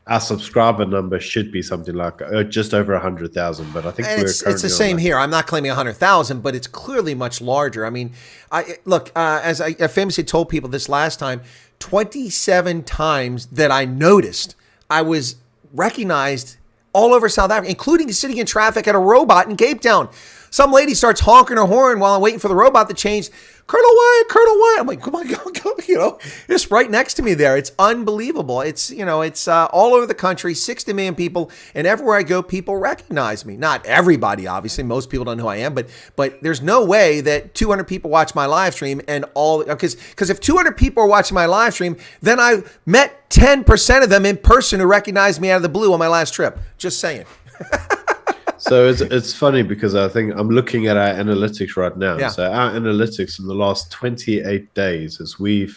our subscriber number should be something like just over 100,000, but I think it's the same here. I'm not claiming 100,000, but it's clearly much larger. I mean, as I famously told people this last time, 27 times that I noticed I was recognized all over South Africa, including sitting in traffic at a robot in Cape Town. some lady starts honking her horn while I'm waiting for the robot to change. Colonel Wyatt. I'm like, come on, go, just right next to me there. It's unbelievable. It's, it's all over the country, 60 million people, and everywhere I go, people recognize me. Not everybody, obviously. Most people don't know who I am, but there's no way that 200 people watch my live stream and all, because if 200 people are watching my live stream, then I met 10% of them in person who recognized me out of the blue on my last trip. Just saying. So it's funny because I think I'm looking at our analytics right now. Yeah. So our analytics in the last 28 days, as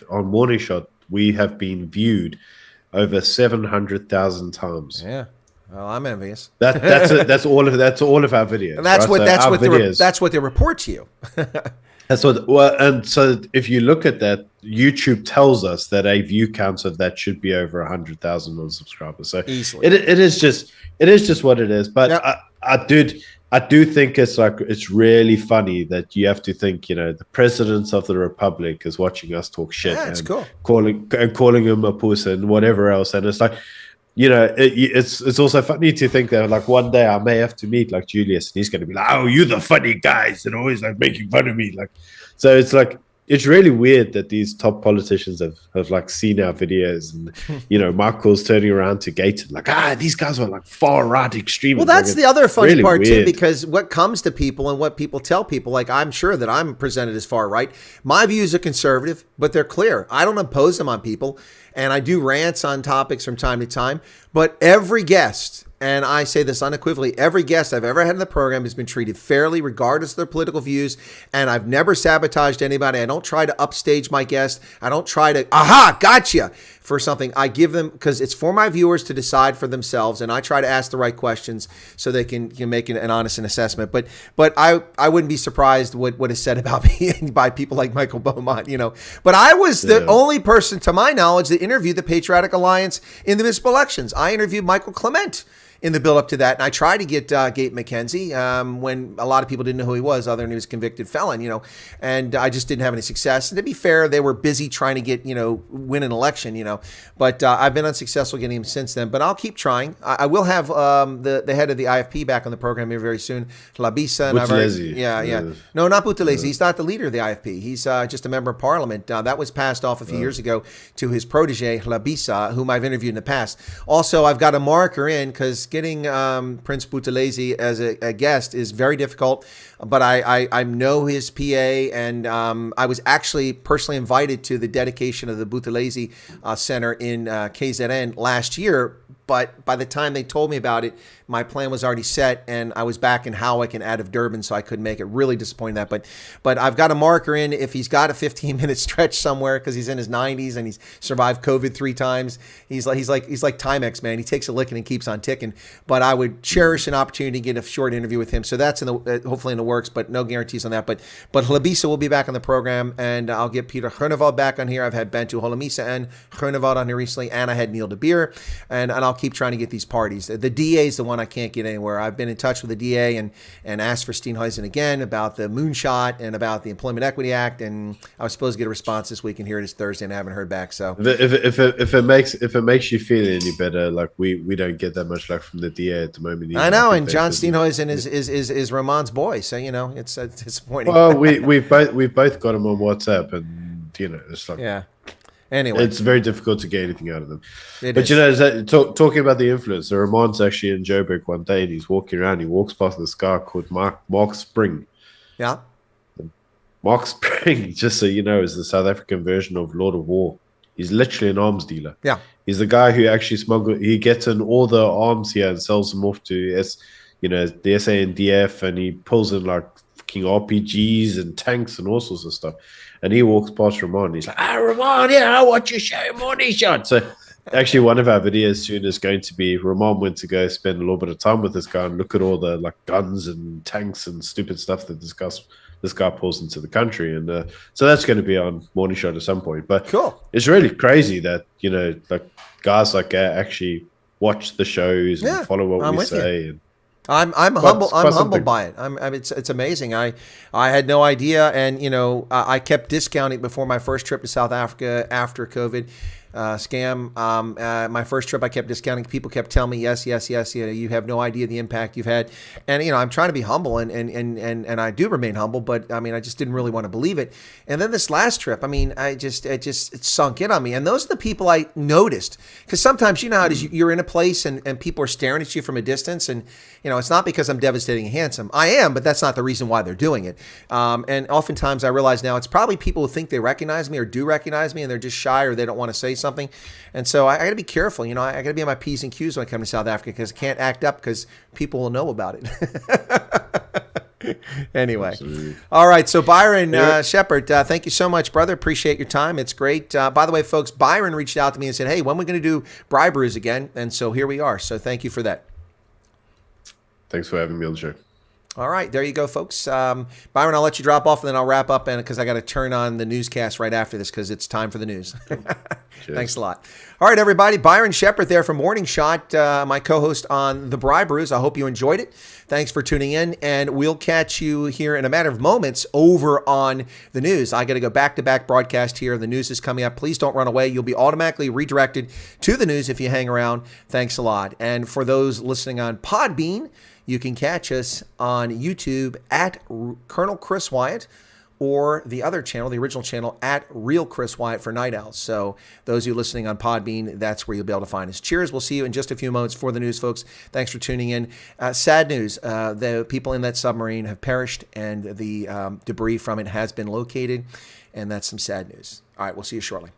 on Morning Shot, we have been viewed over 700,000 times. Yeah. Well, I'm envious. That's all of our videos. And that's right? that's what they report to you. And so if you look at that, YouTube tells us that a view count of that should be over 100,000 on subscribers. So easily. It is just what it is. But yep. I do think it's really funny that you have to think, the president of the republic is watching us talk shit. Yeah, it's cool. calling him a puss and whatever else. And it's like, it's also funny to think that like one day I may have to meet like Julius and he's going to be like, oh, you're the funny guys and always like making fun of me. Like, so it's like, it's really weird that these top politicians have like seen our videos and, Michael's turning around to Gaten like, these guys are like far right extremists. Well, that's like, the other funny really part weird. too, because what comes to people and what people tell people, like I'm sure that I'm presented as far right. My views are conservative, but they're clear. I don't impose them on people. And I do rants on topics from time to time, but every guest, and I say this unequivocally, every guest I've ever had in the program has been treated fairly, regardless of their political views. And I've never sabotaged anybody. I don't try to upstage my guest. I don't try to, gotcha, for something. I give them, because it's for my viewers to decide for themselves. And I try to ask the right questions so they can make an honest assessment. But I wouldn't be surprised what is said about me by people like Michael Beaumont, But I was the only person, to my knowledge, that interviewed the Patriotic Alliance in the municipal elections. I interviewed Michael Clement in the build up to that. And I tried to get Gabe McKenzie when a lot of people didn't know who he was, other than he was a convicted felon, and I just didn't have any success. And to be fair, they were busy trying to get, win an election, but I've been unsuccessful getting him since then, but I'll keep trying. I will have the head of the IFP back on the program here very soon, Labisa. No, not Buthelezi. He's not the leader of the IFP. He's just a member of parliament. That was passed off a few years ago to his protege, Labisa, whom I've interviewed in the past. Also, I've got a marker in because getting Prince Buthelezi as a guest is very difficult, but I know his PA, and I was actually personally invited to the dedication of the Buthelezi Center in KZN last year. But by the time they told me about it, my plan was already set, and I was back in Howick and out of Durban, so I couldn't make it. Really disappointed that, but I've got a marker in if he's got a 15-minute stretch somewhere because he's in his 90s and he's survived COVID 3 times. He's like Timex, man. He takes a licking and keeps on ticking. But I would cherish an opportunity to get a short interview with him. So that's hopefully in the works, but no guarantees on that. But Labisa will be back on the program, and I'll get Peter Groenewald back on here. I've had Bentu Holomisa and Groenewald on here recently, and I had Neil de Beer, and I'll keep trying to get these parties. The DA is the one I can't get anywhere. I've been in touch with the DA and asked for Steenhuisen again about the moonshot and about the Employment Equity Act, and I was supposed to get a response this week, and here it is Thursday, and I haven't heard back. So if it makes you feel any better, like we don't get that much luck from the DA at the moment. I know, and John Steenhuisen is Ramon's boy, so it's disappointing. Well, we've both got him on WhatsApp, and it's like Anyway, it's very difficult to get anything out of them. Talking about the influence, Ramon's actually in Joburg one day, and he's walking around. He walks past this guy called Mark Spring. Yeah. Mark Spring, just so you know, is the South African version of Lord of War. He's literally an arms dealer. Yeah. He's the guy who actually he gets in all the arms here and sells them off to the SANDF, and he pulls in like fucking RPGs and tanks and all sorts of stuff. And he walks past Ramon. He's like, Ramon, I want you to show money shot. So actually one of our videos soon is going to be Ramon went to go spend a little bit of time with this guy and look at all the like guns and tanks and stupid stuff that this guy pulls into the country. And so that's going to be on Morning Shot at some point. But cool. It's really crazy that, like guys like that actually watch the shows and follow what we say. And I'm humbled by it. It's amazing. I had no idea, and I kept discounting before my first trip to South Africa after COVID. scam. My first trip, I kept discounting. People kept telling me, yes, you have no idea the impact you've had. And, I'm trying to be humble and I do remain humble, but I just didn't really want to believe it. And then this last trip, it sunk in on me. And those are the people I noticed. Because sometimes, how it is, you're in a place and people are staring at you from a distance. And, it's not because I'm devastatingly handsome. I am, but that's not the reason why they're doing it. And oftentimes I realize now it's probably people who think they recognize me or do recognize me and they're just shy or they don't want to say something. And so I got to be careful. I got to be on my P's and Q's when I come to South Africa because I can't act up because people will know about it. Anyway. Absolutely. All right. So Byron Shepherd, thank you so much, brother. Appreciate your time. It's great. By the way, folks, Byron reached out to me and said, hey, when are we going to do Braai Brus again? And so here we are. So thank you for that. Thanks for having me on the show. All right, there you go, folks. Byron, I'll let you drop off, and then I'll wrap up, because I got to turn on the newscast right after this because it's time for the news. Thanks a lot. All right, everybody. Byron Shepherd there from Morning Shot, my co-host on the Braai Brus. I hope you enjoyed it. Thanks for tuning in, and we'll catch you here in a matter of moments over on the news. I got to go back-to-back broadcast here. The news is coming up. Please don't run away. You'll be automatically redirected to the news if you hang around. Thanks a lot. And for those listening on Podbean, you can catch us on YouTube at Colonel Chris Wyatt or the other channel, the original channel, at Real Chris Wyatt for Night Owls. So those of you listening on Podbean, that's where you'll be able to find us. Cheers. We'll see you in just a few moments for the news, folks. Thanks for tuning in. Sad news. The people in that submarine have perished and the debris from it has been located. And that's some sad news. All right. We'll see you shortly.